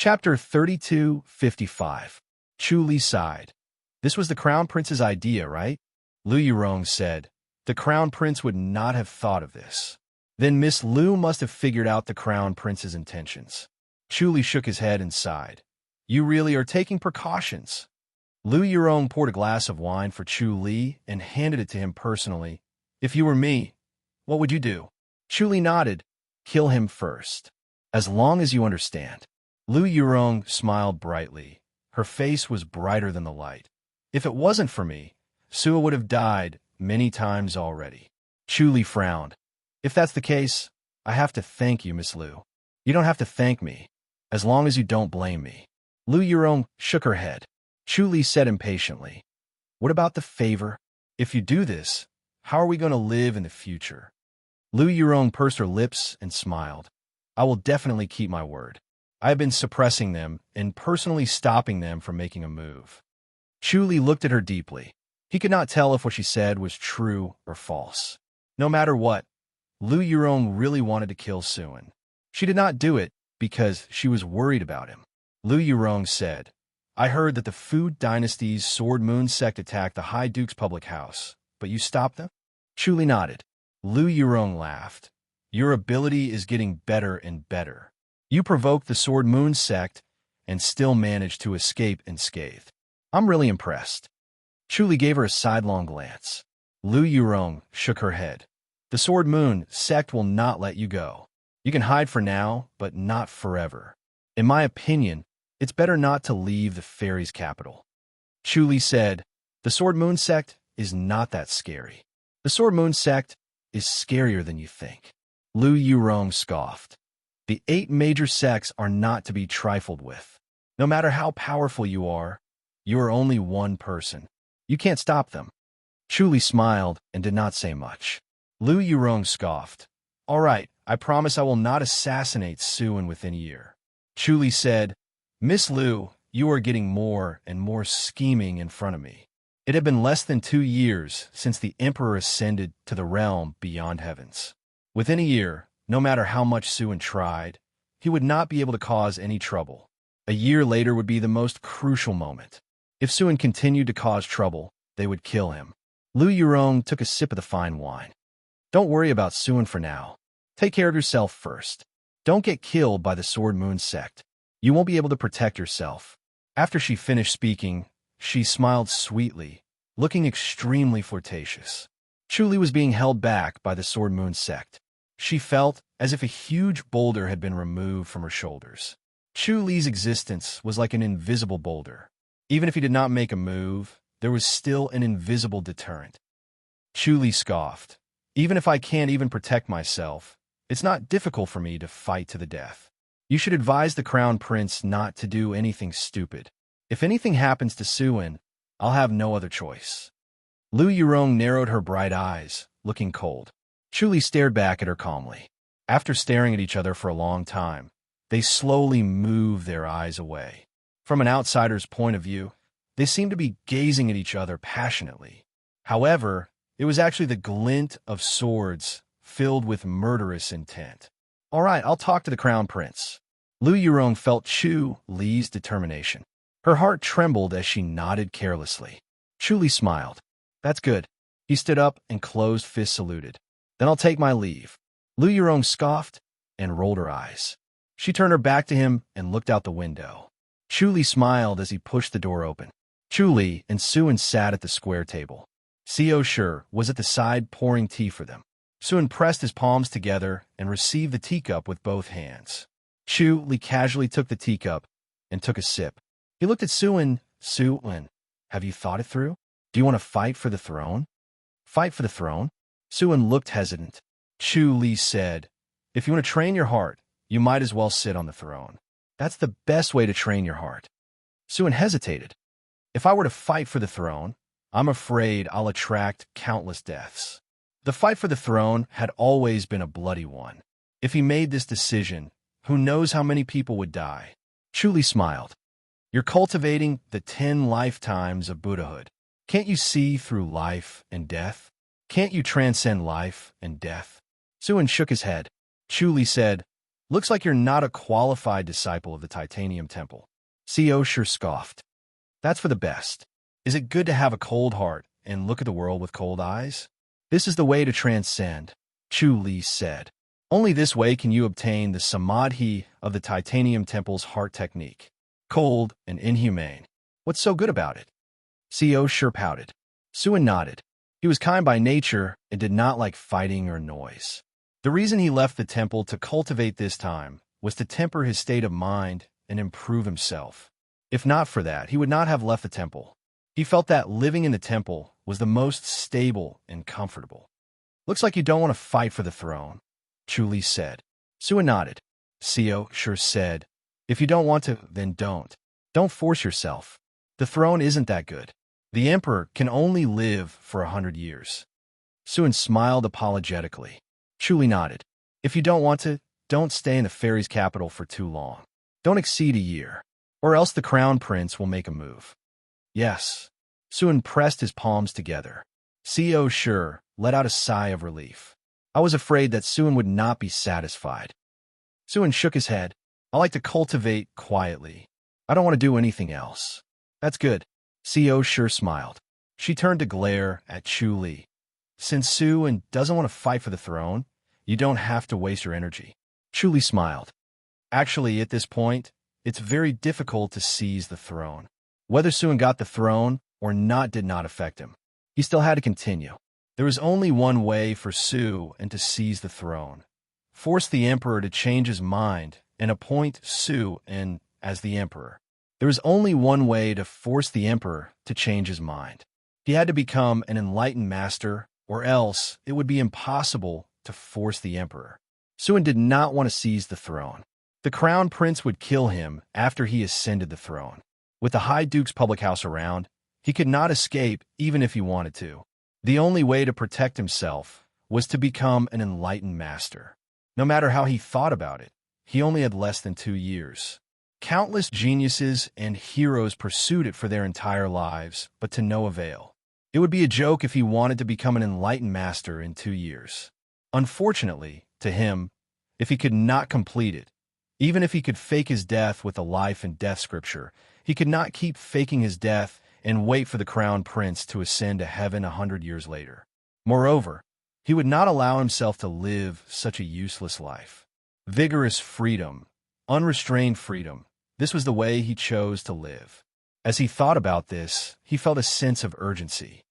Chapter 3255. Chu Li sighed. This was the Crown Prince's idea, right? Lu Yurong said. The Crown Prince would not have thought of this. Then Miss Lu must have figured out the Crown Prince's intentions. Chu Li shook his head and sighed. You really are taking precautions. Lu Yurong poured a glass of wine for Chu Li and handed it to him personally. If you were me, what would you do? Chu Li nodded. Kill him first. As long as you understand. Lu Yurong smiled brightly. Her face was brighter than the light. If it wasn't for me, Sua would have died many times already. Chu Li frowned. If that's the case, I have to thank you, Miss Lu. You don't have to thank me, as long as you don't blame me. Lu Yurong shook her head. Chu Li said impatiently, what about the favor? If you do this, how are we going to live in the future? Lu Yurong pursed her lips and smiled. I will definitely keep my word. I have been suppressing them and personally stopping them from making a move. Chu Li looked at her deeply. He could not tell if what she said was true or false. No matter what, Lu Yurong really wanted to kill Suan. She did not do it because she was worried about him. Lu Yurong said, I heard that the Fu Dynasty's Sword Moon sect attacked the High Duke's public house, but you stopped them? Chu Li nodded. Lu Yurong laughed. Your ability is getting better and better. You provoked the Sword Moon sect and still managed to escape unscathed. I'm really impressed. Chu Li gave her a sidelong glance. Lu Yurong shook her head. The Sword Moon sect will not let you go. You can hide for now, but not forever. In my opinion, it's better not to leave the fairy's capital. Chu Li said, the Sword Moon sect is not that scary. The Sword Moon sect is scarier than you think. Lu Yurong scoffed. The 8 major sects are not to be trifled with. No matter how powerful you are only one person. You can't stop them. Chu Li smiled and did not say much. Lu Yurong scoffed. All right, I promise I will not assassinate Suan within a year. Chu Li said, Miss Lu, you are getting more and more scheming in front of me. It had been less than 2 years since the Emperor ascended to the realm beyond heavens. Within a year, no matter how much Suan tried, he would not be able to cause any trouble. A year later would be the most crucial moment. If Suan continued to cause trouble, they would kill him. Lu Yurong took a sip of the fine wine. Don't worry about Suan for now. Take care of yourself first. Don't get killed by the Sword Moon sect. You won't be able to protect yourself. After she finished speaking, she smiled sweetly, looking extremely flirtatious. Chu Li was being held back by the Sword Moon sect. She felt as if a huge boulder had been removed from her shoulders. Chu Li's existence was like an invisible boulder. Even if he did not make a move, there was still an invisible deterrent. Chu Li scoffed. Even if I can't even protect myself, it's not difficult for me to fight to the death. You should advise the Crown Prince not to do anything stupid. If anything happens to Suan, I'll have no other choice. Lu Yurong narrowed her bright eyes, looking cold. Chu Li stared back at her calmly. After staring at each other for a long time, they slowly moved their eyes away. From an outsider's point of view, they seemed to be gazing at each other passionately. However, it was actually the glint of swords filled with murderous intent. All right, I'll talk to the Crown Prince. Lu Yurong felt Chu Li's determination. Her heart trembled as she nodded carelessly. Chu Li smiled. That's good. He stood up and closed fist saluted. Then I'll take my leave. Lu Yurong scoffed and rolled her eyes. She turned her back to him and looked out the window. Chu Li smiled as he pushed the door open. Chu Li and Suan sat at the square table. Seo Shi was at the side pouring tea for them. Suan pressed his palms together and received the teacup with both hands. Chu Li casually took the teacup and took a sip. He looked at Suan. Suan, have you thought it through? Do you want to fight for the throne? Fight for the throne? Suan looked hesitant. Chu Li said, if you want to train your heart, you might as well sit on the throne. That's the best way to train your heart. Suan hesitated. If I were to fight for the throne, I'm afraid I'll attract countless deaths. The fight for the throne had always been a bloody one. If he made this decision, who knows how many people would die? Chu Li smiled. You're cultivating the 10 lifetimes of Buddhahood. Can't you see through life and death? Can't you transcend life and death? Suan shook his head. Chu Li said, Looks like you're not a qualified disciple of the Titanium Temple. Co sure scoffed. That's for the best. Is it good to have a cold heart and look at the world with cold eyes? This is the way to transcend, Chu Li said. Only this way can you obtain the samadhi of the Titanium Temple's heart technique. Cold and inhumane. What's so good about it? Co sure pouted. Suin nodded. He was kind by nature and did not like fighting or noise. The reason he left the temple to cultivate this time was to temper his state of mind and improve himself. If not for that, he would not have left the temple. He felt that living in the temple was the most stable and comfortable. Looks like you don't want to fight for the throne, Chu Li said. Suin nodded. Co sure said, if you don't want to, then don't. Don't force yourself. The throne isn't that good. The emperor can only live for 100 years. Suin smiled apologetically. Chu Li nodded. If you don't want to, don't stay in the fairy's capital for too long. Don't exceed a year, or else the crown prince will make a move. Yes. Suin pressed his palms together. Co sure let out a sigh of relief. I was afraid that Suin would not be satisfied. Suin shook his head. I like to cultivate quietly. I don't want to do anything else. That's good. Co sure smiled. She turned to glare at Chu Li. Since Suin doesn't want to fight for the throne, you don't have to waste your energy. Chu Li smiled. Actually, at this point, it's very difficult to seize the throne. Whether Suin got the throne or not did not affect him. He still had to continue. There was only one way for Suin to seize the throne. Force the emperor to change his mind and appoint Suin as the emperor. There was only one way to force the emperor to change his mind. He had to become an enlightened master, or else it would be impossible to force the emperor. Suin did not want to seize the throne. The crown prince would kill him after he ascended the throne. With the High Duke's public house around, he could not escape even if he wanted to. The only way to protect himself was to become an enlightened master. No matter how he thought about it, he only had less than 2 years. Countless geniuses and heroes pursued it for their entire lives, but to no avail. It would be a joke if he wanted to become an enlightened master in 2 years. Unfortunately, to him, if he could not complete it, even if he could fake his death with a life and death scripture, he could not keep faking his death and wait for the crown prince to ascend to heaven 100 years later. Moreover, he would not allow himself to live such a useless life. Vigorous freedom, unrestrained freedom, this was the way he chose to live. As he thought about this, he felt a sense of urgency.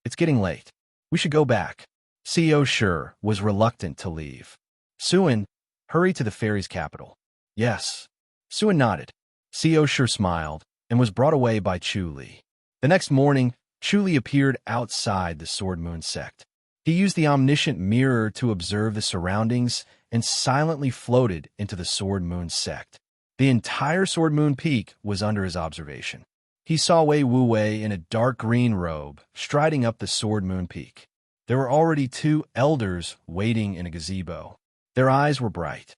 It's getting late. We should go back. Co sure was reluctant to leave. Suin, hurry to the fairy's capital. Yes. Suin nodded. Co sure smiled and was brought away by Chu Li. The next morning, Chu Li appeared outside the Sword Moon sect. He used the omniscient mirror to observe the surroundings and silently floated into the Sword Moon sect. The entire Sword Moon Peak was under his observation. He saw Wei Wuwei in a dark green robe striding up the Sword Moon Peak. There were already 2 elders waiting in a gazebo. Their eyes were bright.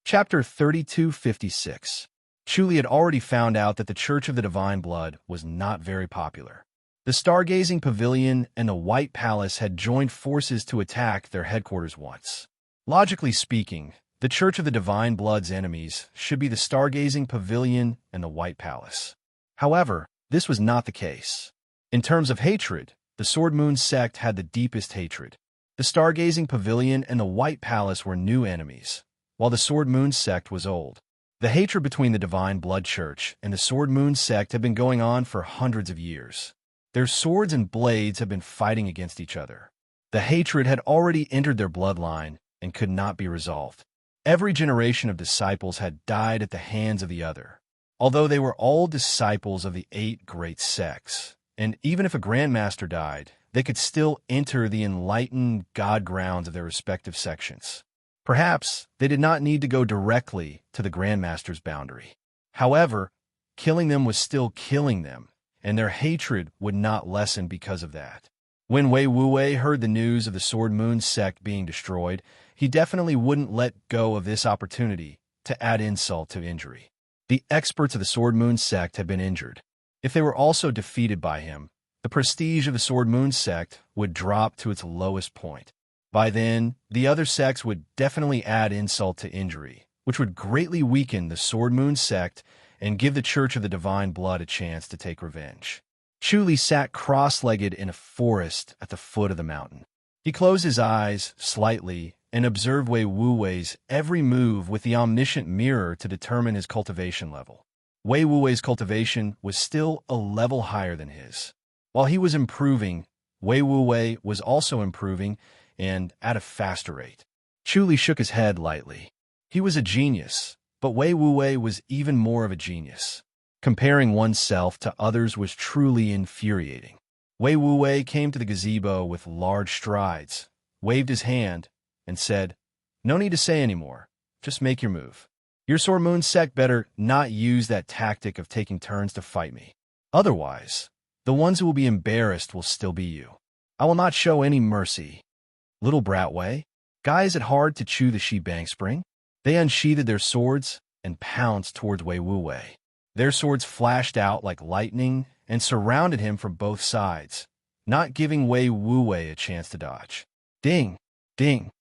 Chapter 3256. Chu Li had already found out that the Church of the Divine Blood was not very popular. The Stargazing Pavilion and the White Palace had joined forces to attack their headquarters once. Logically speaking, the Church of the Divine Blood's enemies should be the Stargazing Pavilion and the White Palace. However, this was not the case. In terms of hatred, the Sword Moon sect had the deepest hatred. The Stargazing Pavilion and the White Palace were new enemies, while the Sword Moon sect was old. The hatred between the Divine Blood Church and the Sword Moon sect had been going on for hundreds of years. Their swords and blades had been fighting against each other. The hatred had already entered their bloodline and could not be resolved. Every generation of disciples had died at the hands of the other. Although they were all disciples of the 8 great sects, and even if a grandmaster died, they could still enter the enlightened god grounds of their respective sections. Perhaps they did not need to go directly to the grandmaster's boundary. However, killing them was still killing them, and their hatred would not lessen because of that. When Wei Wuwei heard the news of the Sword Moon sect being destroyed, he definitely wouldn't let go of this opportunity to add insult to injury. The experts of the Sword Moon sect had been injured. If they were also defeated by him, the prestige of the Sword Moon sect would drop to its lowest point. By then, the other sects would definitely add insult to injury, which would greatly weaken the Sword Moon sect and give the Church of the Divine Blood a chance to take revenge. Chu Li sat cross-legged in a forest at the foot of the mountain. He closed his eyes slightly and observed Wei Wuwei's every move with the omniscient mirror to determine his cultivation level. Wei Wuwei's cultivation was still a level higher than his. While he was improving, Wei Wuwei was also improving and at a faster rate. Chu Li shook his head lightly. He was a genius, but Wei Wuwei was even more of a genius. Comparing oneself to others was truly infuriating. Wei Wuwei came to the gazebo with large strides, waved his hand, and said, "No need to say any more. Just make your move. Your Sword Moon sect better not use that tactic of taking turns to fight me. Otherwise, the ones who will be embarrassed will still be you. I will not show any mercy." Little brat Wei, guy, is it hard to chew the Shi Bang Spring? They unsheathed their swords and pounced towards Wei Wuwei. Their swords flashed out like lightning and surrounded him from both sides, not giving Wei Wuwei a chance to dodge. Ding! Ding!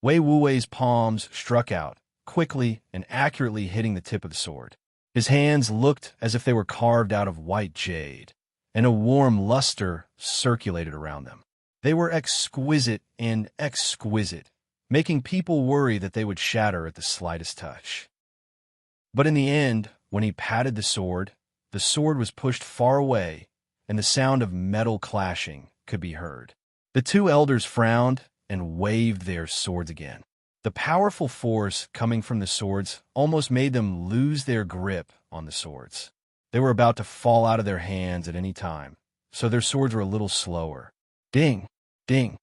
Wei Wuwei's palms struck out, quickly and accurately hitting the tip of the sword. His hands looked as if they were carved out of white jade, and a warm luster circulated around them. They were exquisite and exquisite, making people worry that they would shatter at the slightest touch. But in the end, when he patted the sword was pushed far away, and the sound of metal clashing could be heard. The two elders frowned and waved their swords again. The powerful force coming from the swords almost made them lose their grip on the swords. They were about to fall out of their hands at any time, so their swords were a little slower. Ding! Ding!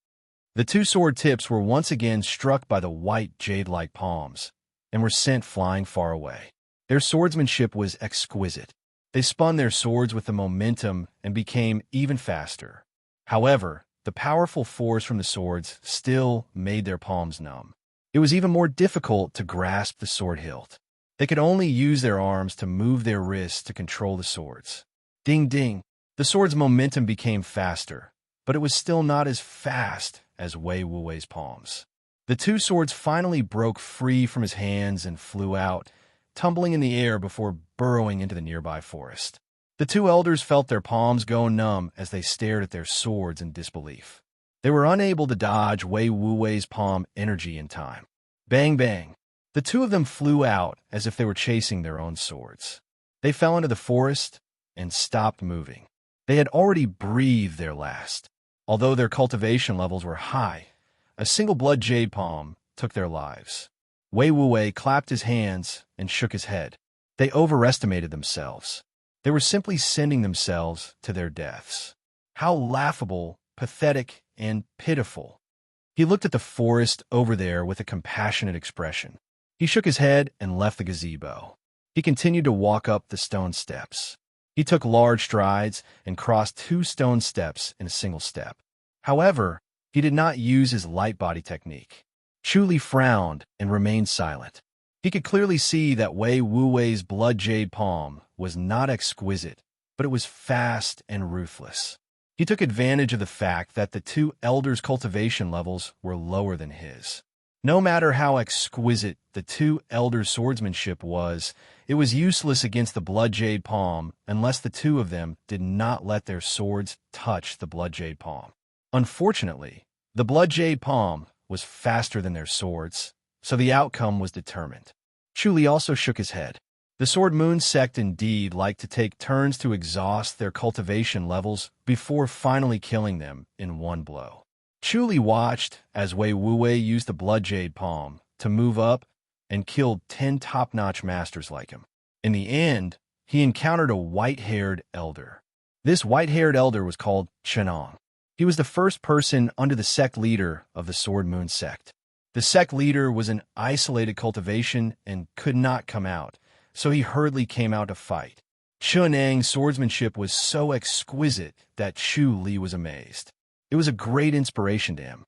The two sword tips were once again struck by the white jade-like palms and were sent flying far away. Their swordsmanship was exquisite. They spun their swords with the momentum and became even faster. However, the powerful force from the swords still made their palms numb. It was even more difficult to grasp the sword hilt. They could only use their arms to move their wrists to control the swords. Ding ding! The sword's momentum became faster, but it was still not as fast as Wei Wuwei's palms. The two swords finally broke free from his hands and flew out, tumbling in the air before burrowing into the nearby forest. The two elders felt their palms go numb as they stared at their swords in disbelief. They were unable to dodge Wei Wuwei's palm energy in time. Bang bang! The two of them flew out as if they were chasing their own swords. They fell into the forest and stopped moving. They had already breathed their last. Although their cultivation levels were high, a single blood jade palm took their lives. Wei Wuwei clapped his hands and shook his head. They overestimated themselves. They were simply sending themselves to their deaths. How laughable, pathetic, and pitiful. He looked at the forest over there with a compassionate expression. He shook his head and left the gazebo. He continued to walk up the stone steps. He took large strides and crossed 2 stone steps in a single step. However, he did not use his light body technique. Chu Li frowned and remained silent. He could clearly see that Wei Wuwei's blood jade palm was not exquisite, but it was fast and ruthless. He took advantage of the fact that the two elders' cultivation levels were lower than his. No matter how exquisite the two elders' swordsmanship was, it was useless against the blood jade palm unless the two of them did not let their swords touch the blood jade palm. Unfortunately, the blood jade palm was faster than their swords, so the outcome was determined. Chu Li also shook his head. The Sword Moon sect indeed liked to take turns to exhaust their cultivation levels before finally killing them in one blow. Chu Li watched as Wei Wuwei used the blood jade palm to move up and killed 10 top-notch masters like him. In the end, he encountered a white-haired elder. This white-haired elder was called Chenong. He was the first person under the sect leader of the Sword Moon sect. The sect leader was an isolated cultivation and could not come out, so he hurriedly came out to fight. Chenong's swordsmanship was so exquisite that Chu Li was amazed. It was a great inspiration to him.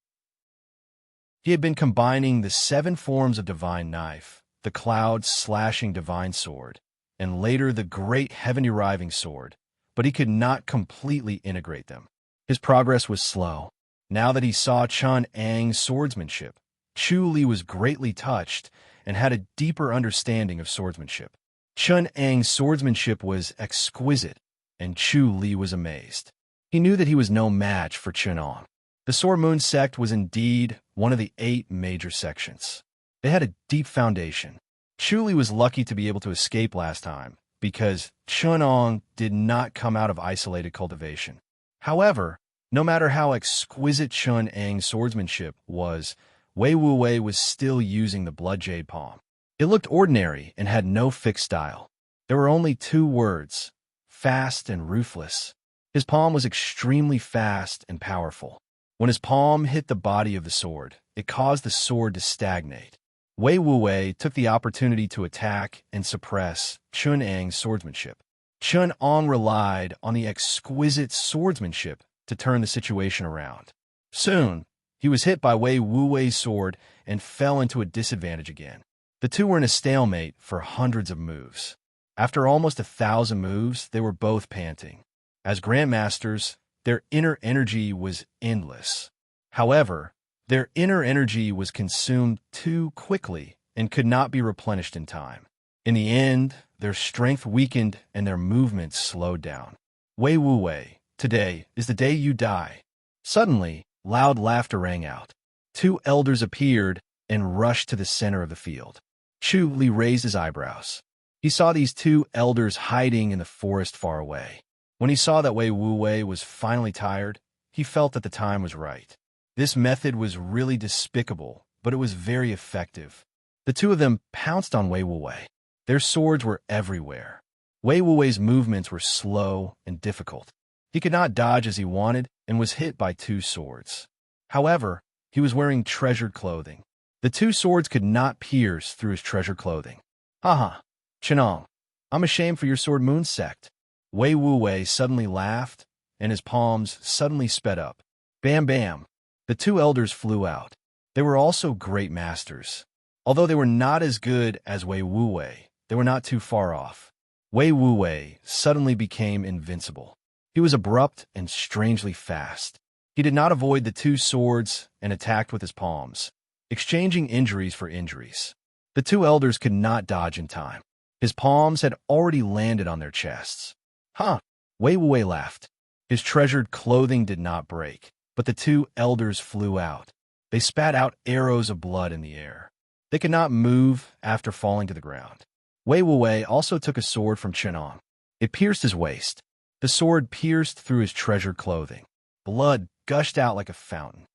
He had been combining the 7 forms of divine knife, the cloud-slashing divine sword, and later the great heaven-deriving sword, but he could not completely integrate them. His progress was slow. Now that he saw Chun Ang's swordsmanship, Chu Li was greatly touched and had a deeper understanding of swordsmanship. Chun Ang's swordsmanship was exquisite, and Chu Li was amazed. He knew that he was no match for Chun Ang. The Sword Moon sect was indeed one of the 8 major sections. They had a deep foundation. Chu Li was lucky to be able to escape last time, because Chun Ang did not come out of isolated cultivation. However, no matter how exquisite Chun Ang's swordsmanship was, Wei Wuwei was still using the blood jade palm. It looked ordinary and had no fixed style. There were only 2 words, fast and ruthless. His palm was extremely fast and powerful. When his palm hit the body of the sword, it caused the sword to stagnate. Wei Wuwei took the opportunity to attack and suppress Chun Ang's swordsmanship. Chun Ang relied on the exquisite swordsmanship to turn the situation around. Soon, he was hit by Wei Wuwei's sword and fell into a disadvantage again. The two were in a stalemate for hundreds of moves. After almost 1,000 moves, they were both panting. As grandmasters, their inner energy was endless. However, their inner energy was consumed too quickly and could not be replenished in time. In the end, their strength weakened and their movements slowed down. Wei Wuwei, today is the day you die. Suddenly, loud laughter rang out. 2 elders appeared and rushed to the center of the field. Chu Li raised his eyebrows. He saw these 2 elders hiding in the forest far away. When he saw that Wei Wuwei was finally tired, he felt that the time was right. This method was really despicable, but it was very effective. The 2 of them pounced on Wei Wuwei. Their swords were everywhere. Wei Wuwei's movements were slow and difficult. He could not dodge as he wanted and was hit by 2 swords. However, he was wearing treasured clothing. The 2 swords could not pierce through his treasured clothing. Haha, Chenong, I'm ashamed for your Sword Moon sect. Wei Wuwei suddenly laughed, and his palms suddenly sped up. Bam bam! The 2 elders flew out. They were also great masters. Although they were not as good as Wei Wuwei, they were not too far off. Wei Wuwei suddenly became invincible. He was abrupt and strangely fast. He did not avoid the 2 swords and attacked with his palms, exchanging injuries for injuries. The 2 elders could not dodge in time. His palms had already landed on their chests. Huh! Wei Wuwei laughed. His treasured clothing did not break, but the 2 elders flew out. They spat out arrows of blood in the air. They could not move after falling to the ground. Wei Wuwei also took a sword from Chenong. It pierced his waist. The sword pierced through his treasured clothing. Blood gushed out like a fountain.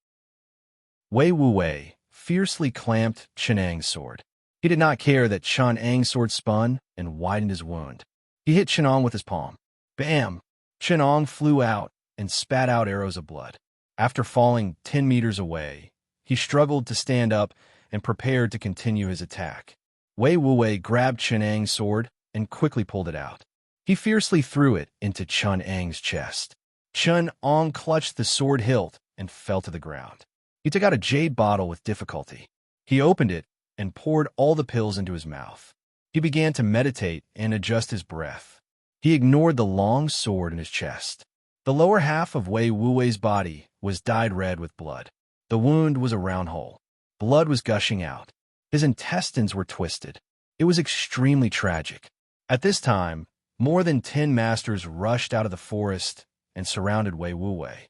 Wei Wuwei fiercely clamped Chenang's sword. He did not care that Chun Ang's sword spun and widened his wound. He hit Chenong with his palm. Bam! Chenong flew out and spat out arrows of blood. After falling 10 meters away, he struggled to stand up and prepared to continue his attack. Wei Wuwei grabbed Chun Ang's sword and quickly pulled it out. He fiercely threw it into Chun Ang's chest. Chun Ang clutched the sword hilt and fell to the ground. He took out a jade bottle with difficulty. He opened it and poured all the pills into his mouth. He began to meditate and adjust his breath. He ignored the long sword in his chest. The lower half of Wei Wuwei's body was dyed red with blood. The wound was a round hole. Blood was gushing out. His intestines were twisted. It was extremely tragic. At this time, more than 10 masters rushed out of the forest and surrounded Wei Wuwei.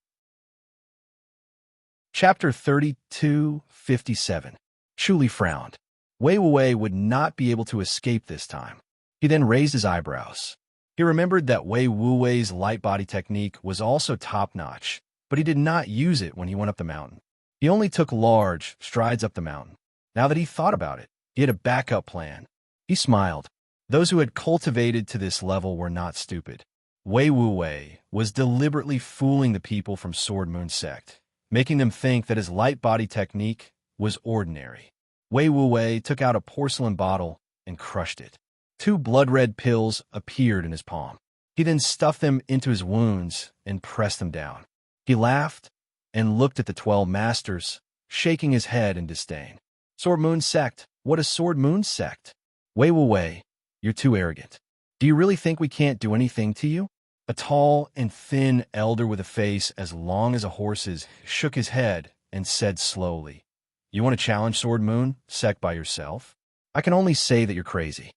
Chapter 32:57. Chu Li frowned. Wei Wuwei would not be able to escape this time. He then raised his eyebrows. He remembered that Wei Wuwei's light body technique was also top-notch, but he did not use it when he went up the mountain. He only took large strides up the mountain. Now that he thought about it, he had a backup plan. He smiled. Those who had cultivated to this level were not stupid. Wei Wuwei was deliberately fooling the people from Sword Moon sect, making them think that his light body technique was ordinary. Wei Wuwei took out a porcelain bottle and crushed it. 2 blood-red pills appeared in his palm. He then stuffed them into his wounds and pressed them down. He laughed and looked at the 12 masters, shaking his head in disdain. Sword Moon sect? What is Sword Moon sect? Wei Wuwei, you're too arrogant. Do you really think we can't do anything to you? A tall and thin elder with a face as long as a horse's shook his head and said slowly, "You want to challenge Sword Moon Sect by yourself? I can only say that you're crazy."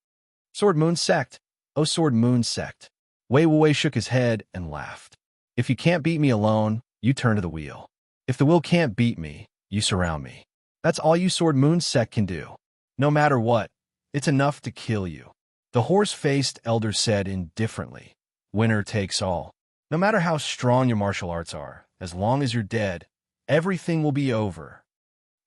"Sword Moon Sect? Oh, Sword Moon Sect." Wei Wuwei shook his head and laughed. "If you can't beat me alone, you turn to the wheel. If the wheel can't beat me, you surround me. That's all you Sword Moon Sect can do. No matter what, it's enough to kill you." The horse-faced elder said indifferently, "Winner takes all. No matter how strong your martial arts are, as long as you're dead, everything will be over."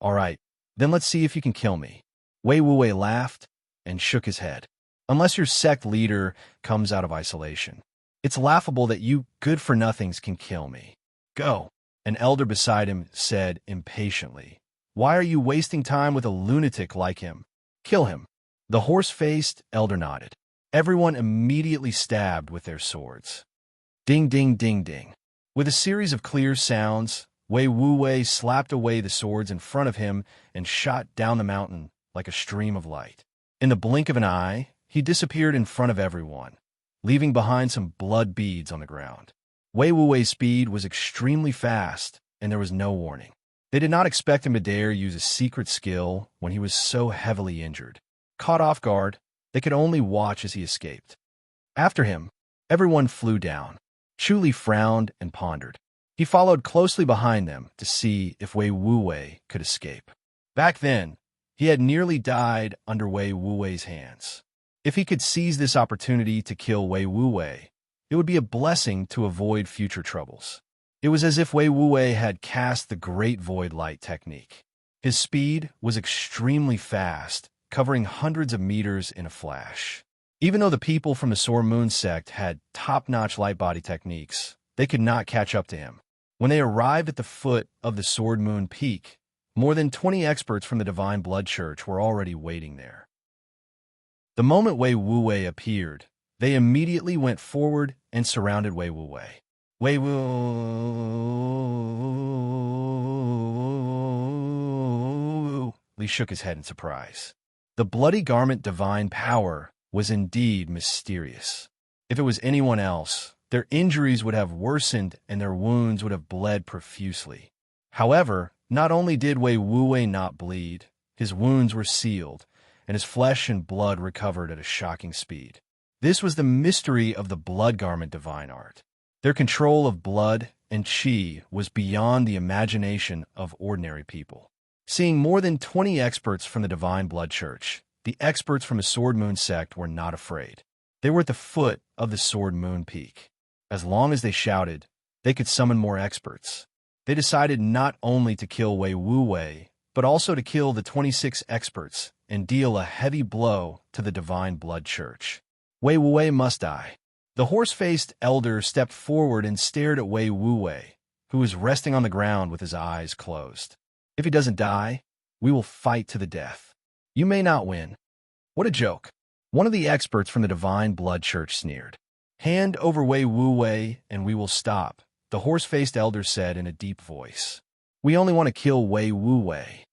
"All right, then let's see if you can kill me." Wei Wuwei laughed and shook his head. "Unless your sect leader comes out of isolation. It's laughable that you good-for-nothings can kill me. Go." An elder beside him said impatiently, "Why are you wasting time with a lunatic like him? Kill him." The horse-faced elder nodded. Everyone immediately stabbed with their swords. Ding, ding, ding, ding. With a series of clear sounds, Wei Wuwei slapped away the swords in front of him and shot down the mountain like a stream of light. In the blink of an eye, he disappeared in front of everyone, leaving behind some blood beads on the ground. Wei Wuwei's speed was extremely fast, and there was no warning. They did not expect him to dare use a secret skill when he was so heavily injured. Caught off guard, they could only watch as he escaped. After him, everyone flew down. Chu Li frowned and pondered. He followed closely behind them to see if Wei Wuwei could escape. Back then, he had nearly died under Wei Wuwei's hands. If he could seize this opportunity to kill Wei Wuwei, it would be a blessing to avoid future troubles. It was as if Wei Wuwei had cast the Great Void Light technique. His speed was extremely fast, covering hundreds of meters in a flash. Even though the people from the Sword Moon Sect had top-notch light body techniques, they could not catch up to him. When they arrived at the foot of the Sword Moon Peak, more than 20 experts from the Divine Blood Church were already waiting there. The moment Wei Wuwei appeared, they immediately went forward and surrounded Wei Wuwei. Wei Wuwei shook his head in surprise. The bloody garment divine power was indeed mysterious. If it was anyone else, their injuries would have worsened and their wounds would have bled profusely. However, not only did Wei Wuwei not bleed, his wounds were sealed, and his flesh and blood recovered at a shocking speed. This was the mystery of the blood garment divine art. Their control of blood and qi was beyond the imagination of ordinary people. Seeing more than 20 experts from the Divine Blood Church, the experts from the Sword Moon Sect were not afraid. They were at the foot of the Sword Moon Peak. As long as they shouted, they could summon more experts. They decided not only to kill Wei Wuwei, but also to kill the 26 experts and deal a heavy blow to the Divine Blood Church. Wei Wuwei must die. The horse-faced elder stepped forward and stared at Wei Wuwei, who was resting on the ground with his eyes closed. "If he doesn't die, we will fight to the death. You may not win." "What a joke." One of the experts from the Divine Blood Church sneered. "Hand over Wei Wuwei and we will stop," the horse-faced elder said in a deep voice. "We only want to kill Wei Wuwei."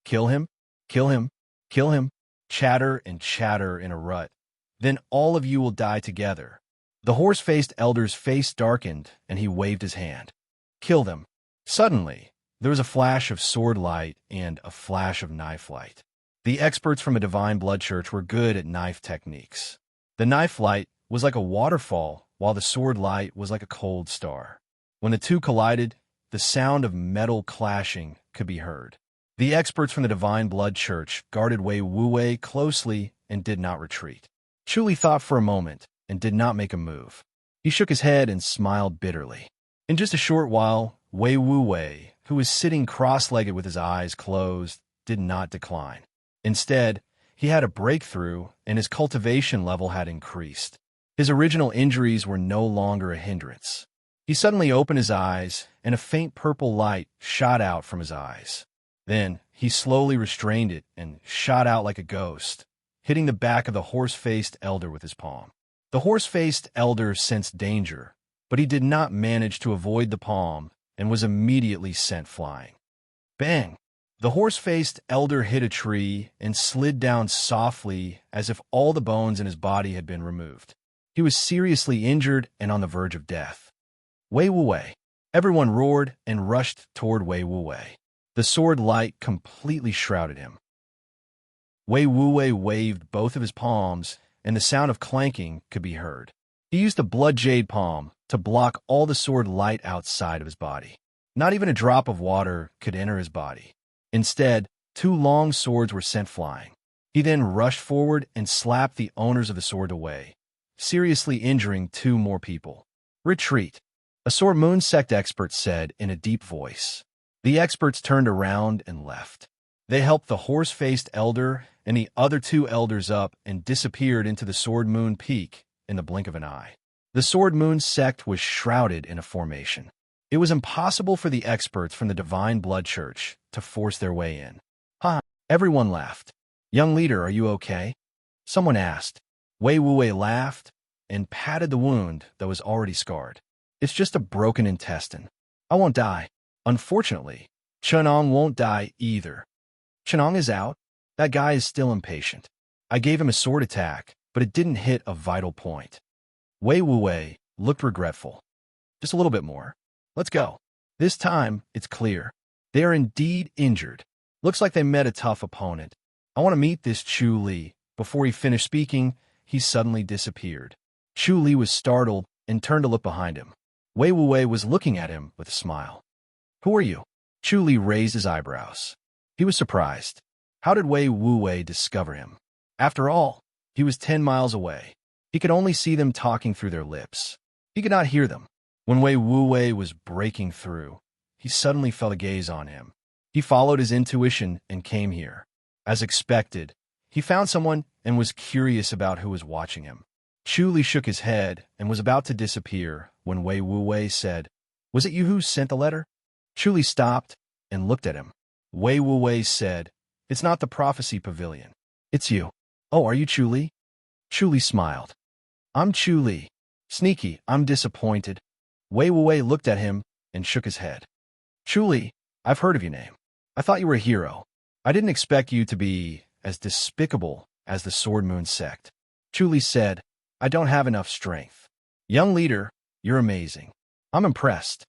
"Kill him? Kill him? Kill him?" Chatter and chatter in a rut. "Then all of you will die together." The horse-faced elder's face darkened and he waved his hand. "Kill them." Suddenly, there was a flash of sword light and a flash of knife light. The experts from a Divine Blood Church were good at knife techniques. The knife light was like a waterfall, while the sword light was like a cold star. When the two collided, the sound of metal clashing could be heard. The experts from the Divine Blood Church guarded Wei Wuwei closely and did not retreat. Chu Li thought for a moment and did not make a move. He shook his head and smiled bitterly. In just a short while, Wei Wuwei, who was sitting cross-legged with his eyes closed, did not decline. Instead, he had a breakthrough and his cultivation level had increased. His original injuries were no longer a hindrance. He suddenly opened his eyes and a faint purple light shot out from his eyes. Then he slowly restrained it and shot out like a ghost, hitting the back of the horse-faced elder with his palm. The horse-faced elder sensed danger, but he did not manage to avoid the palm and was immediately sent flying. Bang! The horse-faced elder hit a tree and slid down softly as if all the bones in his body had been removed. He was seriously injured and on the verge of death. Wei Wuwei. Everyone roared and rushed toward Wei Wuwei. The sword light completely shrouded him. Wei Wuwei waved both of his palms, and the sound of clanking could be heard. He used the blood jade palm to block all the sword light outside of his body. Not even a drop of water could enter his body. Instead, 2 long swords were sent flying. He then rushed forward and slapped the owners of the sword away, seriously injuring 2 more people. Retreat, a Sword Moon sect expert said in a deep voice. The experts turned around and left. They helped the horse-faced elder and the other 2 elders up and disappeared into the Sword Moon Peak in the blink of an eye. The Sword Moon sect was shrouded in a formation. It was impossible for the experts from the Divine Blood Church to force their way in. Ha! Everyone laughed. Young leader, are you okay? Someone asked. Wei Wuwei laughed and patted the wound that was already scarred. It's just a broken intestine. I won't die. Unfortunately, Chenong won't die either. Chenong is out. That guy is still impatient. I gave him a sword attack, but it didn't hit a vital point. Wei Wuwei looked regretful. Just a little bit more. Let's go. This time, it's clear. They are indeed injured. Looks like they met a tough opponent. I want to meet this Chu Li. Before he finished speaking, he suddenly disappeared. Chu Li was startled and turned to look behind him. Wei Wuwei was looking at him with a smile. Who are you? Chu Li raised his eyebrows. He was surprised. How did Wei Wuwei discover him? After all, he was 10 miles away. He could only see them talking through their lips. He could not hear them. When Wei Wuwei was breaking through, he suddenly felt a gaze on him. He followed his intuition and came here. As expected, he found someone and was curious about who was watching him. Chu Li shook his head and was about to disappear when Wei Wuwei said, Was it you who sent the letter? Chu Li stopped and looked at him. Wei Wuwei said, It's not the prophecy pavilion. It's you. Oh, are you Chu Li? Chu Li smiled. I'm Chu Li. Sneaky, I'm disappointed. Wei Wuwei looked at him and shook his head. Chu Li, I've heard of your name. I thought you were a hero. I didn't expect you to be as despicable as the Sword Moon sect. Chu Li said, I don't have enough strength. Young leader, you're amazing. I'm impressed.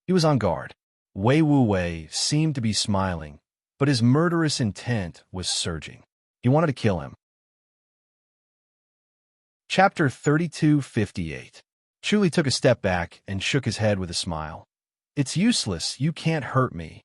He was on guard. Wei Wuwei seemed to be smiling, but his murderous intent was surging. He wanted to kill him. Chapter 3258. Chu Li took a step back and shook his head with a smile. It's useless, you can't hurt me.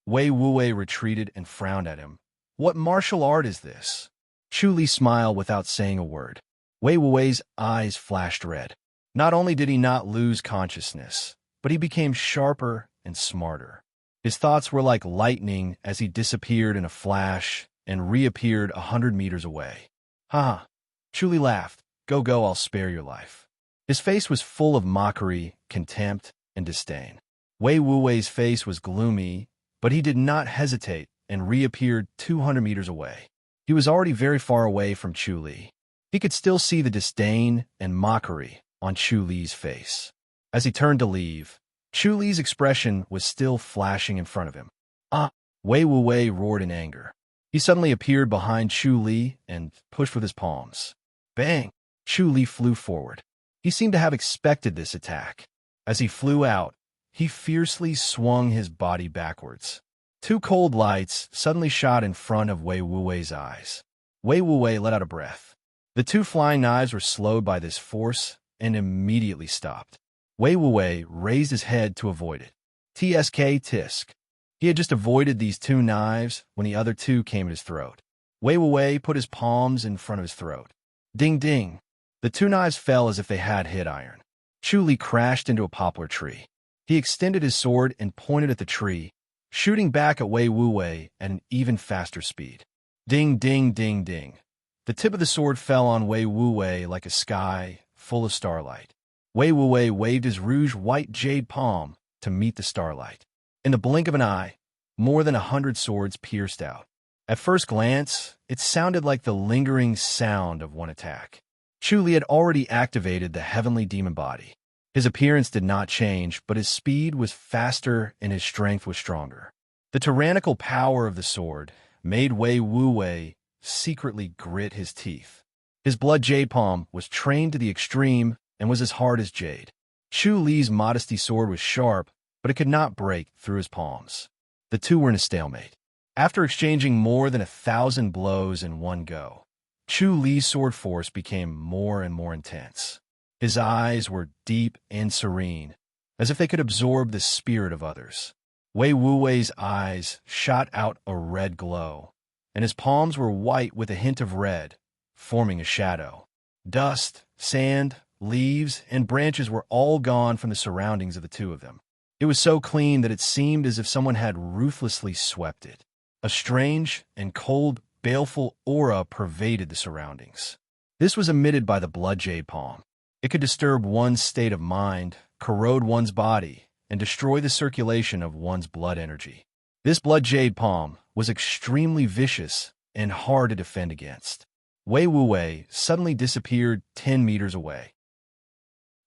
Wei Wuwei retreated and frowned at him. What martial art is this? Chu Li smiled without saying a word. Wei Wuwei's eyes flashed red. Not only did he not lose consciousness, but he became sharper and smarter. His thoughts were like lightning as he disappeared in a flash and reappeared 100 meters away. Ha! Chu Li laughed. Go, go, I'll spare your life. His face was full of mockery, contempt, and disdain. Wei Wuwei's face was gloomy, but he did not hesitate and reappeared 200 meters away. He was already very far away from Chu Li. He could still see the disdain and mockery on Chu Li's face. As he turned to leave, Chu Li's expression was still flashing in front of him. Ah! Wei Wuwei roared in anger. He suddenly appeared behind Chu Li and pushed with his palms. Bang! Chu Li flew forward. He seemed to have expected this attack. As he flew out, he fiercely swung his body backwards. 2 cold lights suddenly shot in front of Wei Wuwei's eyes. Wei Wuwei let out a breath. The 2 flying knives were slowed by this force and immediately stopped. Wei Wuwei raised his head to avoid it. Tsk tisk. He had just avoided these 2 knives when the other 2 came at his throat. Wei Wuwei put his palms in front of his throat. Ding ding. The 2 knives fell as if they had hit iron. Chu Li crashed into a poplar tree. He extended his sword and pointed at the tree, shooting back at Wei Wuwei at an even faster speed. Ding ding ding ding. The tip of the sword fell on Wei Wuwei like a sky full of starlight. Wei Wuwei waved his rouge-white jade palm to meet the starlight. In the blink of an eye, more than 100 swords pierced out. At first glance, it sounded like the lingering sound of one attack. Chu Li had already activated the heavenly demon body. His appearance did not change, but his speed was faster and his strength was stronger. The tyrannical power of the sword made Wei Wuwei secretly grit his teeth. His blood jade palm was trained to the extreme and was as hard as jade. Chu Li's modesty sword was sharp, but it could not break through his palms. The two were in a stalemate. After exchanging more than 1,000 blows in one go, Chu Li's sword force became more and more intense. His eyes were deep and serene, as if they could absorb the spirit of others. Wei Wuwei's eyes shot out a red glow, and his palms were white with a hint of red, forming a shadow. Dust, sand, leaves, and branches were all gone from the surroundings of the two of them. It was so clean that it seemed as if someone had ruthlessly swept it. A strange and cold, baleful aura pervaded the surroundings. This was emitted by the blood jade palm. It could disturb one's state of mind, corrode one's body, and destroy the circulation of one's blood energy. This blood jade palm was extremely vicious and hard to defend against. Wei Wuwei suddenly disappeared 10 meters away.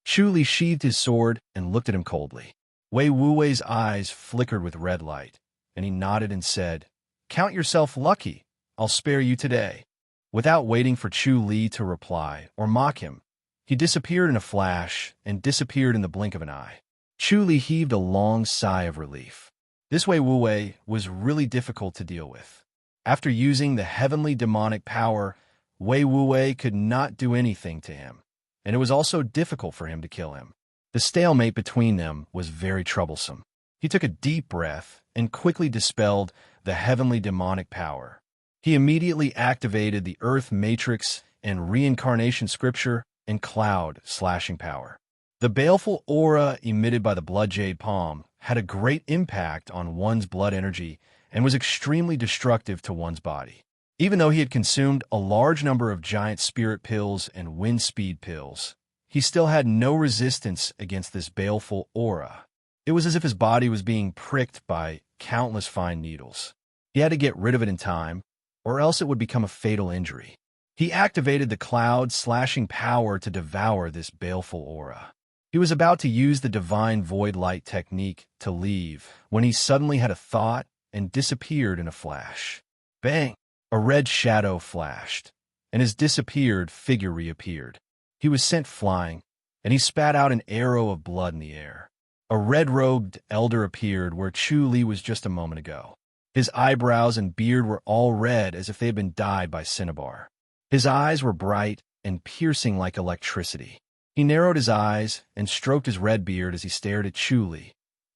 Chu Li sheathed his sword and looked at him coldly. Wei Wuwei's eyes flickered with red light, and he nodded and said, "Count yourself lucky. I'll spare you today." Without waiting for Chu Li to reply or mock him, he disappeared in a flash and disappeared in the blink of an eye. Chu Li heaved a long sigh of relief. This Wei Wuwei was really difficult to deal with. After using the heavenly demonic power, Wei Wuwei could not do anything to him, and it was also difficult for him to kill him. The stalemate between them was very troublesome. He took a deep breath and quickly dispelled the heavenly demonic power. He immediately activated the Earth Matrix and Reincarnation Scripture and Cloud slashing power. The baleful aura emitted by the blood jade palm had a great impact on one's blood energy and was extremely destructive to one's body. Even though he had consumed a large number of giant spirit pills and wind speed pills, he still had no resistance against this baleful aura. It was as if his body was being pricked by countless fine needles. He had to get rid of it in time, or else it would become a fatal injury. He activated the cloud slashing power to devour this baleful aura. He was about to use the divine void light technique to leave when he suddenly had a thought and disappeared in a flash. Bang! A red shadow flashed, and his disappeared figure reappeared. He was sent flying, and he spat out an arrow of blood in the air. A red-robed elder appeared where Chu Li was just a moment ago. His eyebrows and beard were all red as if they had been dyed by cinnabar. His eyes were bright and piercing like electricity. He narrowed his eyes and stroked his red beard as he stared at Chu Li.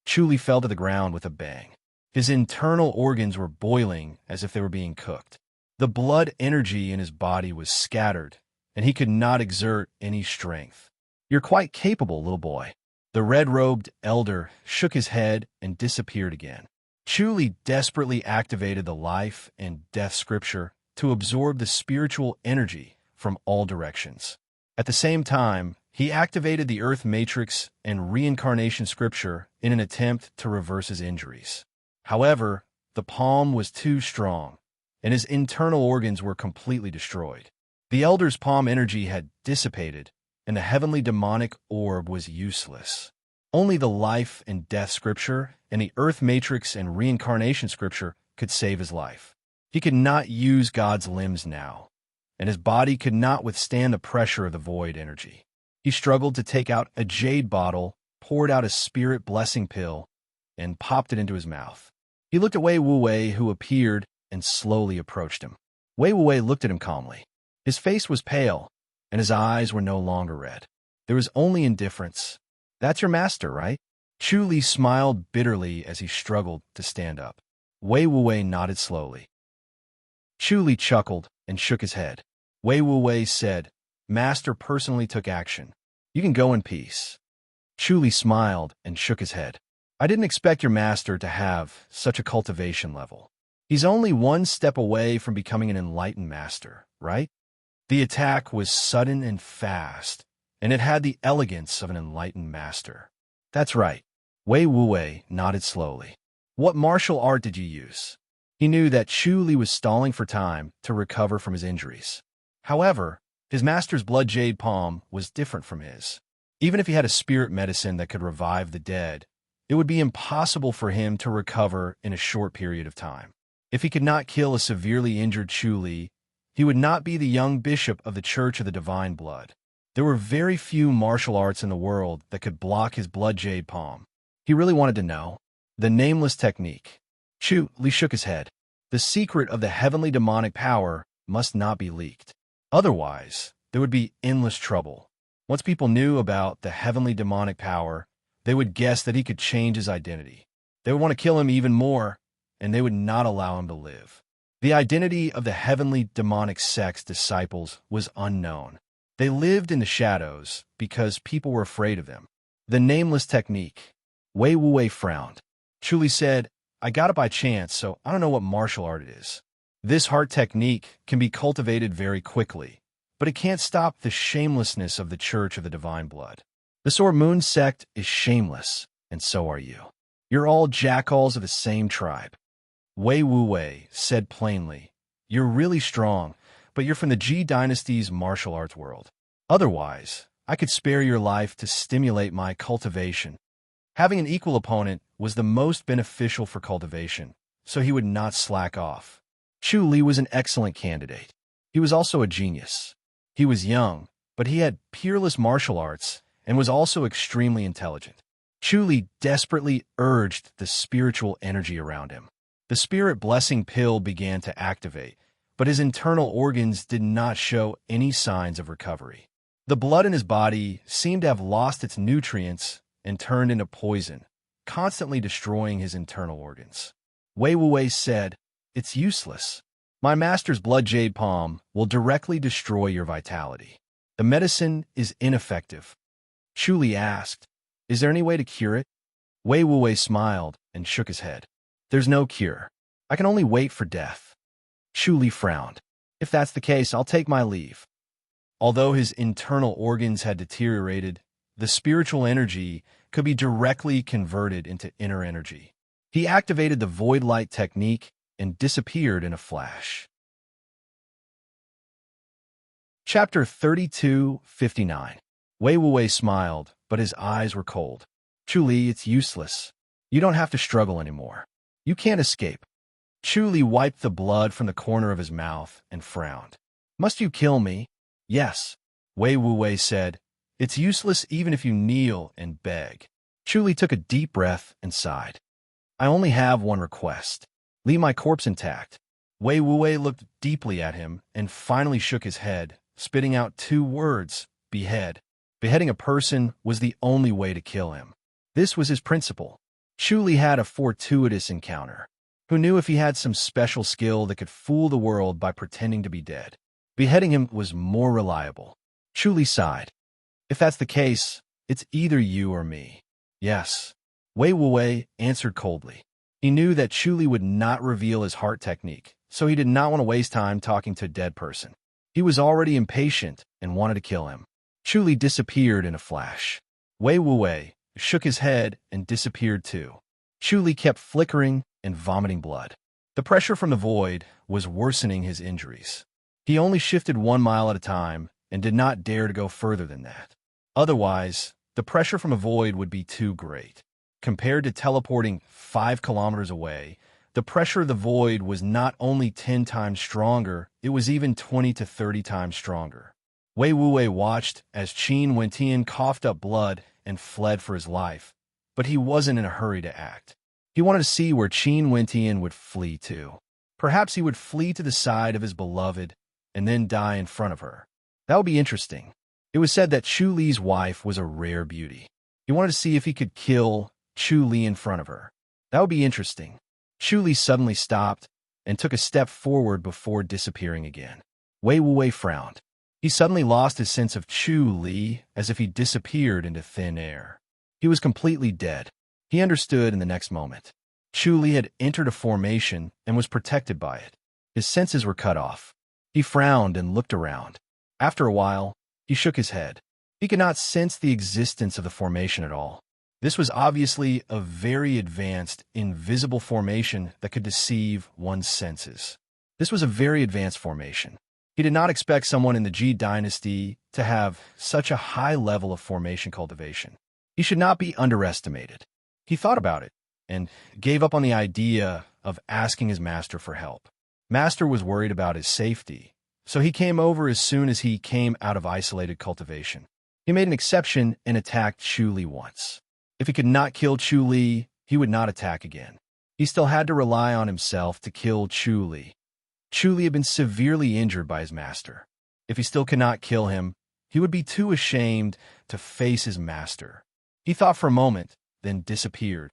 Chu Li fell to the ground with a bang. His internal organs were boiling as if they were being cooked. The blood energy in his body was scattered, and he could not exert any strength. "You're quite capable, little boy." The red-robed elder shook his head and disappeared again. Chu Li desperately activated the life and death scripture to absorb the spiritual energy from all directions. At the same time, he activated the Earth Matrix and Reincarnation Scripture in an attempt to reverse his injuries. However, the palm was too strong, and his internal organs were completely destroyed. The elder's palm energy had dissipated, and the heavenly demonic orb was useless. Only the life and death scripture and the Earth Matrix and Reincarnation Scripture could save his life. He could not use God's limbs now, and his body could not withstand the pressure of the void energy. He struggled to take out a jade bottle, poured out a spirit blessing pill, and popped it into his mouth. He looked at Wei Wuwei, who appeared and slowly approached him. Wei Wuwei looked at him calmly. His face was pale, and his eyes were no longer red. There was only indifference. "That's your master, right?" Chu Li smiled bitterly as he struggled to stand up. Wei Wuwei nodded slowly. Chu Li chuckled and shook his head. Wei Wuwei said, "Master personally took action. You can go in peace." Chu Li smiled and shook his head. "I didn't expect your master to have such a cultivation level. He's only one step away from becoming an enlightened master, right?" The attack was sudden and fast, and it had the elegance of an enlightened master. "That's right." Wei Wuwei nodded slowly. "What martial art did you use?" He knew that Chu Li was stalling for time to recover from his injuries. However, his master's blood jade palm was different from his. Even if he had a spirit medicine that could revive the dead, it would be impossible for him to recover in a short period of time. If he could not kill a severely injured Chu Li, He would not be the young bishop of the Church of the Divine Blood. There were very few martial arts in the world that could block his blood jade palm. He really wanted to know. The nameless technique. Chu Li shook his head. The secret of the heavenly demonic power must not be leaked. Otherwise, there would be endless trouble. Once people knew about the heavenly demonic power, they would guess that he could change his identity. They would want to kill him even more, and they would not allow him to live. The identity of the heavenly demonic sect's disciples was unknown. They lived in the shadows because people were afraid of them. The nameless technique. Wei Wuwei frowned. Chu Li said, I got it by chance, so I don't know what martial art it is. This heart technique can be cultivated very quickly, but it can't stop the shamelessness of the Church of the Divine Blood. The Sword Moon sect is shameless, and so are you. You're all jackals of the same tribe. Wei Wuwei said plainly, You're really strong, but you're from the Ji Dynasty's martial arts world. Otherwise, I could spare your life to stimulate my cultivation. Having an equal opponent was the most beneficial for cultivation, so he would not slack off. Chu Li was an excellent candidate. He was also a genius. He was young, but he had peerless martial arts and was also extremely intelligent. Chu Li desperately urged the spiritual energy around him. The spirit blessing pill began to activate, but his internal organs did not show any signs of recovery. The blood in his body seemed to have lost its nutrients and turned into poison, constantly destroying his internal organs. Wei Wuwei said, It's useless. My master's blood jade palm will directly destroy your vitality. The medicine is ineffective. Chu Li asked, Is there any way to cure it? Wei Wuwei smiled and shook his head. There's no cure. I can only wait for death. Chu Li frowned. If that's the case, I'll take my leave. Although his internal organs had deteriorated, the spiritual energy could be directly converted into inner energy. He activated the void light technique and disappeared in a flash. Chapter 32:59. Wei Wuwei smiled, but his eyes were cold. Chu Li, it's useless. You don't have to struggle anymore. You can't escape. Chu Li wiped the blood from the corner of his mouth and frowned. Must you kill me? Yes. Wei Wuwei said, It's useless even if you kneel and beg. Chu Li took a deep breath and sighed. I only have one request. Leave my corpse intact. Wei Wuwei looked deeply at him and finally shook his head, spitting out 2 words, behead. Beheading a person was the only way to kill him. This was his principle. Chu Li had a fortuitous encounter. Who knew if he had some special skill that could fool the world by pretending to be dead? Beheading him was more reliable. Chu Li sighed. If that's the case, it's either you or me. Yes. Wei Wuwei answered coldly. He knew that Chu Li would not reveal his heart technique, so he did not want to waste time talking to a dead person. He was already impatient and wanted to kill him. Chu Li disappeared in a flash. Wei Wuwei shook his head and disappeared too. Chu Li kept flickering and vomiting blood. The pressure from the void was worsening his injuries. He only shifted 1 mile at a time and did not dare to go further than that. Otherwise, the pressure from a void would be too great. Compared to teleporting 5 kilometers away, the pressure of the void was not only 10 times stronger, it was even 20 to 30 times stronger. Wei Wuwei watched as Qin Wentian coughed up blood and fled for his life, but he wasn't in a hurry to act. He wanted to see where Qin Wentian would flee to. Perhaps he would flee to the side of his beloved and then die in front of her. That would be interesting. It was said that Chu Li's wife was a rare beauty. He wanted to see if he could kill Chu Li in front of her. That would be interesting. Chu Li suddenly stopped and took a step forward before disappearing again. Wei Wuwei frowned. He suddenly lost his sense of Chu Li as if he disappeared into thin air. He was completely dead. He understood in the next moment. Chu Li had entered a formation and was protected by it. His senses were cut off. He frowned and looked around. After a while, he shook his head. He could not sense the existence of the formation at all. This was obviously a very advanced, invisible formation that could deceive one's senses. This was a very advanced formation. He did not expect someone in the Ji dynasty to have such a high level of formation cultivation. He should not be underestimated. He thought about it and gave up on the idea of asking his master for help. Master was worried about his safety, so he came over as soon as he came out of isolated cultivation. He made an exception and attacked Chu Li once. If he could not kill Chu Li, he would not attack again. He still had to rely on himself to kill Chu Li. Chu Li had been severely injured by his master. If he still could not kill him, he would be too ashamed to face his master. He thought for a moment, then disappeared.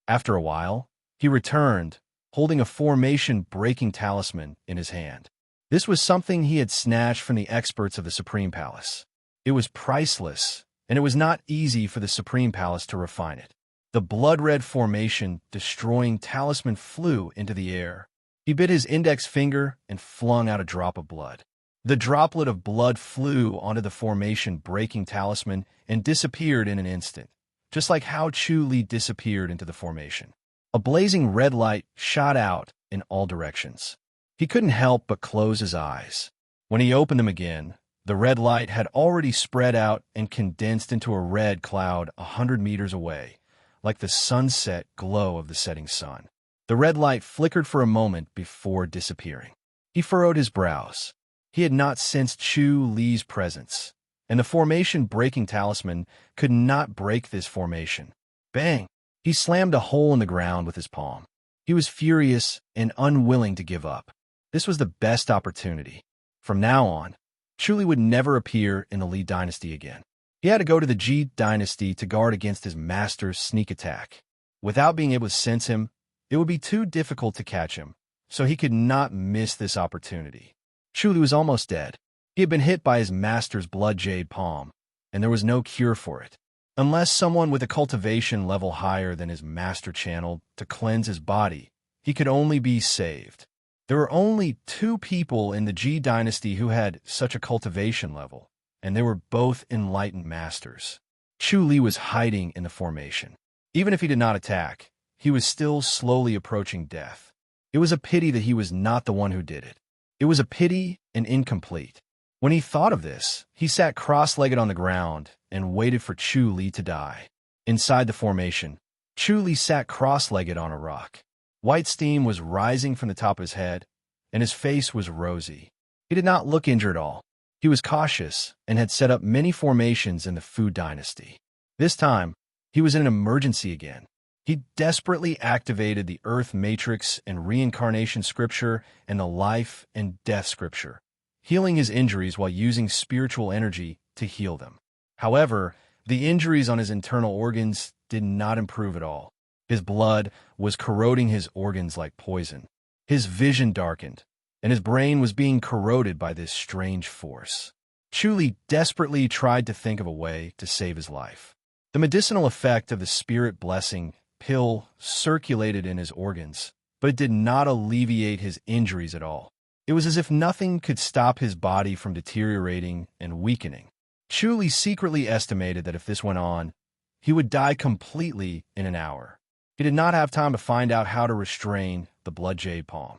After a while, he returned, holding a formation-breaking talisman in his hand. This was something he had snatched from the experts of the Supreme Palace. It was priceless, and it was not easy for the Supreme Palace to refine it. The blood-red formation-destroying talisman flew into the air. He bit his index finger and flung out a drop of blood. The droplet of blood flew onto the formation-breaking talisman and disappeared in an instant, just like how Chu Li disappeared into the formation. A blazing red light shot out in all directions. He couldn't help but close his eyes. When he opened them again, the red light had already spread out and condensed into a red cloud 100 meters away, like the sunset glow of the setting sun. The red light flickered for a moment before disappearing. He furrowed his brows. He had not sensed Chu Li's presence, and the formation-breaking talisman could not break this formation. Bang! He slammed a hole in the ground with his palm. He was furious and unwilling to give up. This was the best opportunity. From now on, Chu Li would never appear in the Li dynasty again. He had to go to the Ji dynasty to guard against his master's sneak attack. Without being able to sense him, it would be too difficult to catch him, so he could not miss this opportunity. Chu Li was almost dead. He had been hit by his master's blood jade palm, and there was no cure for it. Unless someone with a cultivation level higher than his master channeled to cleanse his body, he could only be saved. There were only 2 people in the Ji dynasty who had such a cultivation level, and they were both enlightened masters. Chu Li was hiding in the formation. Even if he did not attack, he was still slowly approaching death. It was a pity that he was not the one who did it. It was a pity and incomplete. When he thought of this, he sat cross-legged on the ground and waited for Chu Li to die. Inside the formation, Chu Li sat cross-legged on a rock. White steam was rising from the top of his head, and his face was rosy. He did not look injured at all. He was cautious and had set up many formations in the Fu dynasty. This time, he was in an emergency again. He desperately activated the Earth Matrix and Reincarnation Scripture and the Life and Death Scripture, healing his injuries while using spiritual energy to heal them. However, the injuries on his internal organs did not improve at all. His blood was corroding his organs like poison. His vision darkened, and his brain was being corroded by this strange force. Chu Li desperately tried to think of a way to save his life. The medicinal effect of the spirit blessing pill circulated in his organs, but it did not alleviate his injuries at all. It was as if nothing could stop his body from deteriorating and weakening. Chu Li secretly estimated that if this went on, he would die completely in an hour. He did not have time to find out how to restrain the blood jade palm.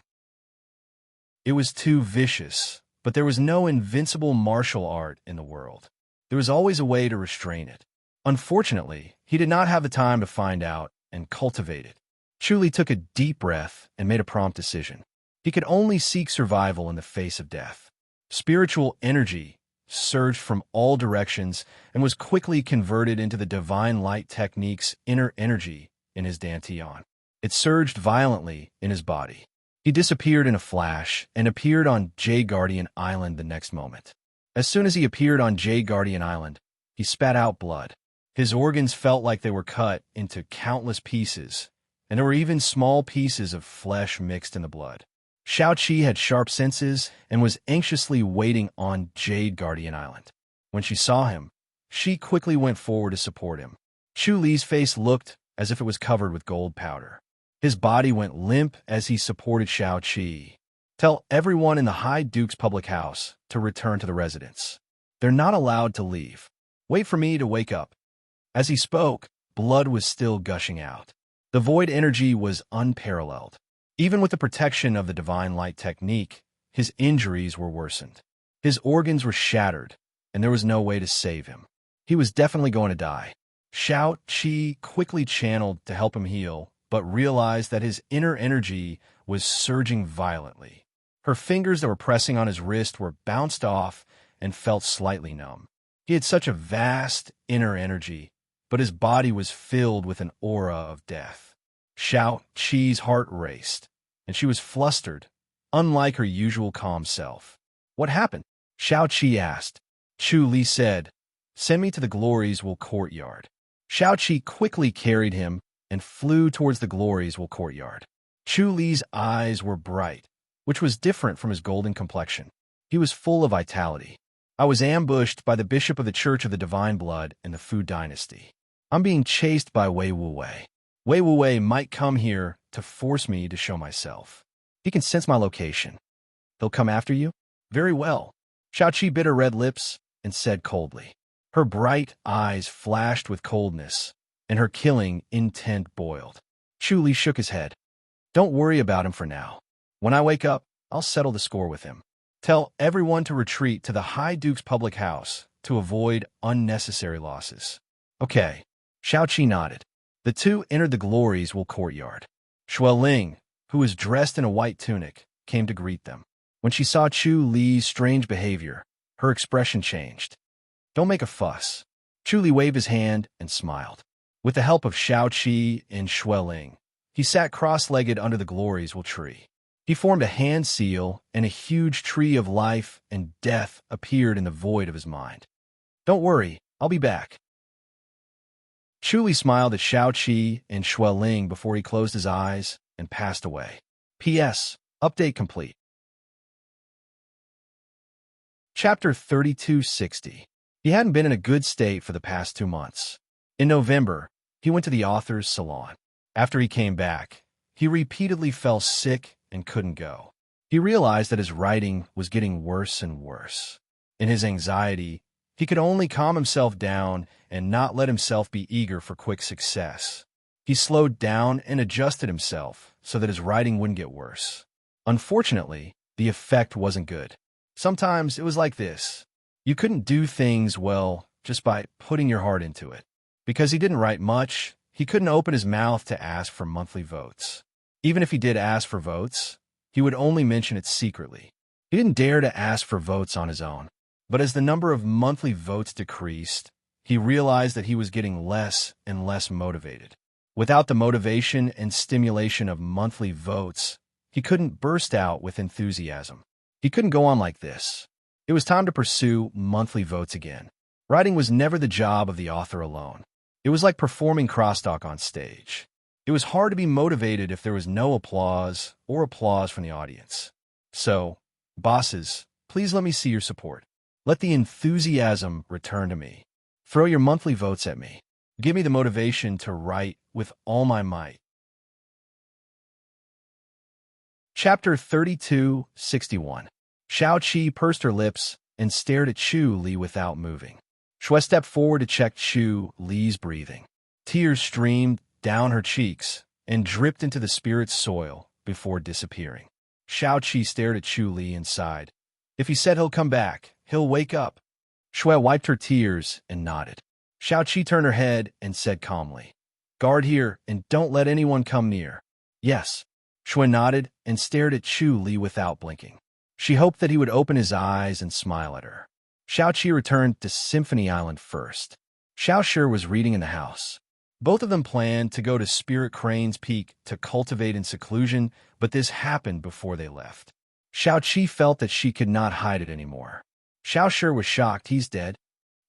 It was too vicious, but there was no invincible martial art in the world. There was always a way to restrain it. Unfortunately, he did not have the time to find out and cultivate it. Chu Li took a deep breath and made a prompt decision. He could only seek survival in the face of death. Spiritual energy surged from all directions and was quickly converted into the divine light technique's inner energy in his dantian. It surged violently in his body. He disappeared in a flash and appeared on Jade Guardian Island the next moment. As soon as he appeared on Jade Guardian Island, he spat out blood. His organs felt like they were cut into countless pieces, and there were even small pieces of flesh mixed in the blood. Xiaoqi had sharp senses and was anxiously waiting on Jade Guardian Island. When she saw him, she quickly went forward to support him. Chu Li's face looked as if it was covered with gold powder. His body went limp as he supported Xiaoqi. Tell everyone in the High Duke's public house to return to the residence. They're not allowed to leave. Wait for me to wake up. As he spoke, blood was still gushing out. The void energy was unparalleled. Even with the protection of the divine light technique, his injuries were worsened. His organs were shattered, and there was no way to save him. He was definitely going to die. Xiaoqi quickly channeled to help him heal, but realized that his inner energy was surging violently. Her fingers that were pressing on his wrist were bounced off and felt slightly numb. He had such a vast inner energy, but his body was filled with an aura of death. Xiao Qi's heart raced, and she was flustered, unlike her usual calm self. "What happened?" Xiao Qi asked. Chu Li said, "Send me to the Glories Will courtyard." Xiao Qi quickly carried him and flew towards the Glories Will courtyard. Chu Li's eyes were bright, which was different from his golden complexion. He was full of vitality. "I was ambushed by the bishop of the Church of the Divine Blood in the Fu dynasty. I'm being chased by Wei Wuwei. Wei Wuwei might come here to force me to show myself. He can sense my location. He'll come after you?" "Very well." Xiao Qi bit her red lips and said coldly. Her bright eyes flashed with coldness, and her killing intent boiled. Chu Li shook his head. "Don't worry about him for now. When I wake up, I'll settle the score with him. Tell everyone to retreat to the High Duke's public house to avoid unnecessary losses." "Okay." Xiao Qi nodded. The two entered the Glories Will courtyard. Xueling, who was dressed in a white tunic, came to greet them. When she saw Chu Li's strange behavior, her expression changed. "Don't make a fuss." Chu Li waved his hand and smiled. With the help of Xiao Qi and Xueling, he sat cross-legged under the Glories Will tree. He formed a hand seal, and a huge tree of life and death appeared in the void of his mind. "Don't worry, I'll be back." Chu Li smiled at Xiao Qi and Xueling before he closed his eyes and passed away. P.S. Update complete. Chapter 3260. He hadn't been in a good state for the past 2 months. In November, he went to the author's salon. After he came back, he repeatedly fell sick and couldn't go. He realized that his writing was getting worse and worse. In his anxiety, he could only calm himself down and not let himself be eager for quick success. He slowed down and adjusted himself so that his writing wouldn't get worse. Unfortunately, the effect wasn't good. Sometimes it was like this. You couldn't do things well just by putting your heart into it. Because he didn't write much, he couldn't open his mouth to ask for monthly votes. Even if he did ask for votes, he would only mention it secretly. He didn't dare to ask for votes on his own. But as the number of monthly votes decreased, he realized that he was getting less and less motivated. Without the motivation and stimulation of monthly votes, he couldn't burst out with enthusiasm. He couldn't go on like this. It was time to pursue monthly votes again. Writing was never the job of the author alone. It was like performing crosstalk on stage. It was hard to be motivated if there was no applause or applause from the audience. So, bosses, please let me see your support. Let the enthusiasm return to me. Throw your monthly votes at me. Give me the motivation to write with all my might. Chapter 3261. Xiao Qi pursed her lips and stared at Chu Li without moving. Xue stepped forward to check Chu Li's breathing. Tears streamed down her cheeks and dripped into the spirit's soil before disappearing. Xiao Qi stared at Chu Li and sighed. "If he said he'll come back, he'll wake up." Xue wiped her tears and nodded. Xiao Qi turned her head and said calmly, "Guard here and don't let anyone come near." "Yes." Xue nodded and stared at Chu Li without blinking. She hoped that he would open his eyes and smile at her. Xiao Qi returned to Symphony Island first. Xiao Shi was reading in the house. Both of them planned to go to Spirit Crane's Peak to cultivate in seclusion, but this happened before they left. Xiao Qi felt that she could not hide it anymore. Xiao Shi was shocked. "He's dead."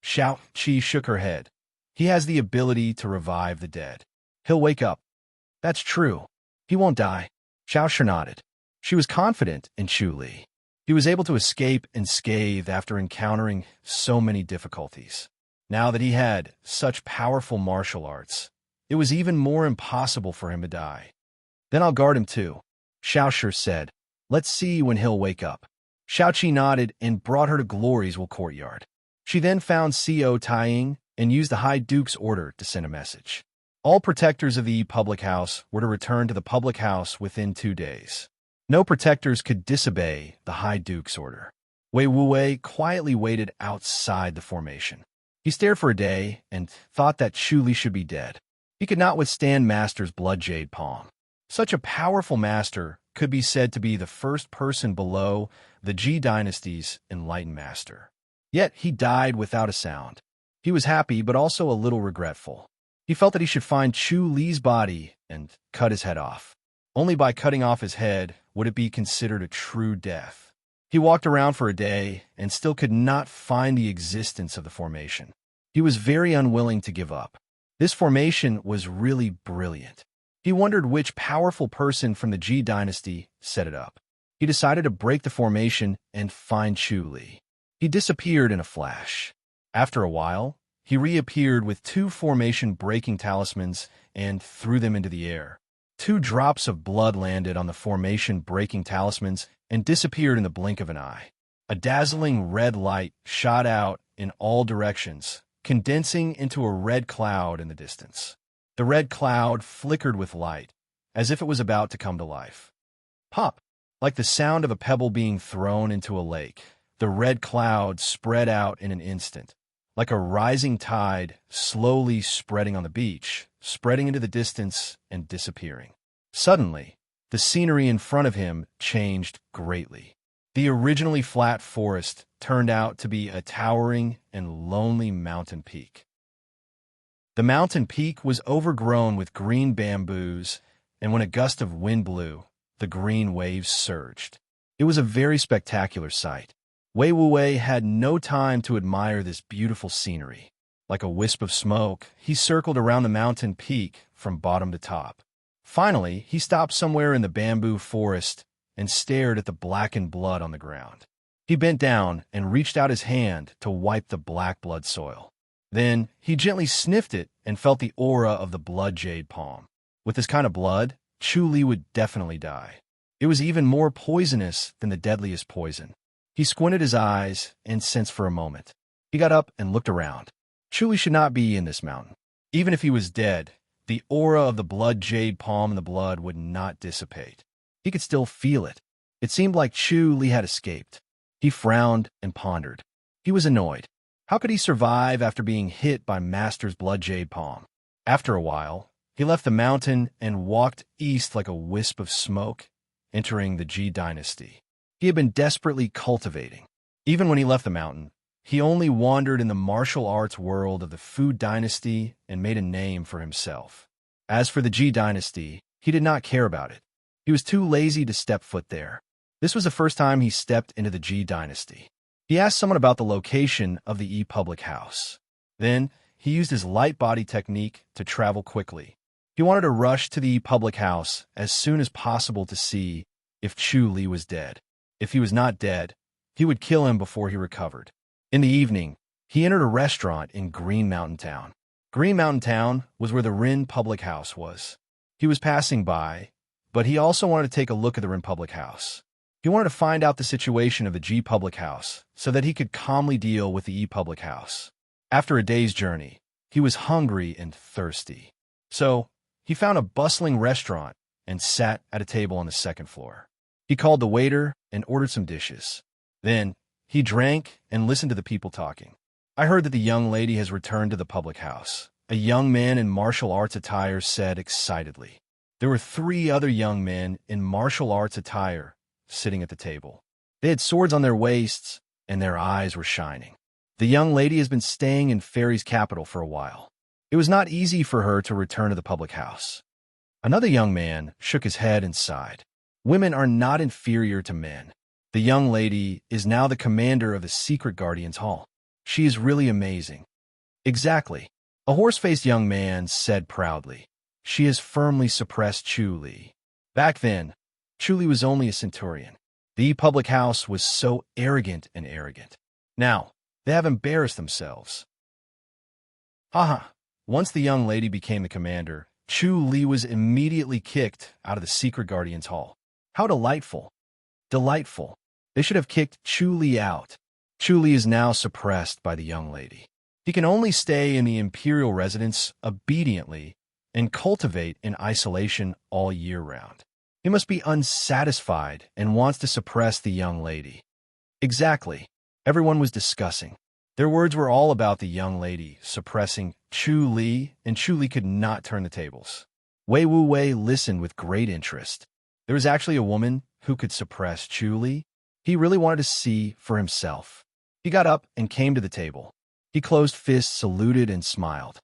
Xiao Qi shook her head. "He has the ability to revive the dead. He'll wake up." "That's true. He won't die." Xiao Shi nodded. She was confident in Chu Li. He was able to escape unscathed after encountering so many difficulties. Now that he had such powerful martial arts, it was even more impossible for him to die. "Then I'll guard him too," Xiao Shi said. "Let's see when he'll wake up." Xiao Qi nodded and brought her to Glories Will courtyard. She then found Co. Taiying and used the High Duke's order to send a message. All protectors of the public house were to return to the public house within 2 days. No protectors could disobey the High Duke's order. Wei Wuwei quietly waited outside the formation. He stared for a day and thought that Chu Li should be dead. He could not withstand Master's blood jade palm. Such a powerful master could be said to be the first person below the Ji dynasty's enlightened master. Yet he died without a sound. He was happy, but also a little regretful. He felt that he should find Chu Li's body and cut his head off. Only by cutting off his head would it be considered a true death. He walked around for a day and still could not find the existence of the formation. He was very unwilling to give up. This formation was really brilliant. He wondered which powerful person from the Ji dynasty set it up. He decided to break the formation and find Chu Li. He disappeared in a flash. After a while, he reappeared with 2 formation-breaking talismans and threw them into the air. 2 drops of blood landed on the formation-breaking talismans and disappeared in the blink of an eye. A dazzling red light shot out in all directions, condensing into a red cloud in the distance. The red cloud flickered with light, as if it was about to come to life. Pop! Like the sound of a pebble being thrown into a lake, the red cloud spread out in an instant, like a rising tide slowly spreading on the beach, spreading into the distance and disappearing. Suddenly, the scenery in front of him changed greatly. The originally flat forest turned out to be a towering and lonely mountain peak. The mountain peak was overgrown with green bamboos, and when a gust of wind blew, the green waves surged. It was a very spectacular sight. Wei Wuwei had no time to admire this beautiful scenery. Like a wisp of smoke, he circled around the mountain peak from bottom to top. Finally, he stopped somewhere in the bamboo forest and stared at the blackened blood on the ground. He bent down and reached out his hand to wipe the black blood soil. Then, he gently sniffed it and felt the aura of the blood jade palm. With this kind of blood, Chu Li would definitely die. It was even more poisonous than the deadliest poison. He squinted his eyes and sensed for a moment. He got up and looked around. Chu Li should not be in this mountain. Even if he was dead, the aura of the blood jade palm in the blood would not dissipate. He could still feel it. It seemed like Chu Li had escaped. He frowned and pondered. He was annoyed. How could he survive after being hit by Master's blood jade palm? After a while, he left the mountain and walked east like a wisp of smoke, entering the Ji dynasty. He had been desperately cultivating. Even when he left the mountain, he only wandered in the martial arts world of the Fu dynasty and made a name for himself. As for the Ji dynasty, he did not care about it. He was too lazy to step foot there. This was the first time he stepped into the Ji dynasty. He asked someone about the location of the public house. Then, he used his light body technique to travel quickly. He wanted to rush to the public house as soon as possible to see if Chu Li was dead. If he was not dead, he would kill him before he recovered. In the evening, he entered a restaurant in Green Mountain Town. Green Mountain Town was where the Rin public house was. He was passing by, but he also wanted to take a look at the Rin public house. He wanted to find out the situation of the Ji public house so that he could calmly deal with the E public house. After a day's journey, he was hungry and thirsty. So, he found a bustling restaurant and sat at a table on the second floor. He called the waiter and ordered some dishes. Then, he drank and listened to the people talking. I heard that the young lady has returned to the public house, a young man in martial arts attire said excitedly. There were 3 other young men in martial arts attire sitting at the table. They had swords on their waists, and their eyes were shining. The young lady has been staying in Fairy's capital for a while. It was not easy for her to return to the public house. Another young man shook his head and sighed. Women are not inferior to men. The young lady is now the commander of the Secret Guardians Hall. She is really amazing. Exactly. A horse-faced young man said proudly. She has firmly suppressed Chu Li. Back then, Chu Li was only a centurion. The public house was so arrogant. Now, they have embarrassed themselves. Haha. Once the young lady became the commander, Chu Li was immediately kicked out of the Secret Guardians Hall. How delightful. Delightful. They should have kicked Chu Li out. Chu Li is now suppressed by the young lady. He can only stay in the imperial residence obediently and cultivate in isolation all year round. He must be unsatisfied and wants to suppress the young lady. Exactly. Everyone was discussing. Their words were all about the young lady suppressing Chu Li, and Chu Li could not turn the tables. Wei Wuwei listened with great interest. There was actually a woman who could suppress Chu. He really wanted to see for himself. He got up and came to the table. He closed fists, saluted, and smiled.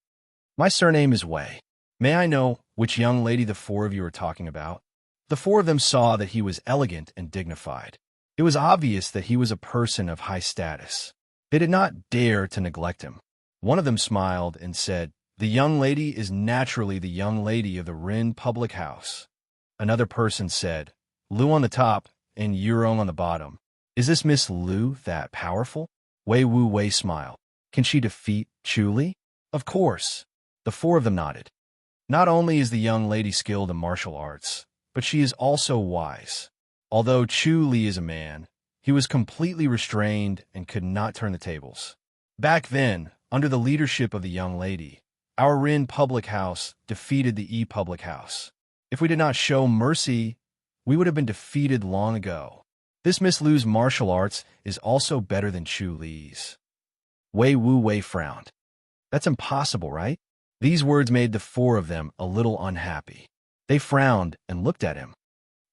My surname is Wei. May I know which young lady the four of you are talking about? The four of them saw that he was elegant and dignified. It was obvious that he was a person of high status. They did not dare to neglect him. One of them smiled and said, "The young lady is naturally the young lady of the Rin public house." Another person said, "Lu on the top and Yurong on the bottom. Is this Miss Lu that powerful?" Wei smiled. "Can she defeat Chu? Of course." The four of them nodded. Not only is the young lady skilled in martial arts, but she is also wise. Although Chu is a man, he was completely restrained and could not turn the tables. Back then, under the leadership of the young lady, our Rin public house defeated the E public house. If we did not show mercy, we would have been defeated long ago. This Miss Lu's martial arts is also better than Chu Li's. Wei frowned. That's impossible, right? These words made the four of them a little unhappy. They frowned and looked at him.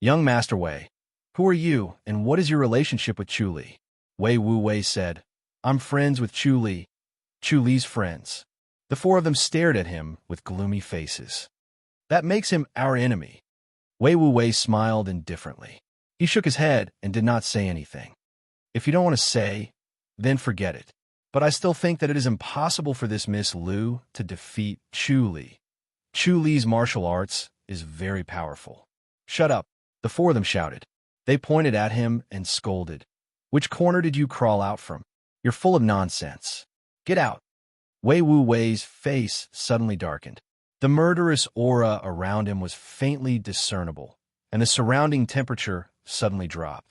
"Young Master Wei, who are you and what is your relationship with Chu Li?" Wei said, "I'm friends with Chu Li's friends." The four of them stared at him with gloomy faces. "That makes him our enemy." Wei smiled indifferently. He shook his head and did not say anything. "If you don't want to say, then forget it. But I still think that it is impossible for this Miss Lu to defeat Chu Li. Chu Li's martial arts is very powerful." "Shut up," the four of them shouted. They pointed at him and scolded. "Which corner did you crawl out from? You're full of nonsense. Get out." Wei's face suddenly darkened. The murderous aura around him was faintly discernible, and the surrounding temperature suddenly dropped.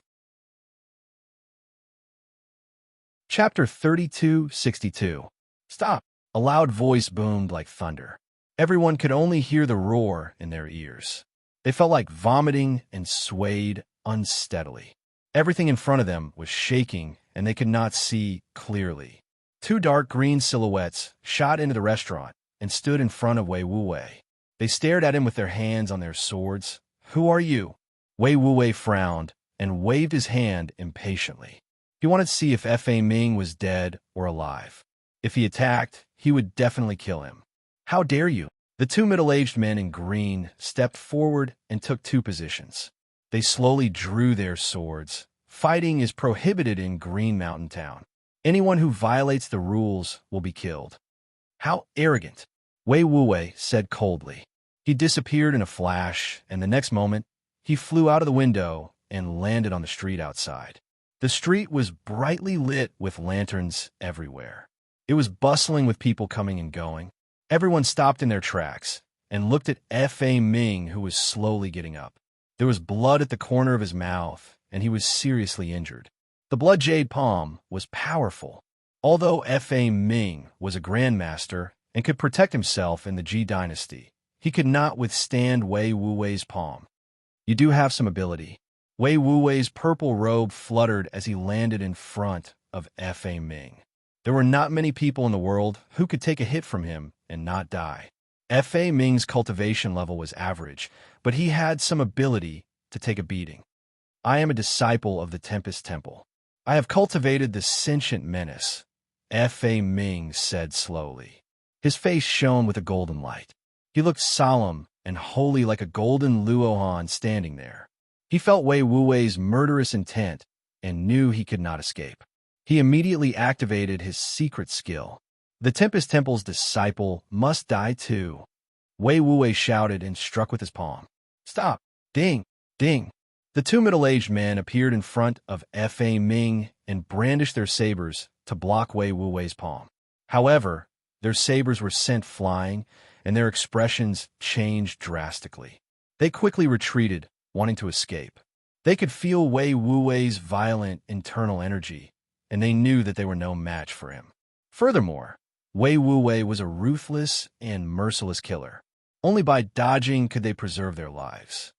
Chapter 3262. Stop! A loud voice boomed like thunder. Everyone could only hear the roar in their ears. They felt like vomiting and swayed unsteadily. Everything in front of them was shaking, and they could not see clearly. Two dark green silhouettes shot into the restaurant and stood in front of Wei. They stared at him with their hands on their swords. "Who are you?" Wei frowned and waved his hand impatiently. He wanted to see if Fa Ming was dead or alive. If he attacked, he would definitely kill him. "How dare you?" The two middle-aged men in green stepped forward and took two positions. They slowly drew their swords. Fighting is prohibited in Green Mountain Town. Anyone who violates the rules will be killed. "How arrogant," Wei said coldly. He disappeared in a flash, and the next moment, he flew out of the window and landed on the street outside. The street was brightly lit with lanterns everywhere. It was bustling with people coming and going. Everyone stopped in their tracks and looked at Fa Ming, who was slowly getting up. There was blood at the corner of his mouth, and he was seriously injured. The blood jade palm was powerful. Although Fa Ming was a grandmaster and could protect himself in the Ji dynasty, he could not withstand Wei's palm. "You do have some ability." Wei's purple robe fluttered as he landed in front of Fa Ming. There were not many people in the world who could take a hit from him and not die. Fa Ming's cultivation level was average, but he had some ability to take a beating. "I am a disciple of the Tempest Temple. I have cultivated the sentient menace," Fa Ming said slowly. His face shone with a golden light. He looked solemn and holy, like a golden Luohan standing there. He felt Wei's murderous intent and knew he could not escape. He immediately activated his secret skill. "The Tempest Temple's disciple must die too." Wei shouted and struck with his palm. "Stop!" Ding! Ding! The two middle-aged men appeared in front of Fa Ming and brandished their sabers to block Wei's palm. However, their sabers were sent flying, and their expressions changed drastically. They quickly retreated, wanting to escape. They could feel Wei's violent internal energy, and they knew that they were no match for him. Furthermore, Wei was a ruthless and merciless killer. Only by dodging could they preserve their lives.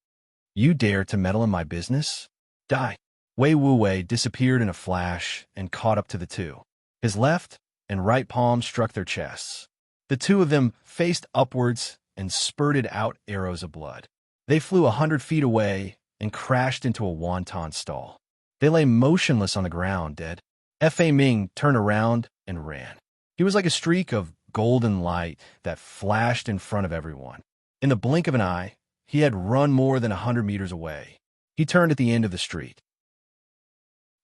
"You dare to meddle in my business? Die!" Wei disappeared in a flash and caught up to the two. His left and right palm struck their chests. The two of them faced upwards and spurted out arrows of blood. They flew 100 feet away and crashed into a wonton stall. They lay motionless on the ground, dead. Fa Ming turned around and ran. He was like a streak of golden light that flashed in front of everyone. In the blink of an eye, he had run more than 100 meters away. He turned at the end of the street.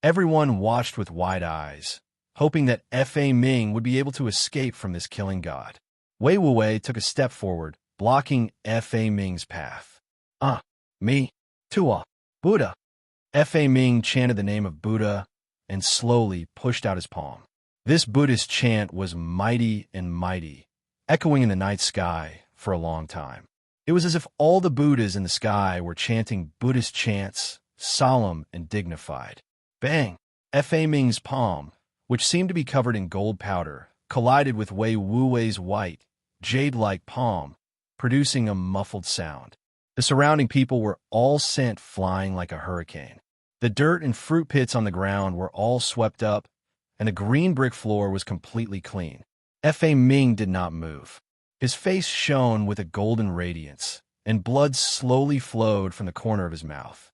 Everyone watched with wide eyes, hoping that Fa Ming would be able to escape from this killing god. Wei Wuwei took a step forward, blocking Fa Ming's path. Me, Tua, Buddha. Fa Ming chanted the name of Buddha and slowly pushed out his palm. This Buddhist chant was mighty and mighty, echoing in the night sky for a long time. It was as if all the Buddhas in the sky were chanting Buddhist chants, solemn and dignified. Bang! Fa Ming's palm, which seemed to be covered in gold powder, collided with Wei Wuwei's white, jade-like palm, producing a muffled sound. The surrounding people were all sent flying like a hurricane. The dirt and fruit pits on the ground were all swept up, and the green brick floor was completely clean. Fa Ming did not move. His face shone with a golden radiance, and blood slowly flowed from the corner of his mouth.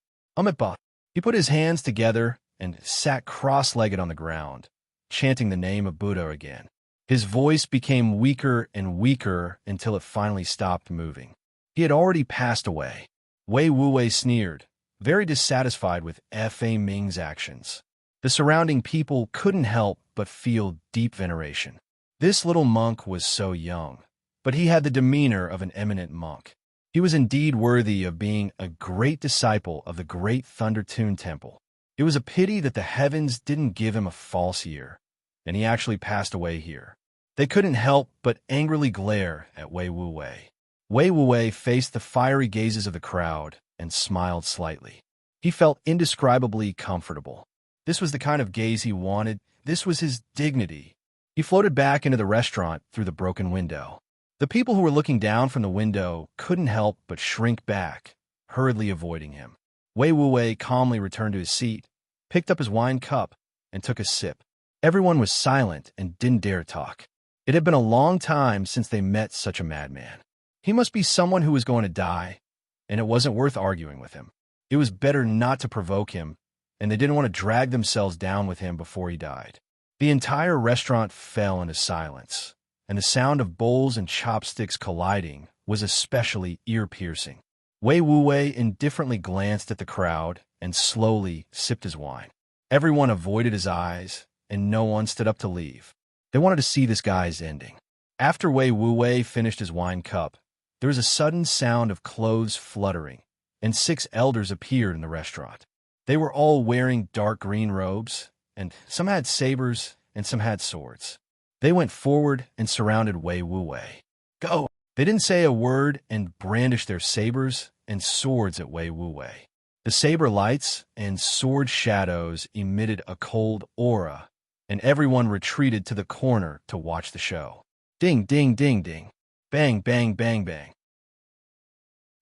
He put his hands together and sat cross-legged on the ground, chanting the name of Buddha again. His voice became weaker and weaker until it finally stopped moving. He had already passed away. Wei Wuwei sneered, very dissatisfied with Fa Ming's actions. The surrounding people couldn't help but feel deep veneration. This little monk was so young, but he had the demeanor of an eminent monk. He was indeed worthy of being a great disciple of the great Thunder Tune Temple. It was a pity that the heavens didn't give him a false year, and he actually passed away here. They couldn't help but angrily glare at Wei Wuwei. Wei Wuwei faced the fiery gazes of the crowd and smiled slightly. He felt indescribably comfortable. This was the kind of gaze he wanted. This was his dignity. He floated back into the restaurant through the broken window. The people who were looking down from the window couldn't help but shrink back, hurriedly avoiding him. Wei Wuwei calmly returned to his seat, picked up his wine cup, and took a sip. Everyone was silent and didn't dare talk. It had been a long time since they met such a madman. He must be someone who was going to die, and it wasn't worth arguing with him. It was better not to provoke him, and they didn't want to drag themselves down with him before he died. The entire restaurant fell into silence, and the sound of bowls and chopsticks colliding was especially ear-piercing. Wei Wuwei indifferently glanced at the crowd and slowly sipped his wine. Everyone avoided his eyes, and no one stood up to leave. They wanted to see this guy's ending. After Wei Wuwei finished his wine cup, there was a sudden sound of clothes fluttering, and 6 elders appeared in the restaurant. They were all wearing dark green robes, and some had sabers and some had swords. They went forward and surrounded Wei Wuwei. Go! They didn't say a word and brandished their sabers and swords at Wei Wuwei. The saber lights and sword shadows emitted a cold aura, and everyone retreated to the corner to watch the show. Ding, ding, ding, ding. Bang, bang, bang, bang.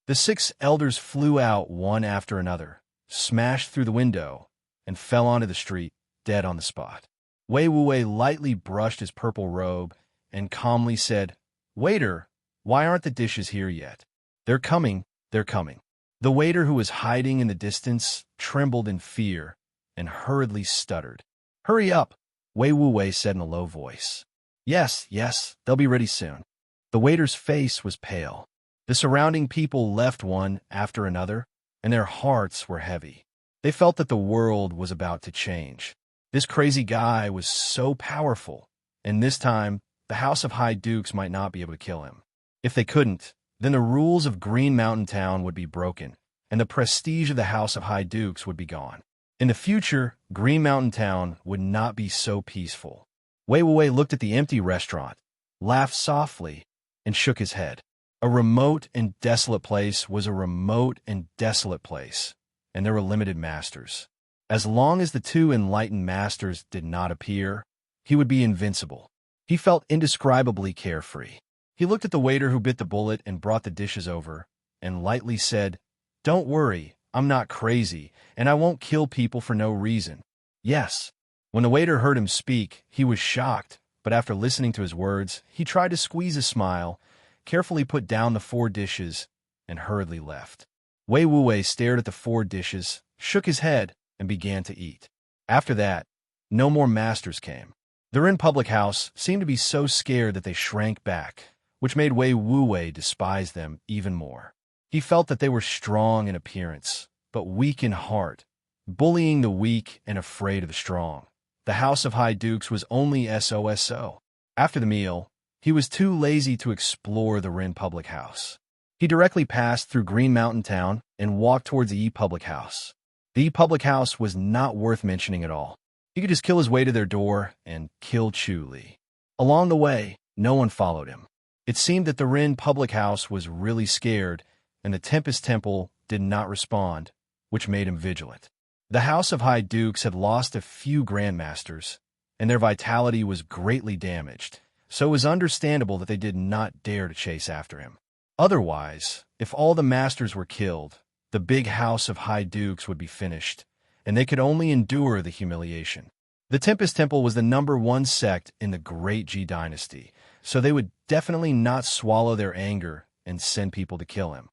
The 6 elders flew out one after another, smashed through the window, and fell onto the street, dead on the spot. Wei Wuwei lightly brushed his purple robe and calmly said, "Waiter, why aren't the dishes here yet?" "They're coming, they're coming." The waiter, who was hiding in the distance, trembled in fear and hurriedly stuttered. "Hurry up," Wei Wuwei said in a low voice. Yes, they'll be ready soon." The waiter's face was pale. The surrounding people left one after another, and their hearts were heavy. They felt that the world was about to change. This crazy guy was so powerful, and this time, the House of High Dukes might not be able to kill him. If they couldn't, then the rules of Green Mountain Town would be broken, and the prestige of the House of High Dukes would be gone. In the future, Green Mountain Town would not be so peaceful. Wei Wuwei looked at the empty restaurant, laughed softly, and shook his head. A remote and desolate place was a remote and desolate place, and there were limited masters. As long as the 2 enlightened masters did not appear, he would be invincible. He felt indescribably carefree. He looked at the waiter who bit the bullet and brought the dishes over, and lightly said, "Don't worry, I'm not crazy, and I won't kill people for no reason." Yes. When the waiter heard him speak, he was shocked, but after listening to his words, he tried to squeeze a smile, carefully put down the 4 dishes, and hurriedly left. Wei Wuwei stared at the 4 dishes, shook his head, and began to eat. After that, no more masters came. The Rin public house seemed to be so scared that they shrank back, which made Wei Wuwei despise them even more. He felt that they were strong in appearance, but weak in heart, bullying the weak and afraid of the strong. The House of High Dukes was only SOSO. After the meal, he was too lazy to explore the Rin public house. He directly passed through Green Mountain Town and walked towards the E public house. The E public house was not worth mentioning at all. He could just kill his way to their door and kill Chu Li. Along the way, no one followed him. It seemed that the Rin public house was really scared, and the Tempest Temple did not respond, which made him vigilant. The House of High Dukes had lost a few grandmasters, and their vitality was greatly damaged, so it was understandable that they did not dare to chase after him. Otherwise, if all the masters were killed, the big House of High Dukes would be finished, and they could only endure the humiliation. The Tempest Temple was the #1 sect in the Great Ji Dynasty, so they would definitely not swallow their anger and send people to kill him.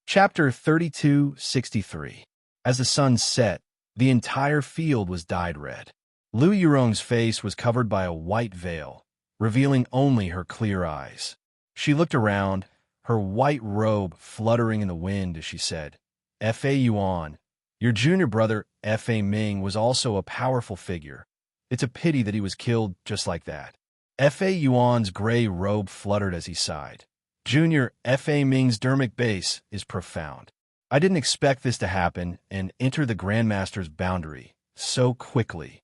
Chapter 3263. As the sun set, the entire field was dyed red. Lu Yurong's face was covered by a white veil, revealing only her clear eyes. She looked around, her white robe fluttering in the wind as she said, "Fa Yuan, your junior brother Fa Ming was also a powerful figure. It's a pity that he was killed just like that." Fa Yuan's gray robe fluttered as he sighed. "Junior Fa Ming's dermic base is profound. I didn't expect this to happen and enter the Grandmaster's boundary so quickly."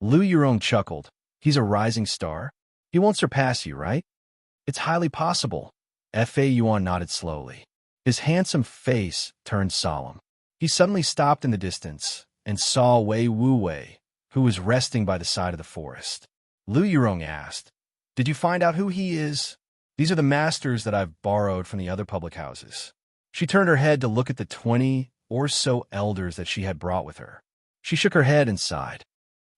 Lu Yurong chuckled. "He's a rising star? He won't surpass you, right?" "It's highly possible." Fa Yuan nodded slowly. His handsome face turned solemn. He suddenly stopped in the distance and saw Wei Wuwei, who was resting by the side of the forest. Lu Yurong asked, "Did you find out who he is?" "These are the masters that I've borrowed from the other public houses." She turned her head to look at the 20 or so elders that she had brought with her. She shook her head and sighed.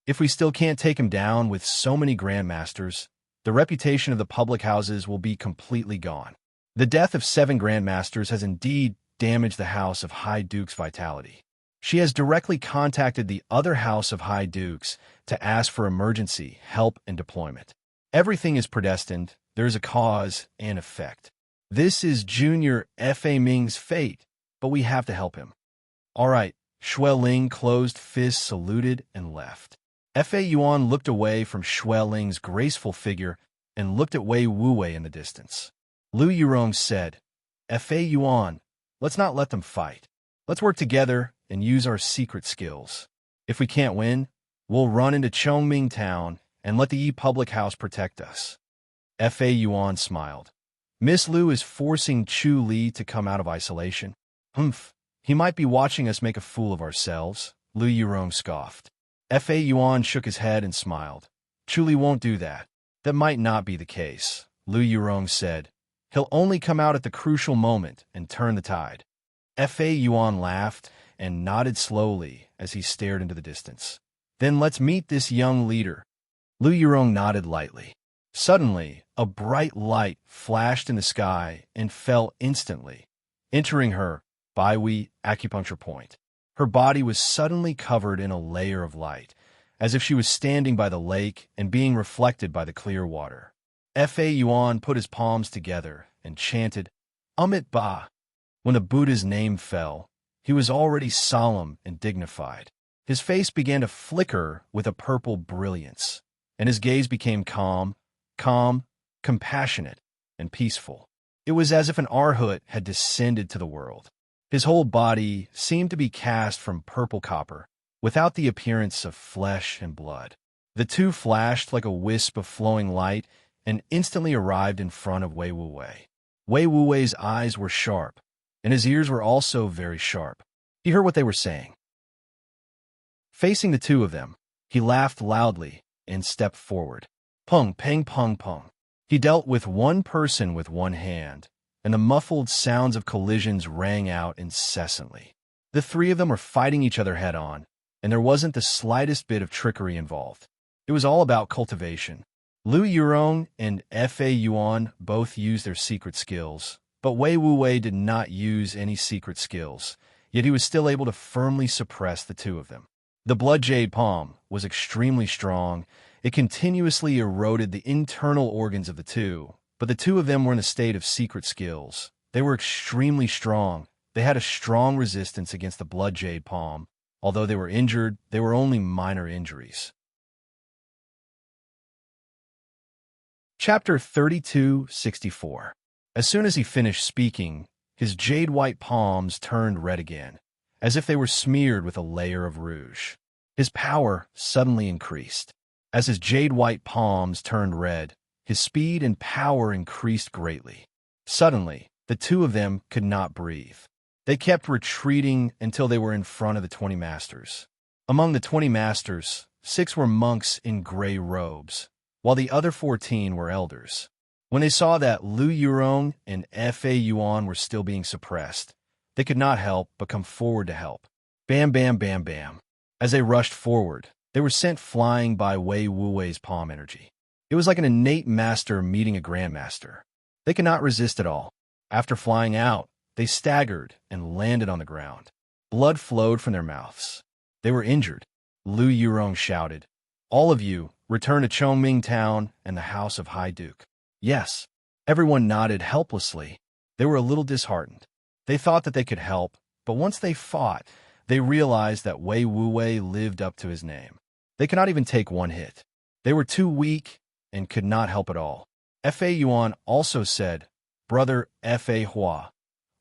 "If we still can't take him down with so many grandmasters, the reputation of the public houses will be completely gone. The death of 7 grandmasters has indeed damaged the House of High Dukes' vitality." She has directly contacted the other House of High Dukes to ask for emergency help and deployment. Everything is predestined. There is a cause and effect. This is Junior Fa Ming's fate, but we have to help him. "All right." Xue Ling closed fists, saluted, and left. Fa Yuan looked away from Xue Ling's graceful figure and looked at Wei Wuwei in the distance. Lu Yurong said, "Fa Yuan, let's not let them fight. Let's work together and use our secret skills. If we can't win, we'll run into Chongming Town and let the Yi public house protect us." Fa Yuan smiled. "Miss Lu is forcing Chu Li to come out of isolation." "Humph, he might be watching us make a fool of ourselves," Lu Yurong scoffed. Fa Yuan shook his head and smiled. "Chu Li won't do that." "That might not be the case," Lu Yurong said. "He'll only come out at the crucial moment and turn the tide." Fa Yuan laughed and nodded slowly as he stared into the distance. "Then let's meet this young leader." Lu Yurong nodded lightly. Suddenly, a bright light flashed in the sky and fell instantly, entering her Baihui acupuncture point. Her body was suddenly covered in a layer of light, as if she was standing by the lake and being reflected by the clear water. Fa Yuan put his palms together and chanted, "Amit Ba." When the Buddha's name fell, he was already solemn and dignified. His face began to flicker with a purple brilliance, and his gaze became calm, compassionate, and peaceful. It was as if an Arhut had descended to the world. His whole body seemed to be cast from purple copper, without the appearance of flesh and blood. The two flashed like a wisp of flowing light and instantly arrived in front of Wei Wuwei. Wei Wuwei's eyes were sharp, and his ears were also very sharp. He heard what they were saying. Facing the two of them, he laughed loudly and stepped forward. Pung, pang, pung, pung. He dealt with one person with one hand, and the muffled sounds of collisions rang out incessantly. The 3 of them were fighting each other head-on, and there wasn't the slightest bit of trickery involved. It was all about cultivation. Lu Yurong and Fa Yuan both used their secret skills, But Wei Wuwei did not use any secret skills, yet he was still able to firmly suppress the two of them. The blood jade palm was extremely strong. It continuously eroded the internal organs of the two, but the two of them were in a state of secret skills. They were extremely strong. They had a strong resistance against the blood jade palm. Although they were injured, they were only minor injuries. Chapter 32:64. As soon as he finished speaking, his jade-white palms turned red again, as if they were smeared with a layer of rouge. His power suddenly increased. As his jade-white palms turned red, his speed and power increased greatly. Suddenly, the two of them could not breathe. They kept retreating until they were in front of the 20 masters. Among the 20 masters, 6 were monks in gray robes, while the other 14 were elders. When they saw that Lu Yurong and Fa Yuan were still being suppressed, they could not help but come forward to help. Bam, bam, bam, bam. As they rushed forward, they were sent flying by Wei Wuwei's palm energy. It was like an innate master meeting a grandmaster. They could not resist at all. After flying out, they staggered and landed on the ground. Blood flowed from their mouths. They were injured. Lu Yurong shouted, "All of you, return to Chongming Town and the House of High Duke." Yes. Everyone nodded helplessly. They were a little disheartened. They thought that they could help, but once they fought, they realized that Wei Wuwei lived up to his name. They could not even take one hit. They were too weak and could not help at all. Fa Yuan also said, "Brother Fa Hua,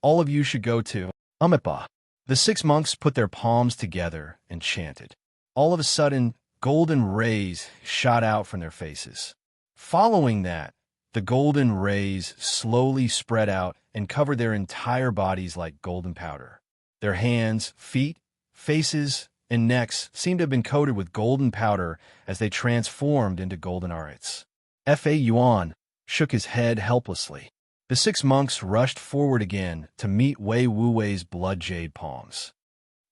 all of you should go to Amipa." The 6 monks put their palms together and chanted. All of a sudden, golden rays shot out from their faces. Following that, the golden rays slowly spread out and covered their entire bodies like golden powder. Their hands, feet, faces, and necks seemed to have been coated with golden powder as they transformed into golden arits. Fa Yuan shook his head helplessly. The 6 monks rushed forward again to meet Wei Wuwei's blood jade palms.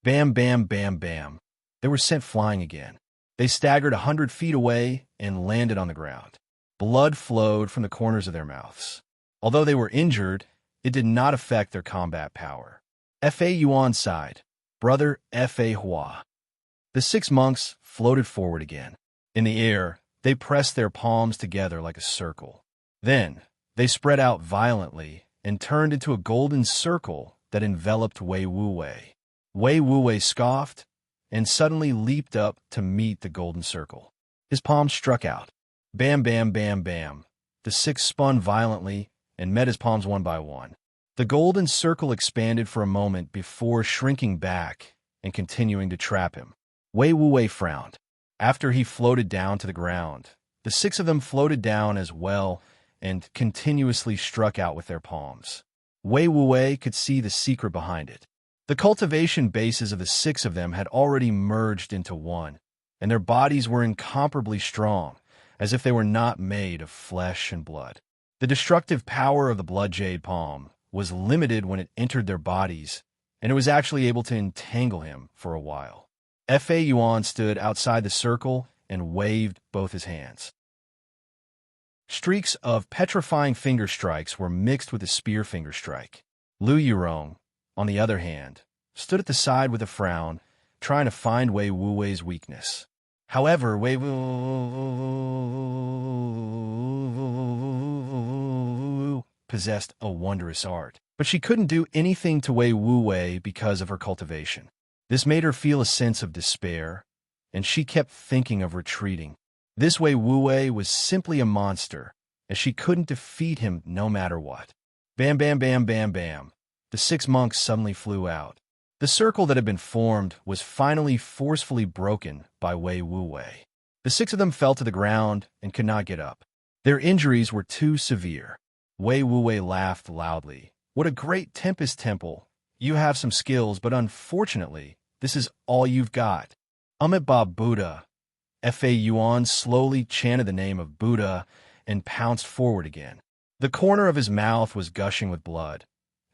Bam, bam, bam, bam. They were sent flying again. They staggered 100 feet away and landed on the ground. Blood flowed from the corners of their mouths. Although they were injured, it did not affect their combat power. Fa Yuan sighed, "Brother Fa Hua." The 6 monks floated forward again. In the air, they pressed their palms together like a circle. Then, they spread out violently and turned into a golden circle that enveloped Wei Wuwei. Wei Wuwei scoffed and suddenly leaped up to meet the golden circle. His palms struck out. Bam, bam, bam, bam. The 6 spun violently and met his palms one by one. The golden circle expanded for a moment before shrinking back and continuing to trap him. Wei Wuwei frowned. After he floated down to the ground, the 6 of them floated down as well and continuously struck out with their palms. Wei Wuwei could see the secret behind it. The cultivation bases of the 6 of them had already merged into one, and their bodies were incomparably strong, as if they were not made of flesh and blood. The destructive power of the blood jade palm was limited when it entered their bodies, and it was actually able to entangle him for a while. Fa Yuan stood outside the circle and waved both his hands. Streaks of petrifying finger strikes were mixed with a spear finger strike. Lu Yurong, on the other hand, stood at the side with a frown, trying to find Wei Wuwei's weakness. However, Wei Wu possessed a wondrous art, but she couldn't do anything to Wei Wuwei because of her cultivation. This made her feel a sense of despair, and she kept thinking of retreating. This Wei Wuwei was simply a monster, as she couldn't defeat him no matter what. Bam, bam, bam, bam, bam. The 6 monks suddenly flew out. The circle that had been formed was finally forcefully broken by Wei Wuwei. The 6 of them fell to the ground and could not get up. Their injuries were too severe. Wei Wuwei laughed loudly. "What a great Tempest Temple! You have some skills, but unfortunately, this is all you've got." Amitabha Buddha. Fa Yuan slowly chanted the name of Buddha and pounced forward again. The corner of his mouth was gushing with blood,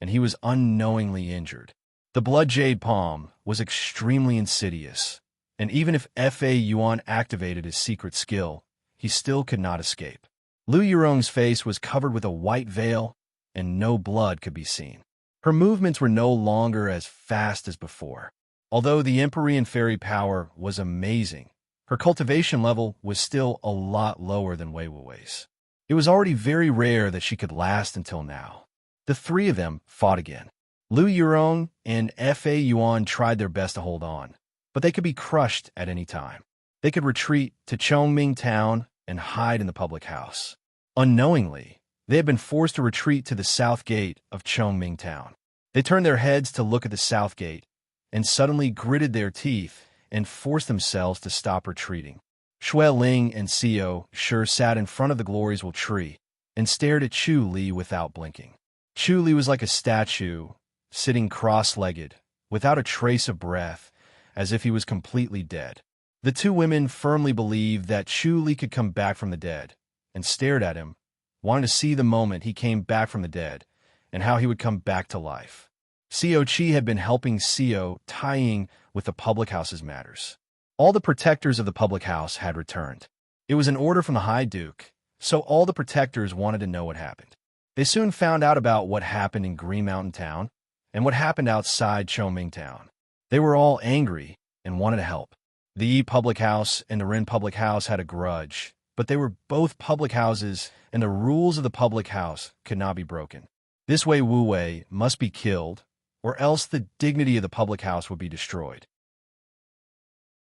and he was unknowingly injured. The blood jade palm was extremely insidious, and even if Fa Yuan activated his secret skill, he still could not escape. Lu Yurong's face was covered with a white veil, and no blood could be seen. Her movements were no longer as fast as before. Although the Empyrean fairy power was amazing, her cultivation level was still a lot lower than Wei Wuwei's. It was already very rare that she could last until now. The three of them fought again. Lu Yurong and Fa Yuan tried their best to hold on, but they could be crushed at any time. They could retreat to Chongming Town and hide in the public house. Unknowingly, they had been forced to retreat to the south gate of Chongming Town. They turned their heads to look at the south gate and suddenly gritted their teeth and forced themselves to stop retreating. Xue Ling and Xiao Shi sat in front of the Glorious tree and stared at Chu Li without blinking. Chu Li was like a statue, sitting cross-legged, without a trace of breath, as if he was completely dead. The two women firmly believed that Chu Li could come back from the dead, and stared at him, wanting to see the moment he came back from the dead, and how he would come back to life. Xiao Qi had been helping Xiao tying with the public house's matters. All the protectors of the public house had returned. It was an order from the High Duke, so all the protectors wanted to know what happened. They soon found out about what happened in Green Mountain Town and what happened outside Chongming Town. They were all angry and wanted to help. The Yi public house and the Ren public house had a grudge, but they were both public houses and the rules of the public house could not be broken. This Wei Wuwei must be killed, or else the dignity of the public house would be destroyed.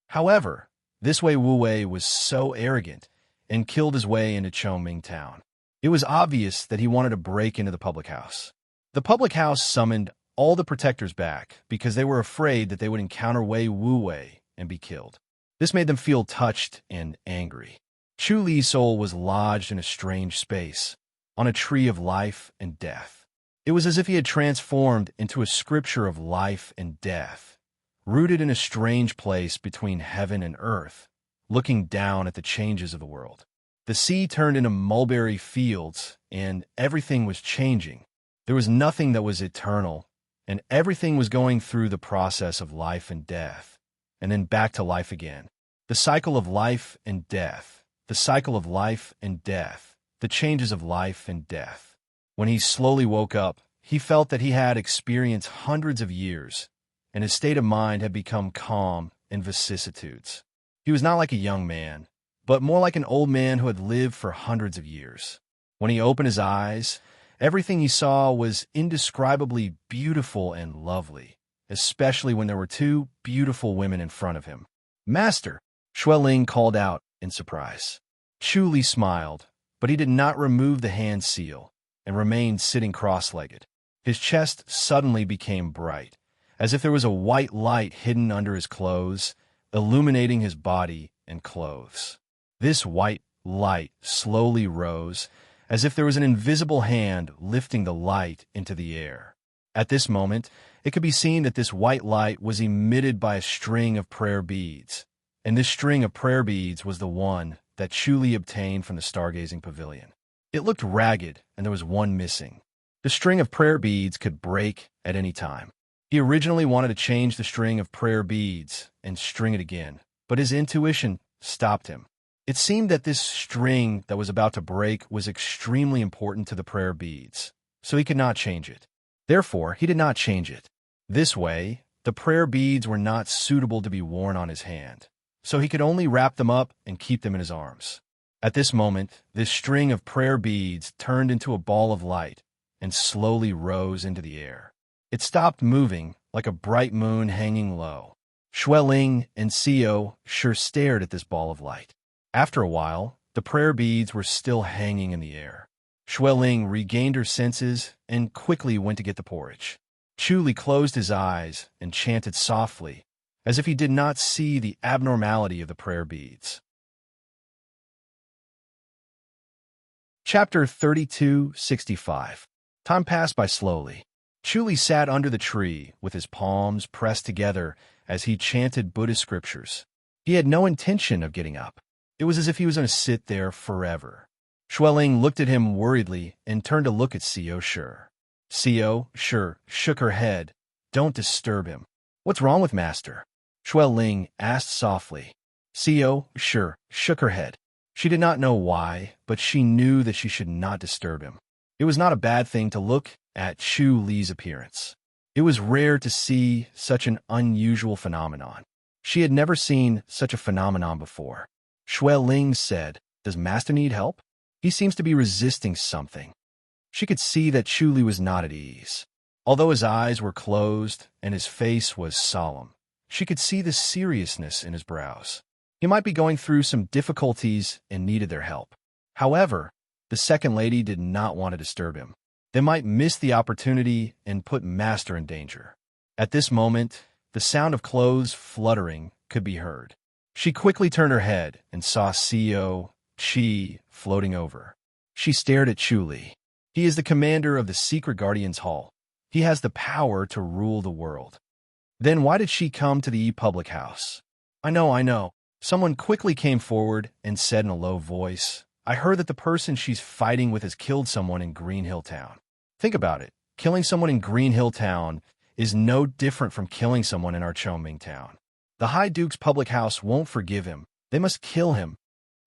However, this Wei Wuwei was so arrogant and killed his way into Chongming Town. It was obvious that he wanted to break into the public house. The public house summoned all the protectors back because they were afraid that they would encounter Wei Wuwei and be killed. This made them feel touched and angry. Chu Li's soul was lodged in a strange space, on a tree of life and death. It was as if he had transformed into a scripture of life and death, rooted in a strange place between heaven and earth, looking down at the changes of the world. The sea turned into mulberry fields, and everything was changing. There was nothing that was eternal, and everything was going through the process of life and death, and then back to life again. The cycle of life and death, the cycle of life and death, the changes of life and death. When he slowly woke up, he felt that he had experienced hundreds of years, and his state of mind had become calm in vicissitudes. He was not like a young man, but more like an old man who had lived for hundreds of years. When he opened his eyes, everything he saw was indescribably beautiful and lovely, especially when there were two beautiful women in front of him. "Master!" Xue Ling called out in surprise. Chu Li smiled, but he did not remove the hand seal and remained sitting cross-legged. His chest suddenly became bright, as if there was a white light hidden under his clothes, illuminating his body and clothes. This white light slowly rose, as if there was an invisible hand lifting the light into the air. At this moment, it could be seen that this white light was emitted by a string of prayer beads, and this string of prayer beads was the one that Chu Li obtained from the stargazing pavilion. It looked ragged, and there was one missing. The string of prayer beads could break at any time. He originally wanted to change the string of prayer beads and string it again, but his intuition stopped him. It seemed that this string that was about to break was extremely important to the prayer beads, so he could not change it. Therefore, he did not change it. This way, the prayer beads were not suitable to be worn on his hand, so he could only wrap them up and keep them in his arms. At this moment, this string of prayer beads turned into a ball of light and slowly rose into the air. It stopped moving like a bright moon hanging low. Xue Ling and Xiao Shi stared at this ball of light. After a while, the prayer beads were still hanging in the air. Xue Ling regained her senses and quickly went to get the porridge. Chu Li closed his eyes and chanted softly, as if he did not see the abnormality of the prayer beads. Chapter 3265. Time passed by slowly. Chu Li sat under the tree with his palms pressed together as he chanted Buddhist scriptures. He had no intention of getting up. It was as if he was going to sit there forever. Xue Ling looked at him worriedly and turned to look at Xiao Shi. Xiao Shi shook her head. "Don't disturb him." "What's wrong with Master?" Xue Ling asked softly. Xiao Shi shook her head. She did not know why, but she knew that she should not disturb him. It was not a bad thing to look at Chu Li's appearance. It was rare to see such an unusual phenomenon. She had never seen such a phenomenon before. Shui Ling said, "Does Master need help? He seems to be resisting something." She could see that Chu Li was not at ease. Although his eyes were closed and his face was solemn, she could see the seriousness in his brows. He might be going through some difficulties and needed their help. However, the second lady did not want to disturb him. They might miss the opportunity and put Master in danger. At this moment, the sound of clothes fluttering could be heard. She quickly turned her head and saw CEO Chi floating over. She stared at Chu Li. He is the commander of the Secret Guardians Hall. He has the power to rule the world. Then why did she come to the public house? I know. Someone quickly came forward and said in a low voice, "I heard that the person she's fighting with has killed someone in Green Hill Town." Think about it. Killing someone in Green Hill Town is no different from killing someone in our Chongming Town. The High Duke's public house won't forgive him. They must kill him.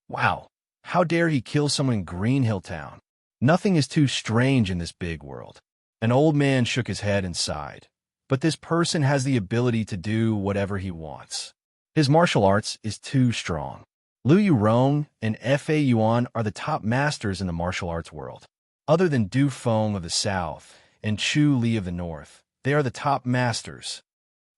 Wow, how dare he kill someone in Green Hill Town? Nothing is too strange in this big world. An old man shook his head and sighed. But this person has the ability to do whatever he wants. His martial arts is too strong. Lu Yurong and Fa Yuan are the top masters in the martial arts world. Other than Du Feng of the south and Chu Li of the north, they are the top masters.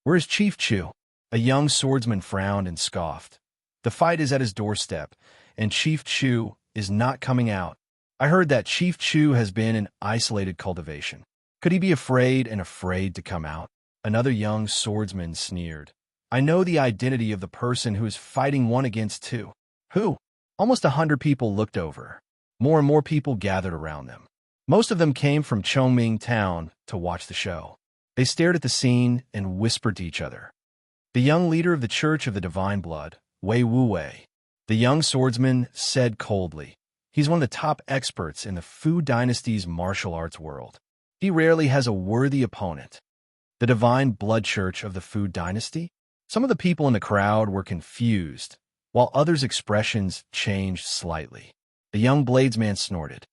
Where is Chief Chu? A young swordsman frowned and scoffed. The fight is at his doorstep, and Chief Chu is not coming out. I heard that Chief Chu has been in isolated cultivation. Could he be afraid to come out? Another young swordsman sneered. I know the identity of the person who is fighting one against two. Who? Almost 100 people looked over. More and more people gathered around them. Most of them came from Chongming Town to watch the show. They stared at the scene and whispered to each other. The young leader of the Church of the Divine Blood, Wei Wu Wei. The young swordsman said coldly. He's one of the top experts in the Fu Dynasty's martial arts world. He rarely has a worthy opponent. The Divine Blood Church of the Fu Dynasty? Some of the people in the crowd were confused, while others' expressions changed slightly. The young bladesman snorted.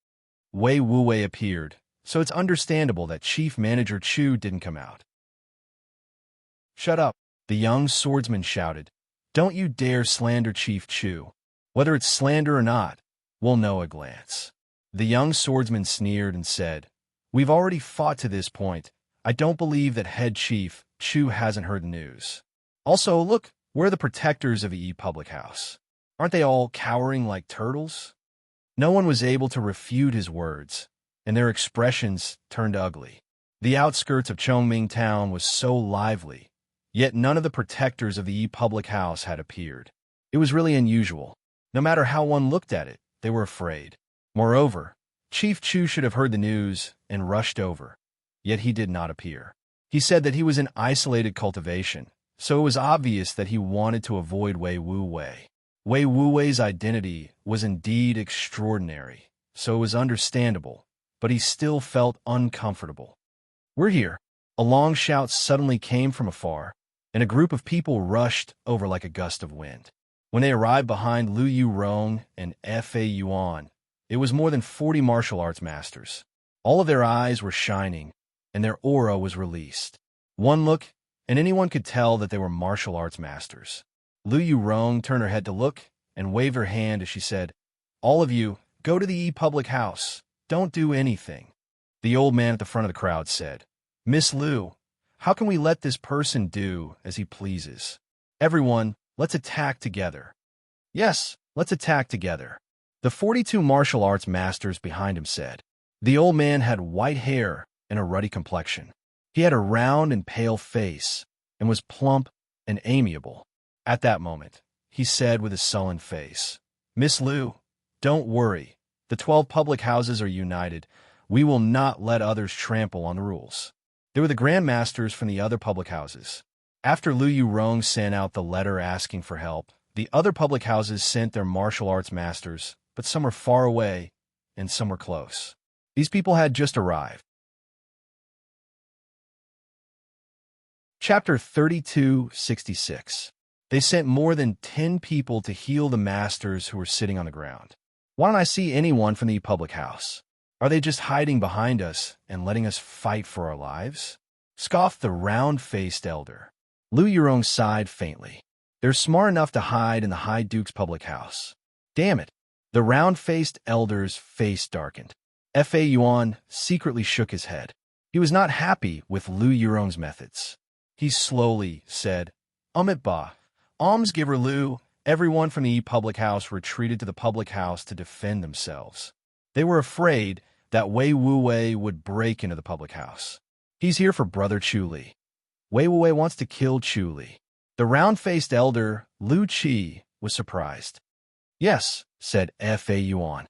Wei Wu Wei appeared, so it's understandable that Chief Manager Chu didn't come out. Shut up, the young swordsman shouted. Don't you dare slander Chief Chu. Whether it's slander or not, we'll know at a glance. The young swordsman sneered and said, We've already fought to this point. I don't believe that Head Chief Chu hasn't heard the news. Also, look, where are the protectors of the public house? Aren't they all cowering like turtles? No one was able to refute his words, and their expressions turned ugly. The outskirts of Chongming Town was so lively, yet none of the protectors of the public house had appeared. It was really unusual. No matter how one looked at it, they were afraid. Moreover, Chief Chu should have heard the news and rushed over, yet he did not appear. He said that he was in isolated cultivation, so it was obvious that he wanted to avoid Wei Wu Wei. Wei Wu Wei's identity was indeed extraordinary, so it was understandable, but he still felt uncomfortable. We're here. A long shout suddenly came from afar, and a group of people rushed over like a gust of wind. When they arrived behind Lu Yurong and Fa Yuan, it was more than 40 martial arts masters. All of their eyes were shining, and their aura was released. One look, and anyone could tell that they were martial arts masters. Lu Yurong turned her head to look and waved her hand as she said, All of you, go to the public house. Don't do anything. The old man at the front of the crowd said, Miss Lu, how can we let this person do as he pleases? Everyone, let's attack together. Yes, let's attack together. The 42 martial arts masters behind him said. The old man had white hair and a ruddy complexion. He had a round and pale face and was plump and amiable. At that moment, he said with a sullen face, Miss Lu, don't worry. The 12 public houses are united. We will not let others trample on the rules. They were the grandmasters from the other public houses. After Lu Yurong sent out the letter asking for help, the other public houses sent their martial arts masters, but some were far away and some were close. These people had just arrived. Chapter 3266. They sent more than 10 people to heal the masters who were sitting on the ground. Why don't I see anyone from the public house? Are they just hiding behind us and letting us fight for our lives? Scoffed the round-faced elder. Lu Yurong sighed faintly. They're smart enough to hide in the High Duke's public house. Damn it. The round-faced elder's face darkened. Fa Yuan secretly shook his head. He was not happy with Lu Yurong's methods. He slowly said, Ba, almsgiver Lu, everyone from the public house retreated to the public house to defend themselves. They were afraid that Wei Wuwei would break into the public house. He's here for Brother Chu Li. Wei Wuwei wants to kill Chu Li. The round-faced elder, Lu Qi, was surprised. Yes, said Fa Yuan.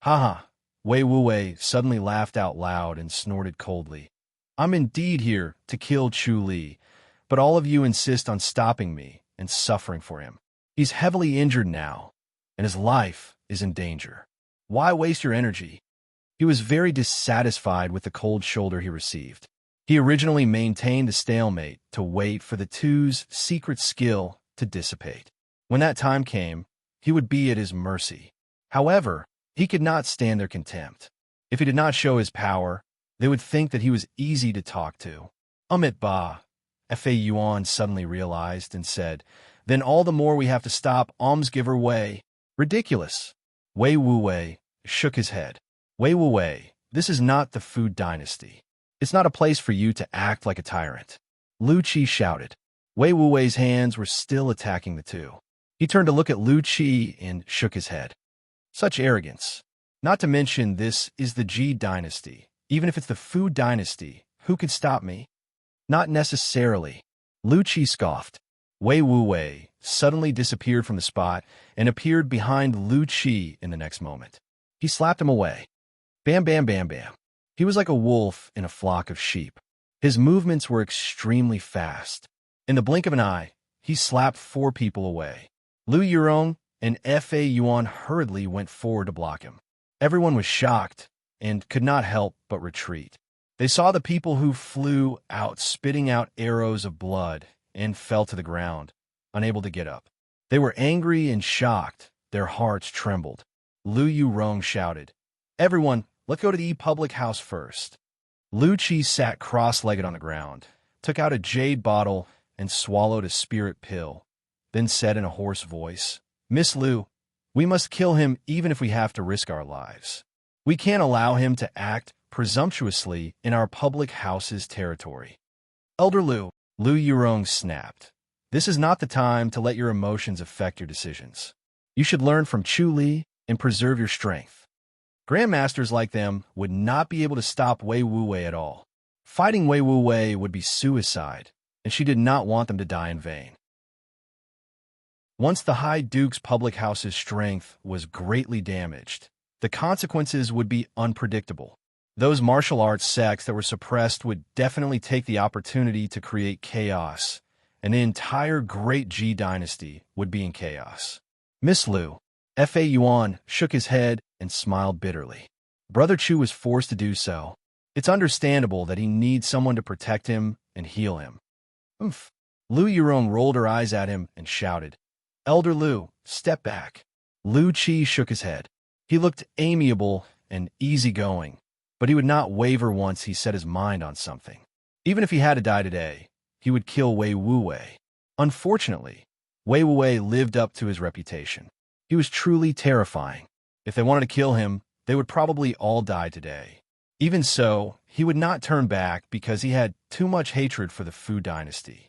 Haha. Wei Wuwei suddenly laughed out loud and snorted coldly. I'm indeed here to kill Chu Li, but all of you insist on stopping me and suffering for him. He's heavily injured now, and his life is in danger. Why waste your energy? He was very dissatisfied with the cold shoulder he received. He originally maintained a stalemate to wait for the two's secret skill to dissipate. When that time came, he would be at his mercy. However, he could not stand their contempt. If he did not show his power, they would think that he was easy to talk to. Ba, Fa Yuan suddenly realized and said, then all the more we have to stop almsgiver Wei. Ridiculous. Wei Wuwei shook his head. Wei Wuwei, this is not the Food Dynasty. It's not a place for you to act like a tyrant. Lu Qi shouted. Wei Wuwei's hands were still attacking the two. He turned to look at Lu Qi and shook his head. Such arrogance. Not to mention this is the Ji Dynasty. Even if it's the Food Dynasty, who could stop me? Not necessarily. Lu Qi scoffed. Wei Wuwei suddenly disappeared from the spot and appeared behind Lu Qi in the next moment. He slapped him away. Bam, bam, bam, bam. He was like a wolf in a flock of sheep. His movements were extremely fast. In the blink of an eye, he slapped 4 people away. Lu Yurong and Fa Yuan hurriedly went forward to block him. Everyone was shocked and could not help but retreat. They saw the people who flew out spitting out arrows of blood and fell to the ground, unable to get up. They were angry and shocked. Their hearts trembled. Lu Yurong shouted, Everyone, let's go to the public house first. Lu Qi sat cross-legged on the ground, took out a jade bottle, and swallowed a spirit pill, then said in a hoarse voice, Miss Lu, we must kill him even if we have to risk our lives. We can't allow him to act presumptuously in our public house's territory. Elder Lu, Lu Yurong snapped. This is not the time to let your emotions affect your decisions. You should learn from Chu Li and preserve your strength. Grandmasters like them would not be able to stop Wei Wuwei at all. Fighting Wei Wuwei would be suicide, and she did not want them to die in vain. Once the High Duke's public house's strength was greatly damaged, the consequences would be unpredictable. Those martial arts sects that were suppressed would definitely take the opportunity to create chaos, and the entire Great Ji Dynasty would be in chaos. Miss Lu, Fa Yuan shook his head and smiled bitterly. Brother Chu was forced to do so. It's understandable that he needs someone to protect him and heal him. Oomph. Lu Yurong rolled her eyes at him and shouted, Elder Lu, step back. Lu Qi shook his head. He looked amiable and easygoing, but he would not waver once he set his mind on something. Even if he had to die today, he would kill Wei Wuwei. Unfortunately, Wei Wuwei lived up to his reputation. He was truly terrifying. If they wanted to kill him, they would probably all die today. Even so, he would not turn back because he had too much hatred for the Fu dynasty.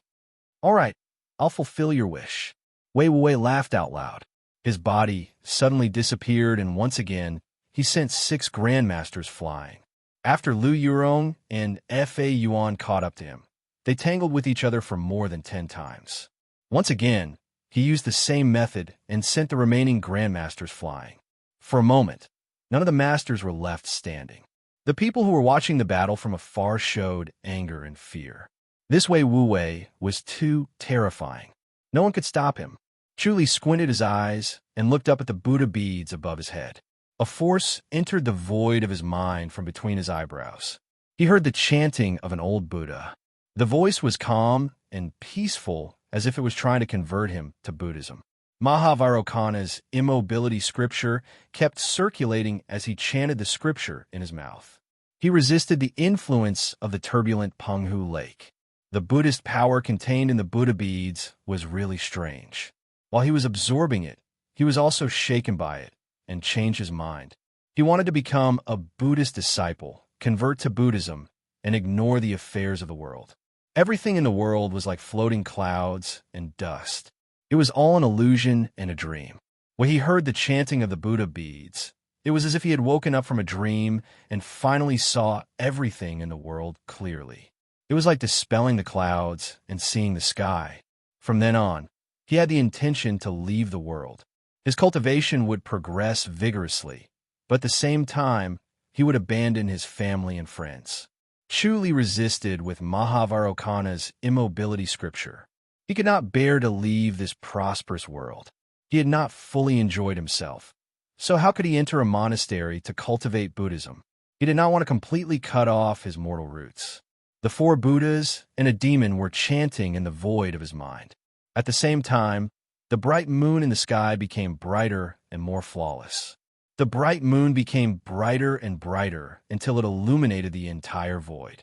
All right, I'll fulfill your wish. Wei Wuwei laughed out loud. His body suddenly disappeared, and once again, he sent 6 grandmasters flying. After Lu Yurong and Fa Yuan caught up to him, they tangled with each other for more than 10 times. Once again, he used the same method and sent the remaining grandmasters flying. For a moment, none of the masters were left standing. The people who were watching the battle from afar showed anger and fear. This Wei Wuwei was too terrifying. No one could stop him. Chu Li squinted his eyes and looked up at the Buddha beads above his head. A force entered the void of his mind from between his eyebrows. He heard the chanting of an old Buddha. The voice was calm and peaceful, as if it was trying to convert him to Buddhism. Mahavairocana's immobility scripture kept circulating as he chanted the scripture in his mouth. He resisted the influence of the turbulent Penghu lake. The Buddhist power contained in the Buddha beads was really strange. While he was absorbing it, he was also shaken by it and changed his mind. He wanted to become a Buddhist disciple, convert to Buddhism, and ignore the affairs of the world. Everything in the world was like floating clouds and dust. It was all an illusion and a dream. When he heard the chanting of the Buddha beads, it was as if he had woken up from a dream and finally saw everything in the world clearly. It was like dispelling the clouds and seeing the sky. From then on, he had the intention to leave the world. His cultivation would progress vigorously, but at the same time, he would abandon his family and friends. Chuli resisted with Mahavairocana's immobility scripture. He could not bear to leave this prosperous world. He had not fully enjoyed himself. So how could he enter a monastery to cultivate Buddhism? He did not want to completely cut off his mortal roots. The 4 Buddhas and a demon were chanting in the void of his mind. At the same time, the bright moon in the sky became brighter and more flawless. The bright moon became brighter and brighter until it illuminated the entire void.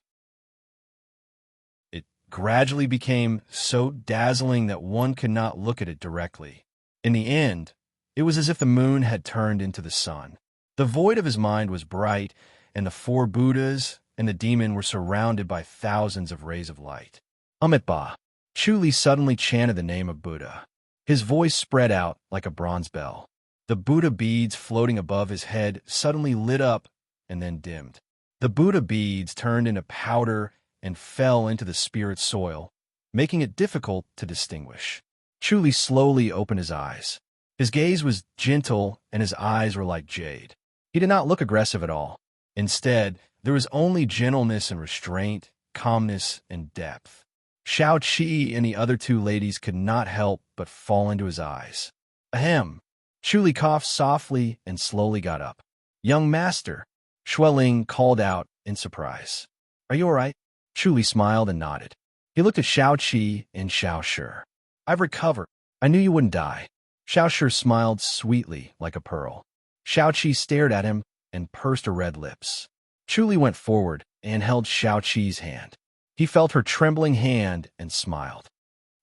It gradually became so dazzling that one could not look at it directly. In the end, it was as if the moon had turned into the sun. The void of his mind was bright, and the 4 Buddhas and the demon were surrounded by thousands of rays of light. Amitabha. Chuli suddenly chanted the name of Buddha. His voice spread out like a bronze bell. The Buddha beads floating above his head suddenly lit up and then dimmed. The Buddha beads turned into powder and fell into the spirit soil, making it difficult to distinguish. Chuli slowly opened his eyes. His gaze was gentle and his eyes were like jade. He did not look aggressive at all. Instead, there was only gentleness and restraint, calmness and depth. Xiao Qi and the other 2 ladies could not help but fall into his eyes. Ahem. Chuli coughed softly and slowly got up. Young master, Xueling called out in surprise. Are you all right? Chuli smiled and nodded. He looked at Xiao Qi and Xiao Shi. I've recovered. I knew you wouldn't die. Xiao Shi smiled sweetly like a pearl. Xiao Qi stared at him and pursed her red lips. Chuli went forward and held Xiao Qi's hand. He felt her trembling hand and smiled.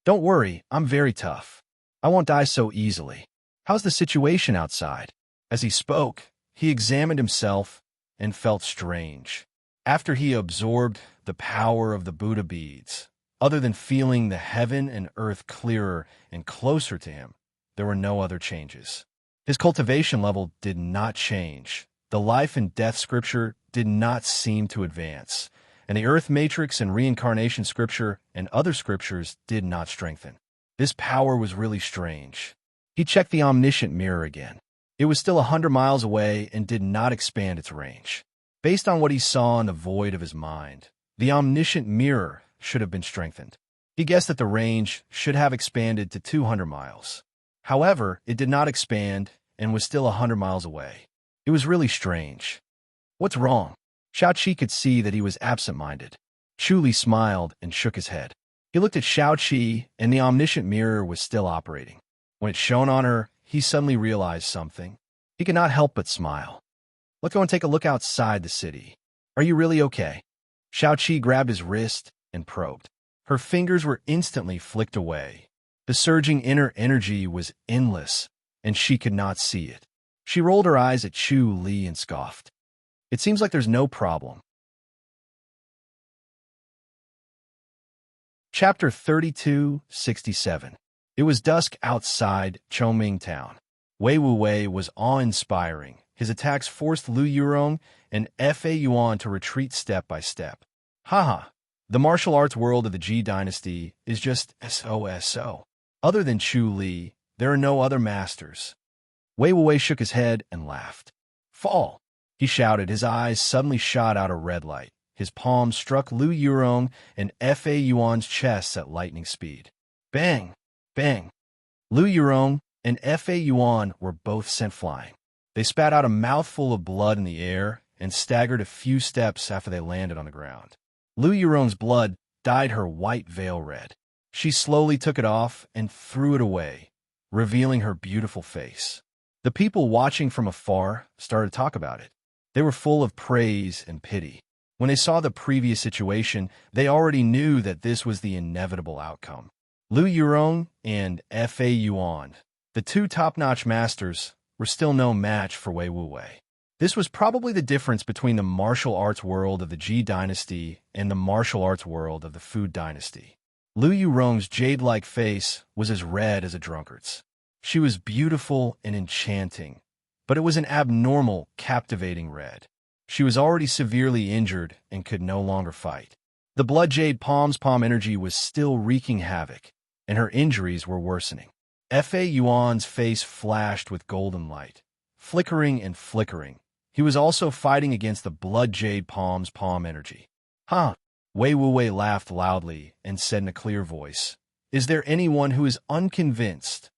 Don't worry, I'm very tough. I won't die so easily. How's the situation outside? As he spoke, he examined himself and felt strange. After he absorbed the power of the Buddha beads, other than feeling the heaven and earth clearer and closer to him, there were no other changes. His cultivation level did not change. The life and death scripture did not seem to advance, and the earth matrix and reincarnation scripture and other scriptures did not strengthen. This power was really strange. He checked the omniscient mirror again. It was still 100 miles away and did not expand its range. Based on what he saw in the void of his mind, the omniscient mirror should have been strengthened. He guessed that the range should have expanded to 200 miles. However, it did not expand and was still 100 miles away. It was really strange. What's wrong? Xiao Qi could see that he was absent-minded. Chuli smiled and shook his head. He looked at Xiao Qi, and the omniscient mirror was still operating. When it shone on her, he suddenly realized something. He could not help but smile. Let's go and take a look outside the city. Are you really okay? Xiao Qi grabbed his wrist and probed. Her fingers were instantly flicked away. The surging inner energy was endless, and she could not see it. She rolled her eyes at Chu Li and scoffed. It seems like there's no problem. Chapter 32:67. It was dusk outside Chongming town. Wei Wuwei was awe-inspiring. His attacks forced Lu Yurong and Fa Yuan to retreat step by step. Haha, the martial arts world of the Ji dynasty is just so. Other than Chu Li, there are no other masters. Wei Wuwei shook his head and laughed. Fall! He shouted. His eyes suddenly shot out a red light. His palm struck Lu Yurong and Fa Yuan's chests at lightning speed. Bang! Bang! Lu Yurong and Fa Yuan were both sent flying. They spat out a mouthful of blood in the air and staggered a few steps after they landed on the ground. Lu Yurong's blood dyed her white veil red. She slowly took it off and threw it away, revealing her beautiful face. The people watching from afar started to talk about it. They were full of praise and pity. When they saw the previous situation, they already knew that this was the inevitable outcome. Lu Yurong and Fa Yuan, the two top-notch masters, were still no match for Wei Wuwei. This was probably the difference between the martial arts world of the Ji dynasty and the martial arts world of the Fu dynasty. Lu Yurong's jade-like face was as red as a drunkard's. She was beautiful and enchanting, but it was an abnormal, captivating red. She was already severely injured and could no longer fight. The blood jade palm energy was still wreaking havoc, and her injuries were worsening. Fa Yuan's face flashed with golden light, flickering and flickering. He was also fighting against the blood jade palm energy. Huh? Wei Wuwei laughed loudly and said in a clear voice, "Is there anyone who is unconvinced?"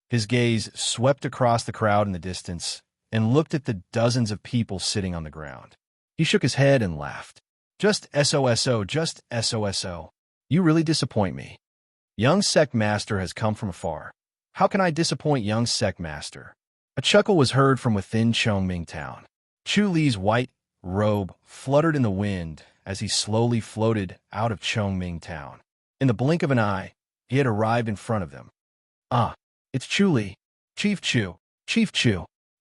His gaze swept across the crowd in the distance and looked at the dozens of people sitting on the ground. He shook his head and laughed. Just SOSO. You really disappoint me. Young sect master has come from afar. How can I disappoint young sect master? A chuckle was heard from within Chongming town. Chu Li's white robe fluttered in the wind as he slowly floated out of Chongming town. In the blink of an eye, he had arrived in front of them. Ah, it's Chu Li. Chief Chu.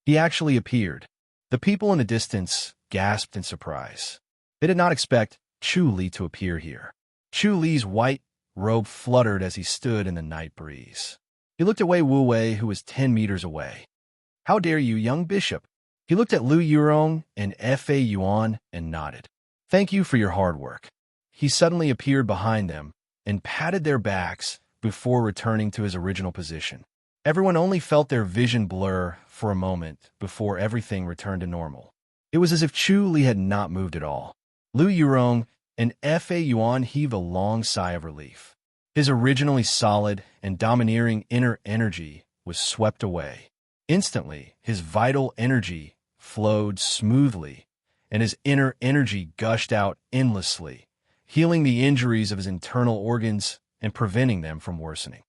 He actually appeared. The people in the distance gasped in surprise. They did not expect Chu Li to appear here. Chu Li's white robe fluttered as he stood in the night breeze. He looked at Wei Wuwei, who was 10 meters away. "How dare you, young bishop?" He looked at Lu Yurong and Fa Yuan and nodded. "Thank you for your hard work." He suddenly appeared behind them and patted their backs before returning to his original position. Everyone only felt their vision blur for a moment before everything returned to normal. It was as if Chu Li had not moved at all. Lu Yurong and Fa Yuan heaved a long sigh of relief. His originally solid and domineering inner energy was swept away. Instantly, his vital energy flowed smoothly, and his inner energy gushed out endlessly, healing the injuries of his internal organs and preventing them from worsening.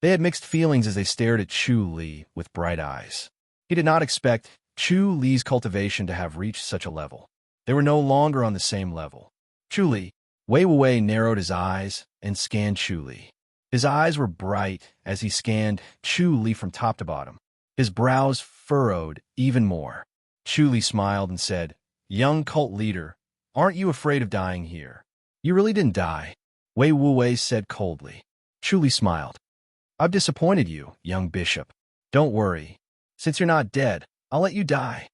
They had mixed feelings as they stared at Chu Li with bright eyes. He did not expect Chu Li's cultivation to have reached such a level. They were no longer on the same level. Chu Li. Wei Wuwei narrowed his eyes and scanned Chu Li. His eyes were bright as he scanned Chu Li from top to bottom. His brows furrowed even more. Chu Li smiled and said, "Young cult leader, aren't you afraid of dying here?" "You really didn't die," Wei Wuwei said coldly. Chu Li smiled. "I've disappointed you, young bishop. Don't worry. Since you're not dead, I'll let you die."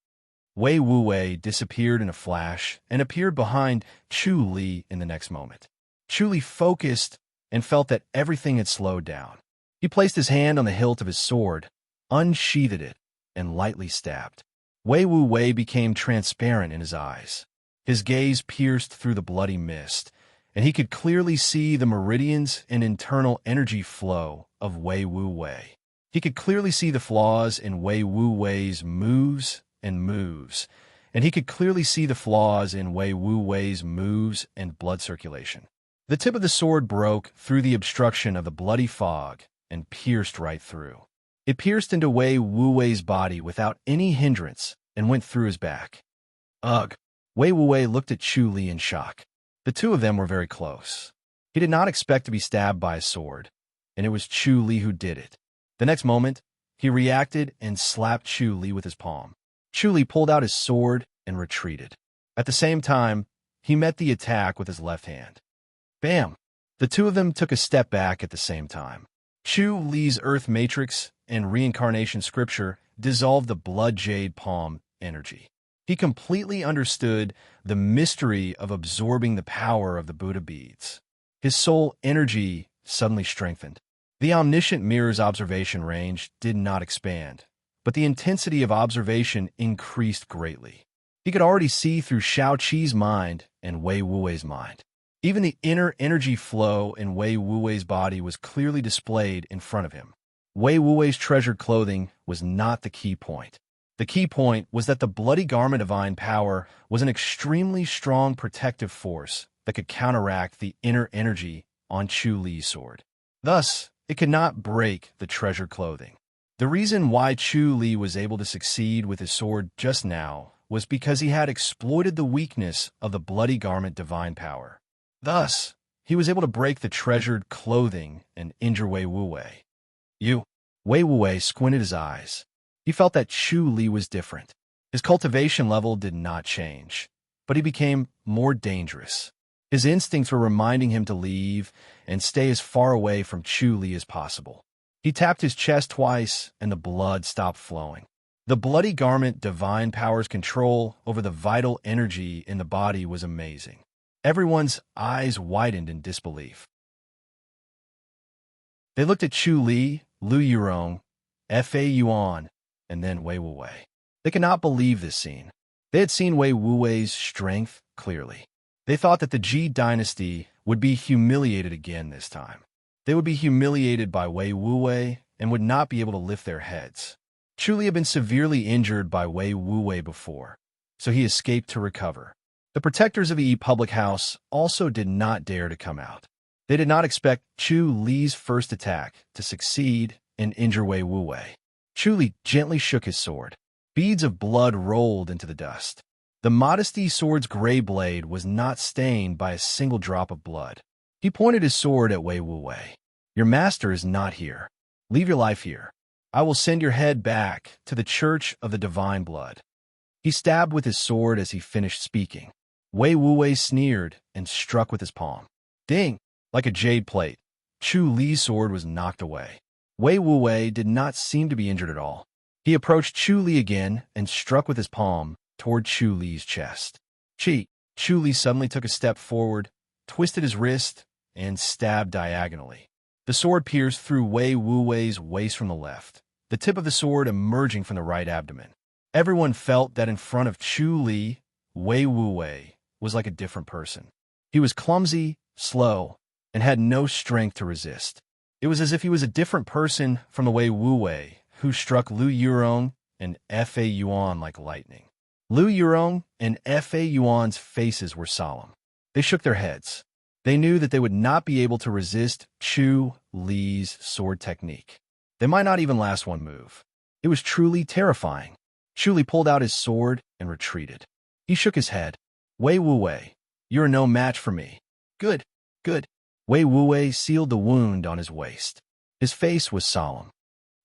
Wei Wuwei disappeared in a flash and appeared behind Chu Li in the next moment. Chu Li focused and felt that everything had slowed down. He placed his hand on the hilt of his sword, unsheathed it, and lightly stabbed. Wei Wuwei became transparent in his eyes. His gaze pierced through the bloody mist, and he could clearly see the meridians and internal energy flow of Wei Wuwei. He could clearly see the flaws in Wei Wuwei's moves, and he could clearly see the flaws in Wei Wuwei's moves and blood circulation. The tip of the sword broke through the obstruction of the bloody fog and pierced right through. It pierced into Wei Wuwei's body without any hindrance and went through his back. Ugh! Wei Wuwei looked at Chu Li in shock. The two of them were very close. He did not expect to be stabbed by a sword, and it was Chu Li who did it. The next moment, he reacted and slapped Chu Li with his palm. Chu Li pulled out his sword and retreated. At the same time, he met the attack with his left hand. Bam! The two of them took a step back at the same time. Chu Li's Earth Matrix and Reincarnation Scripture dissolved the blood jade palm energy. He completely understood the mystery of absorbing the power of the Buddha beads. His soul energy suddenly strengthened. The omniscient mirror's observation range did not expand, but the intensity of observation increased greatly. He could already see through Shao Qi's mind and Wei Wuwei's mind. Even the inner energy flow in Wei Wuwei's body was clearly displayed in front of him. Wei Wuwei's treasured clothing was not the key point. The key point was that the bloody garment of divine power was an extremely strong protective force that could counteract the inner energy on Chu Li's sword. Thus, it could not break the treasured clothing. The reason why Chu Li was able to succeed with his sword just now was because he had exploited the weakness of the bloody garment divine power. Thus, he was able to break the treasured clothing and injure Wei Wuwei. Wei Wuwei squinted his eyes. He felt that Chu Li was different. His cultivation level did not change, but he became more dangerous. His instincts were reminding him to leave and stay as far away from Chu Li as possible. He tapped his chest twice, and the blood stopped flowing. The bloody garment divine power's control over the vital energy in the body was amazing. Everyone's eyes widened in disbelief. They looked at Chu Li, Lu Yurong, Fa Yuan, and then Wei Wuwei. They could not believe this scene. They had seen Wei Wuwei's strength clearly. They thought that the Ji dynasty would be humiliated again this time. They would be humiliated by Wei Wuwei and would not be able to lift their heads. Chu Li had been severely injured by Wei Wuwei before, so he escaped to recover. The protectors of the public house also did not dare to come out. They did not expect Chu Li's first attack to succeed and injure Wei Wuwei. Chu Li gently shook his sword. Beads of blood rolled into the dust. The modesty sword's gray blade was not stained by a single drop of blood. He pointed his sword at Wei Wuwei. Your master is not here. Leave your life here. I will send your head back to the Church of the Divine Blood. He stabbed with his sword as he finished speaking. Wei Wuwei sneered and struck with his palm. Ding! Like a jade plate, Chu Li's sword was knocked away. Wei Wuwei did not seem to be injured at all. He approached Chu Li again and struck with his palm toward Chu Li's chest. Chu Li suddenly took a step forward, twisted his wrist, and stabbed diagonally. The sword pierced through Wei Wuwei's waist from the left, the tip of the sword emerging from the right abdomen. Everyone felt that in front of Chu Li, Wei Wuwei was like a different person. He was clumsy, slow, and had no strength to resist. It was as if he was a different person from the Wei Wuwei, who struck Lu Yurong and Fa Yuan like lightning. Lu Yurong and Fa Yuan's faces were solemn. They shook their heads. They knew that they would not be able to resist Chu Li's sword technique. They might not even last one move. It was truly terrifying. Chu Li pulled out his sword and retreated. He shook his head. Wei Wuwei, you are no match for me. Good. Wei Wuwei sealed the wound on his waist. His face was solemn.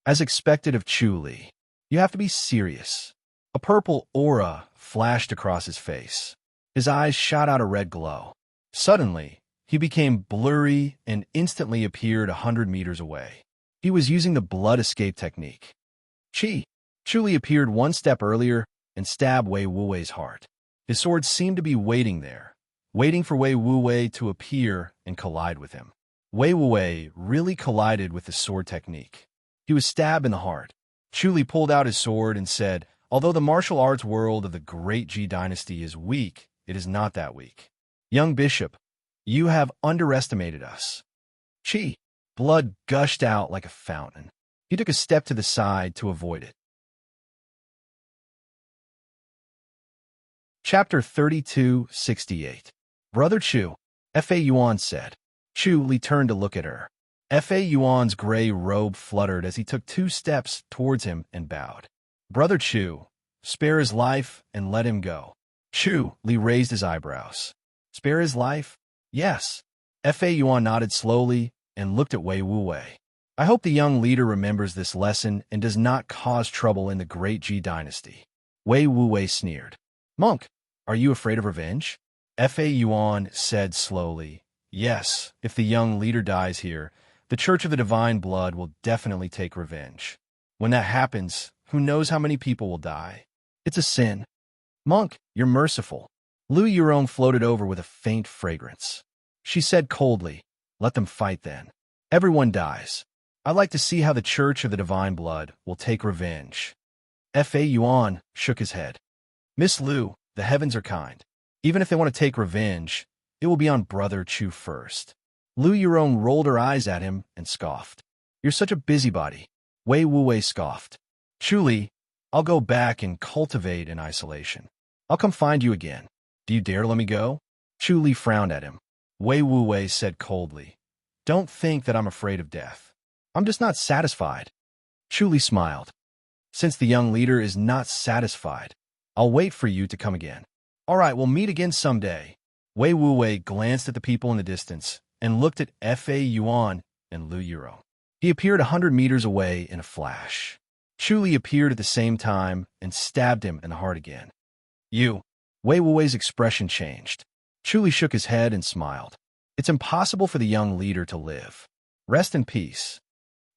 As expected of Chu Li, you have to be serious. A purple aura flashed across his face. His eyes shot out a red glow. Suddenly, he became blurry and instantly appeared 100 meters away. He was using the blood escape technique. Chu Li appeared one step earlier and stabbed Wei Wuwei's heart. His sword seemed to be waiting there, waiting for Wei Wuwei to appear and collide with him. Wei Wuwei really collided with the sword technique. He was stabbed in the heart. Chu Li pulled out his sword and said, although the martial arts world of the Great Ji dynasty is weak, it is not that weak. Young bishop, you have underestimated us. Blood gushed out like a fountain. He took a step to the side to avoid it. Chapter 3268. Brother Chu, Fa Yuan said. Chu Li turned to look at her. Fa Yuan's gray robe fluttered as he took 2 steps towards him and bowed. Brother Chu, spare his life and let him go. Chu Li raised his eyebrows. Spare his life? Yes. Fa Yuan nodded slowly and looked at Wei Wuwei. I hope the young leader remembers this lesson and does not cause trouble in the Great Ji dynasty. Wei Wuwei sneered. Monk, are you afraid of revenge? Fa Yuan said slowly. Yes, if the young leader dies here, the Church of the Divine Blood will definitely take revenge. When that happens, who knows how many people will die? It's a sin. Monk, you're merciful. Lu Yurong floated over with a faint fragrance. She said coldly, let them fight then. Everyone dies. I'd like to see how the Church of the Divine Blood will take revenge. Fa Yuan shook his head. Miss Lu, the heavens are kind. Even if they want to take revenge, it will be on Brother Chu first. Lu Yurong rolled her eyes at him and scoffed. You're such a busybody. Wei Wuwei scoffed. Chu Li, I'll go back and cultivate in isolation. I'll come find you again. Do you dare let me go? Chu Li frowned at him. Wei Wuwei said coldly, don't think that I'm afraid of death. I'm just not satisfied. Chu Li smiled. Since the young leader is not satisfied, I'll wait for you to come again. All right, we'll meet again someday. Wei Wuwei glanced at the people in the distance and looked at Fa Yuan and Lu Yurong. He appeared 100 meters away in a flash. Chu Li appeared at the same time and stabbed him in the heart again. You. Wei Wuwei's expression changed. Chu Li shook his head and smiled. It's impossible for the young leader to live. Rest in peace.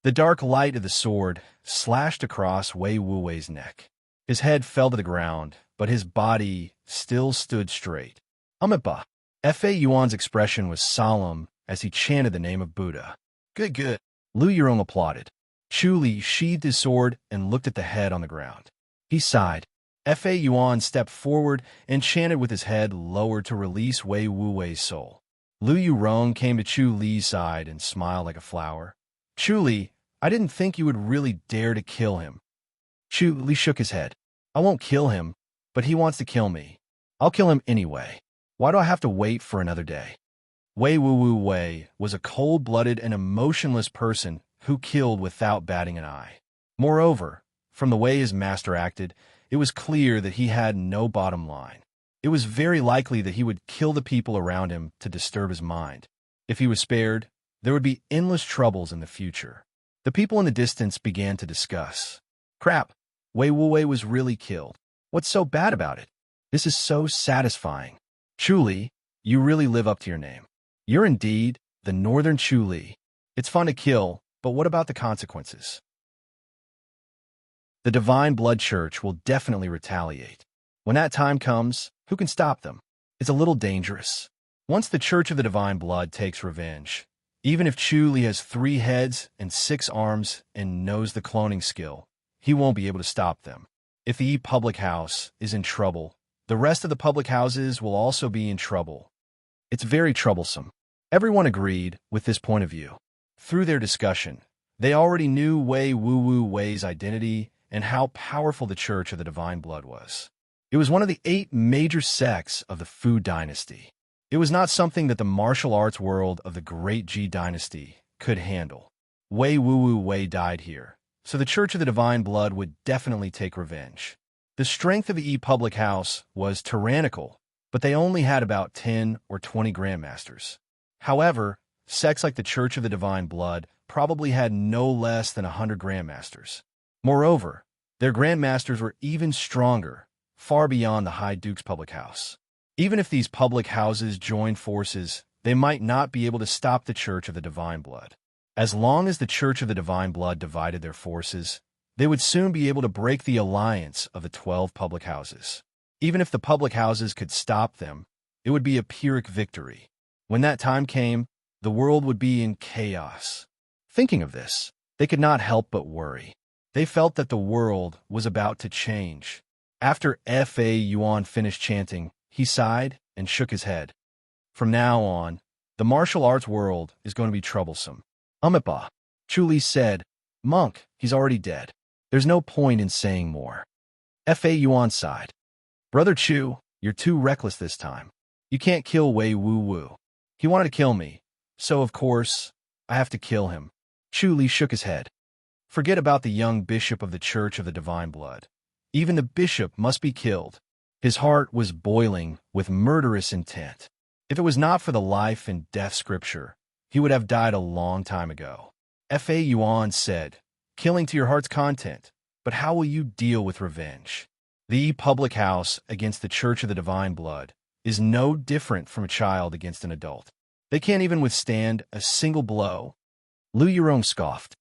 The dark light of the sword slashed across Wei Wuwei's neck. His head fell to the ground, but his body still stood straight. Amipa. Fa Yuan's expression was solemn as he chanted the name of Buddha. Good, good. Lu Yurong applauded. Chu Li sheathed his sword and looked at the head on the ground. He sighed. Fa Yuan stepped forward and chanted with his head lowered to release Wei Wuwei's soul. Lu Yurong came to Chu Li's side and smiled like a flower. Chu Li, I didn't think you would really dare to kill him. Chu Li shook his head. I won't kill him, but he wants to kill me. I'll kill him anyway. Why do I have to wait for another day? Wei Wuwei was a cold-blooded and emotionless person who killed without batting an eye. Moreover, from the way his master acted, it was clear that he had no bottom line. It was very likely that he would kill the people around him to disturb his mind. If he was spared, there would be endless troubles in the future. The people in the distance began to discuss. Crap, Wei Wuwei was really killed. What's so bad about it? This is so satisfying. Chu Li, you really live up to your name. You're indeed the Northern Chu Li. It's fun to kill, but what about the consequences? The Divine Blood Church will definitely retaliate. When that time comes, who can stop them? It's a little dangerous. Once the Church of the Divine Blood takes revenge, even if Chu Li has 3 heads and 6 arms and knows the cloning skill, he won't be able to stop them. If the public house is in trouble, the rest of the public houses will also be in trouble. It's very troublesome. Everyone agreed with this point of view. Through their discussion, they already knew Wei Wuwei's identity and how powerful the Church of the Divine Blood was. It was one of the 8 major sects of the Fu dynasty. It was not something that the martial arts world of the Great Ji dynasty could handle. Wei Wuwei died here, so the Church of the Divine Blood would definitely take revenge. The strength of the public house was tyrannical, but they only had about 10 or 20 grandmasters. However, sects like the Church of the Divine Blood probably had no less than 100 grandmasters. Moreover, their grandmasters were even stronger, far beyond the High Duke's public house. Even if these public houses joined forces, they might not be able to stop the Church of the Divine Blood. As long as the Church of the Divine Blood divided their forces, they would soon be able to break the alliance of the 12 public houses. Even if the public houses could stop them, it would be a Pyrrhic victory. When that time came, the world would be in chaos. Thinking of this, they could not help but worry. They felt that the world was about to change. After Fa Yuan finished chanting, he sighed and shook his head. From now on, the martial arts world is going to be troublesome. Amipa, Chu Li said, Monk, he's already dead. There's no point in saying more. Fa Yuan sighed. Brother Chu, you're too reckless this time. You can't kill Wei Wuwei. He wanted to kill me, so of course, I have to kill him. Chu Li shook his head. Forget about the young bishop of the Church of the Divine Blood. Even the bishop must be killed. His heart was boiling with murderous intent. If it was not for the life and death scripture, he would have died a long time ago. Fa Yuan said, killing to your heart's content, but how will you deal with revenge? The public house against the Church of the Divine Blood is no different from a child against an adult. They can't even withstand a single blow. Lu Yurong scoffed.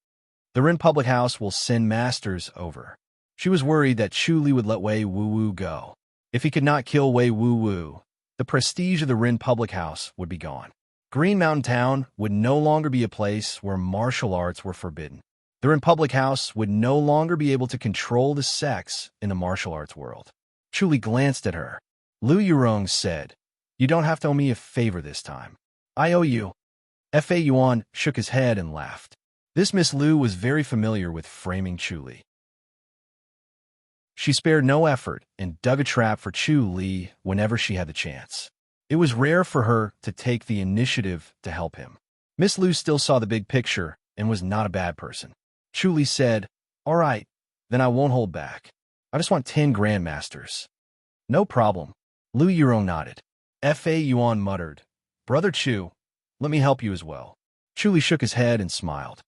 The Ren public house will send masters over. She was worried that Chu Li would let Wei Wuwei go. If he could not kill Wei Wuwei, the prestige of the Ren public house would be gone. Green Mountain Town would no longer be a place where martial arts were forbidden. The Ren public house would no longer be able to control the sects in the martial arts world. Chu Li glanced at her. Lu Yurong said, You don't have to owe me a favor this time. I owe you. Fa Yuan shook his head and laughed. This Miss Lu was very familiar with framing Chu Li. She spared no effort and dug a trap for Chu Li whenever she had the chance. It was rare for her to take the initiative to help him. Miss Lu still saw the big picture and was not a bad person. Chu Li said, "All right, then I won't hold back. I just want 10 grandmasters." "No problem." Lu Yurong nodded. Fa Yuan muttered, "Brother Chu, let me help you as well." Chu Li shook his head and smiled.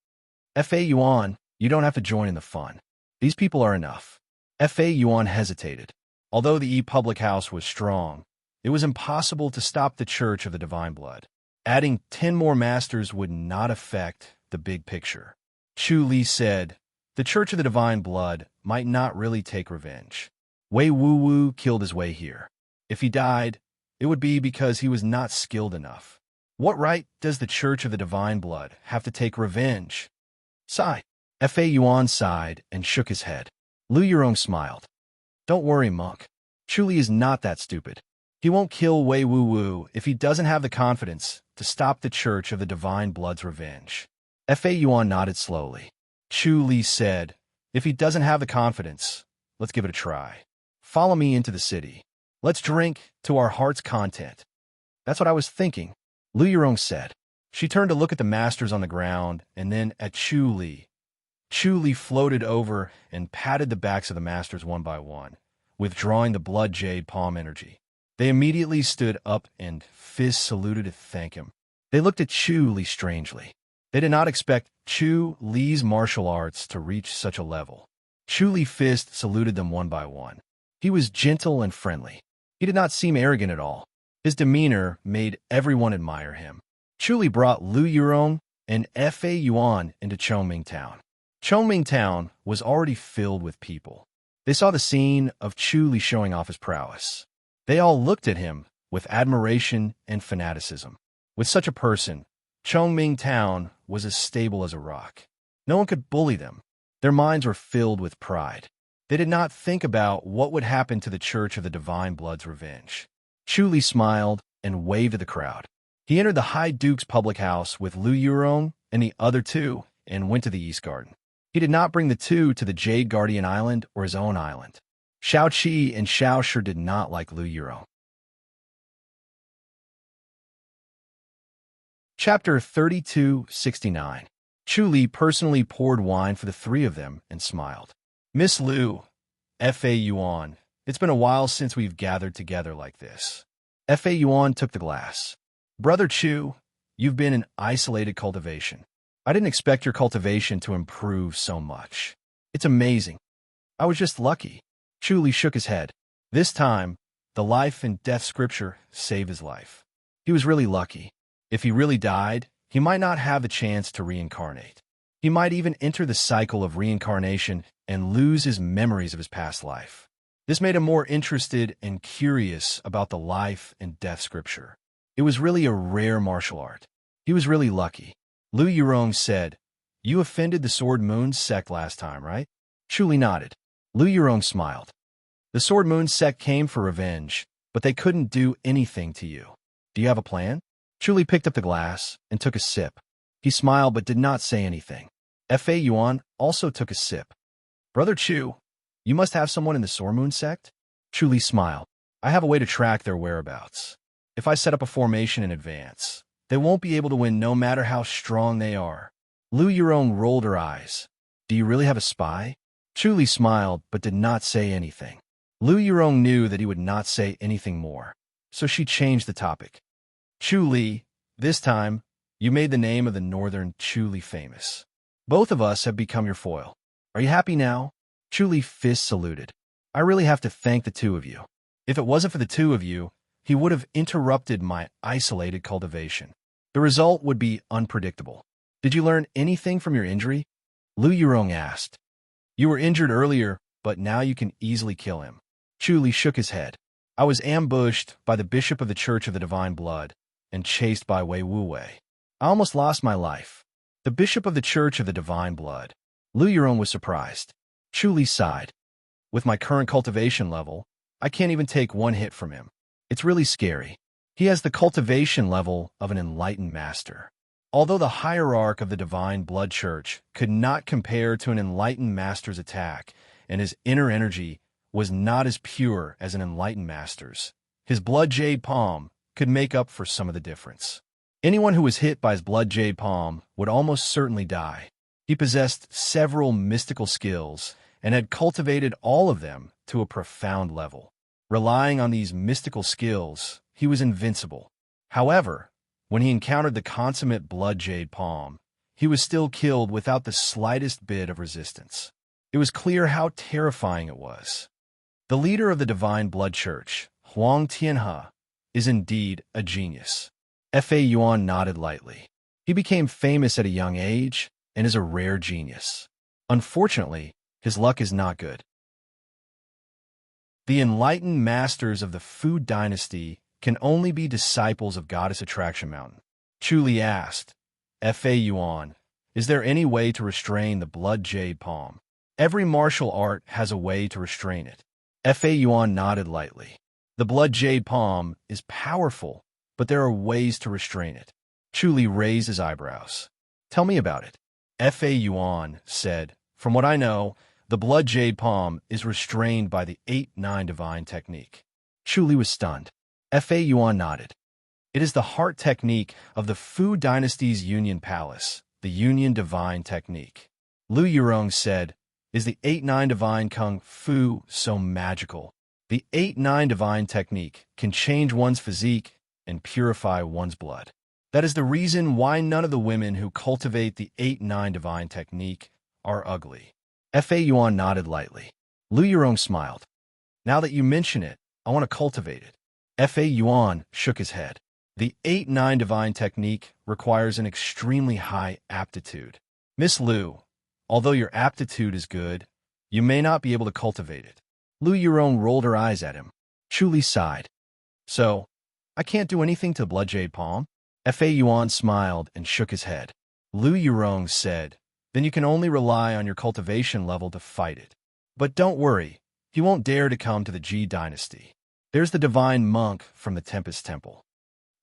"Fa Yuan, you don't have to join in the fun. These people are enough." Fa Yuan hesitated. Although the public house was strong, it was impossible to stop the Church of the Divine Blood. Adding 10 more masters would not affect the big picture. Chu Li said, "The Church of the Divine Blood might not really take revenge. Wei Wu killed his way here. If he died, it would be because he was not skilled enough. What right does the Church of the Divine Blood have to take revenge?" Sigh. Fa Yuan sighed and shook his head. Lu Yurong smiled. "Don't worry, monk. Chu Li is not that stupid. He won't kill Wei Wu if he doesn't have the confidence to stop the Church of the Divine Blood's revenge." Fa Yuan nodded slowly. Chu Li said, "If he doesn't have the confidence, let's give it a try. Follow me into the city. Let's drink to our heart's content." "That's what I was thinking," Lu Yurong said. She turned to look at the masters on the ground and then at Chu Li. Chu Li floated over and patted the backs of the masters one by one, withdrawing the blood jade palm energy. They immediately stood up and fist saluted to thank him. They looked at Chu Li strangely. They did not expect Chu Li's martial arts to reach such a level. Chu Li fist saluted them one by one. He was gentle and friendly. He did not seem arrogant at all. His demeanor made everyone admire him. Chu Li brought Lu Yurong and Fa Yuan into Chongming Town. Chongming Town was already filled with people. They saw the scene of Chu Li showing off his prowess. They all looked at him with admiration and fanaticism. With such a person, Chongming Town was as stable as a rock. No one could bully them. Their minds were filled with pride. They did not think about what would happen to the Church of the Divine Blood's revenge. Chu Li smiled and waved at the crowd. He entered the High Duke's public house with Lu Yurong and the other two and went to the East Garden. He did not bring the two to the Jade Guardian Island or his own island. Xiao Qi and Xiao Shi did not like Lu Yurong. Chapter 3269. Chu Li personally poured wine for the three of them and smiled. "Miss Lu, Fa Yuan, it's been a while since we've gathered together like this." Fa Yuan took the glass. "Brother Chu, you've been in isolated cultivation. I didn't expect your cultivation to improve so much. It's amazing. I was just lucky." Chu Li shook his head. This time, the life and death scripture saved his life. He was really lucky. If he really died, he might not have the chance to reincarnate. He might even enter the cycle of reincarnation and lose his memories of his past life. This made him more interested and curious about the life and death scripture. It was really a rare martial art. He was really lucky. Lu Yurong said, "You offended the Sword Moon sect last time, right?" Chu Li nodded. Lu Yurong smiled. "The Sword Moon sect came for revenge, but they couldn't do anything to you. Do you have a plan?" Chu Li picked up the glass and took a sip. He smiled but did not say anything. Fa Yuan also took a sip. "Brother Chu, you must have someone in the Sword Moon sect?" Chu Li smiled. "I have a way to track their whereabouts. If I set up a formation in advance, they won't be able to win no matter how strong they are." Lu Yurong rolled her eyes. "Do you really have a spy?" Chu Li smiled but did not say anything. Lu Yurong knew that he would not say anything more, so she changed the topic. "Chu Li, this time, you made the name of the Northern Chu Li famous. Both of us have become your foil. Are you happy now?" Chu Li fist saluted. "I really have to thank the two of you. If it wasn't for the two of you, he would have interrupted my isolated cultivation. The result would be unpredictable. Did you learn anything from your injury?" Lu Yurong asked. "You were injured earlier, but now you can easily kill him." Chu Li shook his head. "I was ambushed by the Bishop of the Church of the Divine Blood and chased by Wei Wu. I almost lost my life." "The Bishop of the Church of the Divine Blood." Lu Yurong was surprised. Chu Li sighed. "With my current cultivation level, I can't even take one hit from him. It's really scary. He has the cultivation level of an enlightened master. Although the hierarch of the Divine Blood Church could not compare to an enlightened master's attack, and his inner energy was not as pure as an enlightened master's, his blood jade palm could make up for some of the difference. Anyone who was hit by his blood jade palm would almost certainly die. He possessed several mystical skills and had cultivated all of them to a profound level. Relying on these mystical skills, he was invincible. However, when he encountered the consummate blood jade palm, he was still killed without the slightest bit of resistance. It was clear how terrifying it was. The leader of the Divine Blood Church, Huang Tianhe, is indeed a genius. Fa Yuan nodded lightly. He became famous at a young age and is a rare genius. Unfortunately, his luck is not good. The enlightened masters of the Fu dynasty can only be disciples of Goddess Attraction Mountain. Chu Li asked, Fa Yuan, is there any way to restrain the blood jade palm? Every martial art has a way to restrain it. Fa Yuan nodded lightly. The blood jade palm is powerful, but there are ways to restrain it. Chu Li raised his eyebrows. Tell me about it. Fa Yuan said, from what I know, the blood jade palm is restrained by the 8-9 divine technique. Chu Li was stunned. Fa Yuan nodded. It is the heart technique of the Fu dynasty's Union Palace, the Union Divine Technique. Lu Yurong said, is the 8-9 divine kung fu so magical? The 8-9 divine technique can change one's physique and purify one's blood. That is the reason why none of the women who cultivate the 8-9 divine technique are ugly. Fa Yuan nodded lightly. Lu Yurong smiled. Now that you mention it, I want to cultivate it. Fa Yuan shook his head. The 8-9 divine technique requires an extremely high aptitude. Miss Lu, although your aptitude is good, you may not be able to cultivate it. Lu Yurong rolled her eyes at him. Chu Li sighed. So, I can't do anything to blood jade palm? Fa Yuan smiled and shook his head. Lu Yurong said, then you can only rely on your cultivation level to fight it. But don't worry, he won't dare to come to the Ji dynasty. There's the divine monk from the Tempest Temple.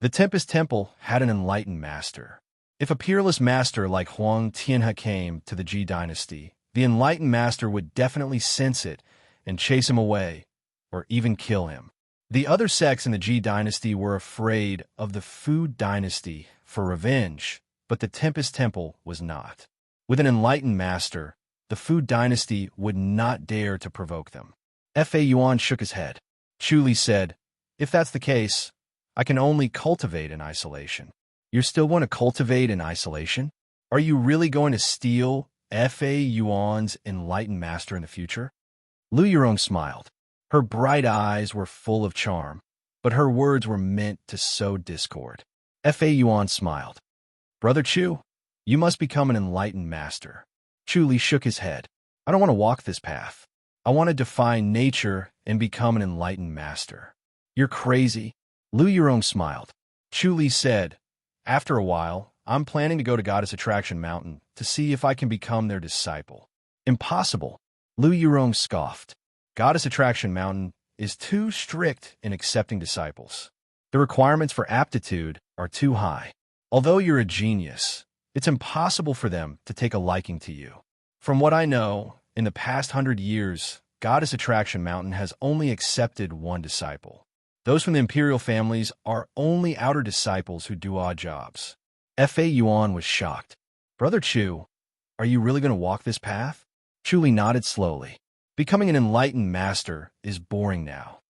The Tempest Temple had an enlightened master. If a peerless master like Huang Tianhe came to the Ji dynasty, the enlightened master would definitely sense it and chase him away, or even kill him. The other sects in the Ji dynasty were afraid of the Fu dynasty for revenge, but the Tempest Temple was not. With an enlightened master, the Fu dynasty would not dare to provoke them. Fa Yuan shook his head. Chu Li said, if that's the case, I can only cultivate in isolation. You're still going to cultivate in isolation? Are you really going to steal Fa Yuan's enlightened master in the future? Lu Yurong smiled. Her bright eyes were full of charm, but her words were meant to sow discord. Fa Yuan smiled. Brother Chu, you must become an enlightened master. Chu Li shook his head. I don't want to walk this path. I want to defy nature and become an enlightened master. You're crazy. Lu Yurong smiled. Chu Li said, after a while, I'm planning to go to Goddess Attraction Mountain to see if I can become their disciple. Impossible. Lu Yurong scoffed. Goddess Attraction Mountain is too strict in accepting disciples. The requirements for aptitude are too high. Although you're a genius, it's impossible for them to take a liking to you. From what I know, in the past 100 years, Goddess Attraction Mountain has only accepted one disciple. Those from the imperial families are only outer disciples who do odd jobs. Fa Yuan was shocked. Brother Chu, are you really going to walk this path? Chu Li nodded slowly. Becoming an enlightened master is boring now.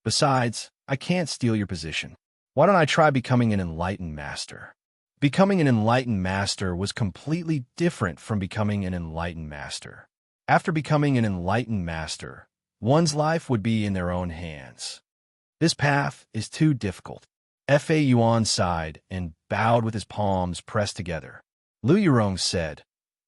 Besides, I can't steal your position. Why don't I try becoming an enlightened master? Becoming an enlightened master was completely different from becoming an enlightened master. After becoming an enlightened master, one's life would be in their own hands. This path is too difficult. Fa Yuan sighed and bowed with his palms pressed together. Lu Yurong said,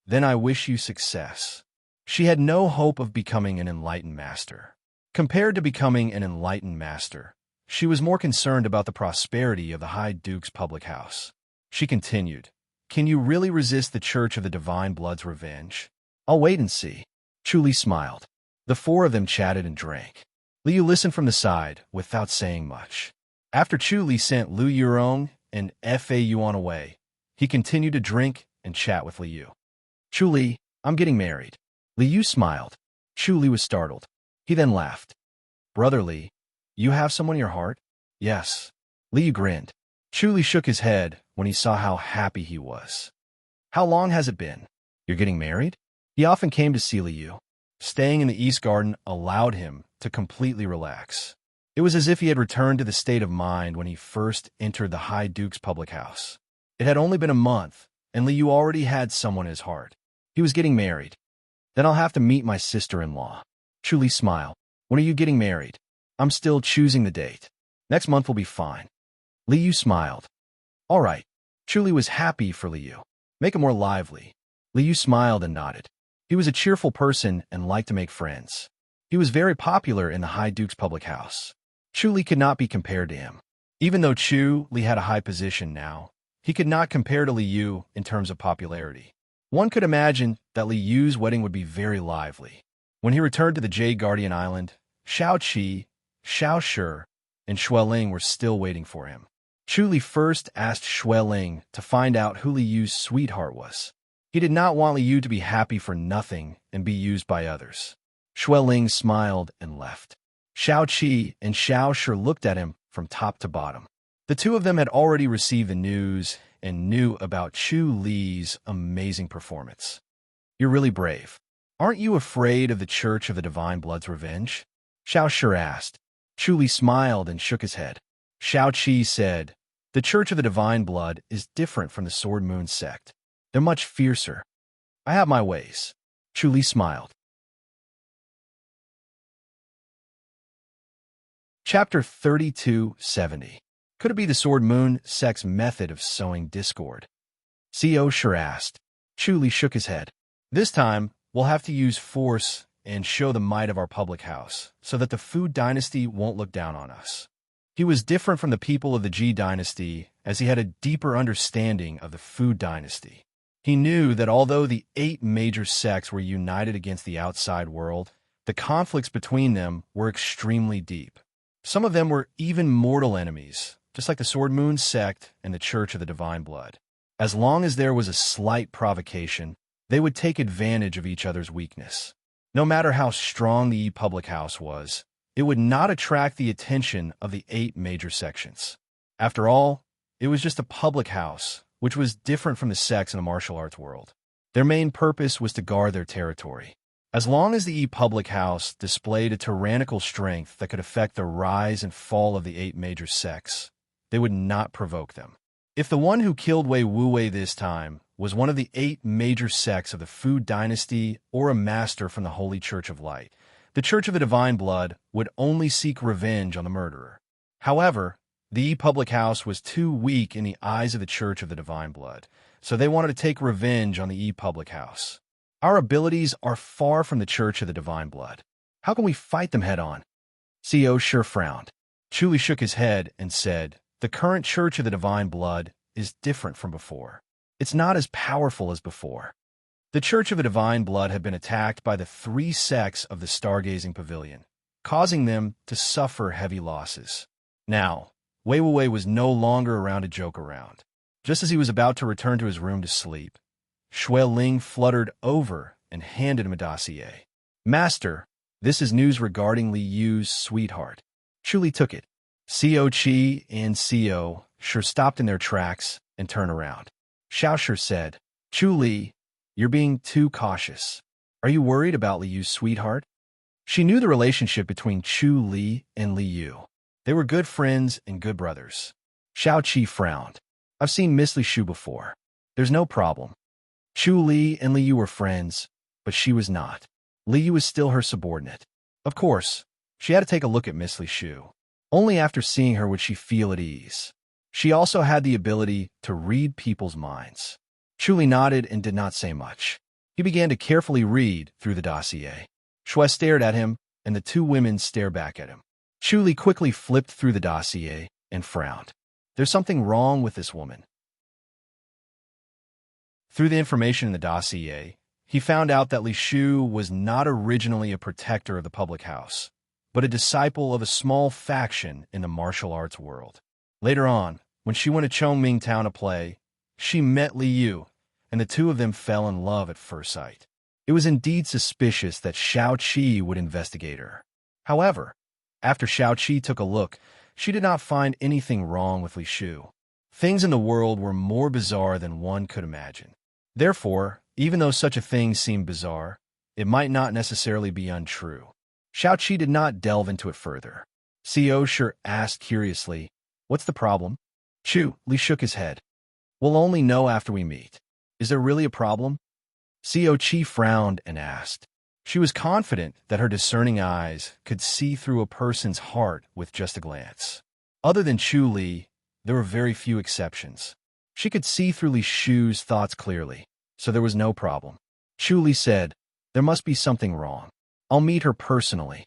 then I wish you success. She had no hope of becoming an enlightened master. Compared to becoming an enlightened master, she was more concerned about the prosperity of the High Duke's public house. She continued, can you really resist the Church of the Divine Blood's revenge? I'll wait and see. Chu Li smiled. The four of them chatted and drank. Liu listened from the side without saying much. After Chu Li sent Lu Yurong and Fa Yuan away, he continued to drink and chat with Liu. Chu Li, I'm getting married. Liu smiled. Chu Li was startled. He then laughed. Brother Li, you have someone in your heart? Yes. Li Yu grinned. Chu Li shook his head when he saw how happy he was. How long has it been? You're getting married? He often came to see Li Yu. Staying in the East Garden allowed him to completely relax. It was as if he had returned to the state of mind when he first entered the High Duke's public house. It had only been a month, and Li Yu already had someone in his heart. He was getting married. Then I'll have to meet my sister-in-law. Chu Li smiled. When are you getting married? I'm still choosing the date. Next month will be fine. Li Yu smiled. All right. Chu Li was happy for Li Yu. Make it more lively. Li Yu smiled and nodded. He was a cheerful person and liked to make friends. He was very popular in the High Duke's public house. Chu Li could not be compared to him. Even though Chu Li had a high position now, he could not compare to Li Yu in terms of popularity. One could imagine that Li Yu's wedding would be very lively. When he returned to the Jade Guardian Island, Shao Qi, Shao Shi, and Xue Ling were still waiting for him. Chu Li first asked Xue Ling to find out who Li Yu's sweetheart was. He did not want Li Yu to be happy for nothing and be used by others. Xue Ling smiled and left. Shao Qi and Shao Shi looked at him from top to bottom. The two of them had already received the news and knew about Chu Li's amazing performance. You're really brave. Aren't you afraid of the Church of the Divine Blood's revenge? Shao Shi asked. Chu Li smiled and shook his head. Shao Qi said, the Church of the Divine Blood is different from the Sword Moon sect. They're much fiercer. I have my ways. Chu Li smiled. Chapter 3270. Could it be the Sword Moon sect's method of sowing discord? Co. Shi asked. Chu Li shook his head. This time, we'll have to use force and show the might of our public house, so that the Fu dynasty won't look down on us. He was different from the people of the Ji dynasty, as he had a deeper understanding of the Fu dynasty. He knew that although the 8 major sects were united against the outside world, the conflicts between them were extremely deep. Some of them were even mortal enemies, just like the Sword Moon sect and the Church of the Divine Blood. As long as there was a slight provocation, they would take advantage of each other's weakness. No matter how strong the public house was, it would not attract the attention of the 8 major sections. After all, it was just a public house, which was different from the sects in the martial arts world. Their main purpose was to guard their territory. As long as the public house displayed a tyrannical strength that could affect the rise and fall of the 8 major sects, they would not provoke them. If the one who killed Wei Wuwei this time was one of the 8 major sects of the Fu dynasty or a master from the Holy Church of Light, the Church of the Divine Blood would only seek revenge on the murderer. However, the public house was too weak in the eyes of the Church of the Divine Blood, so they wanted to take revenge on the public house. Our abilities are far from the Church of the Divine Blood. How can we fight them head-on? Co. Shi frowned. Chu Li shook his head and said, the current Church of the Divine Blood is different from before. It's not as powerful as before. The Church of the Divine Blood had been attacked by the 3 sects of the Stargazing Pavilion, causing them to suffer heavy losses. Now, Wei Wuwei was no longer around to joke around. Just as he was about to return to his room to sleep, Xue Ling fluttered over and handed him a dossier. Master, this is news regarding Li Yu's sweetheart. Chu Li took it. Co. Qi and Co. Shi stopped in their tracks and turned around. Shao Shi said, Chu Li, you're being too cautious. Are you worried about Li Yu's sweetheart? She knew the relationship between Chu Li and Li Yu. They were good friends and good brothers. Shao Qi frowned. I've seen Miss Li Shu before. There's no problem. Chu Li and Li Yu were friends, but she was not. Li Yu was still her subordinate. Of course, she had to take a look at Miss Li Shu. Only after seeing her would she feel at ease. She also had the ability to read people's minds. Chu Li nodded and did not say much. He began to carefully read through the dossier. Xue stared at him, and the 2 women stared back at him. Chu Li quickly flipped through the dossier and frowned. There's something wrong with this woman. Through the information in the dossier, he found out that Li Shu was not originally a protector of the public house, but a disciple of a small faction in the martial arts world. Later on, when she went to Chongming Town to play, she met Li Yu, and the 2 of them fell in love at first sight. It was indeed suspicious that Shao Qi would investigate her. However, after Shao Qi took a look, She did not find anything wrong with Li Shu. Things in the world were more bizarre than one could imagine. Therefore, even though such a thing seemed bizarre, it might not necessarily be untrue. Xiaoqi did not delve into it further. Xiao asked curiously, "What's the problem?" Li shook his head. "We'll only know after we meet. Is there really a problem?" Xiao frowned and asked. She was confident that her discerning eyes could see through a person's heart with just a glance. Other than Chu Li, there were very few exceptions. She could see through Li Shu's thoughts clearly, so there was no problem. Chu Li said, "There must be something wrong. I'll meet her personally."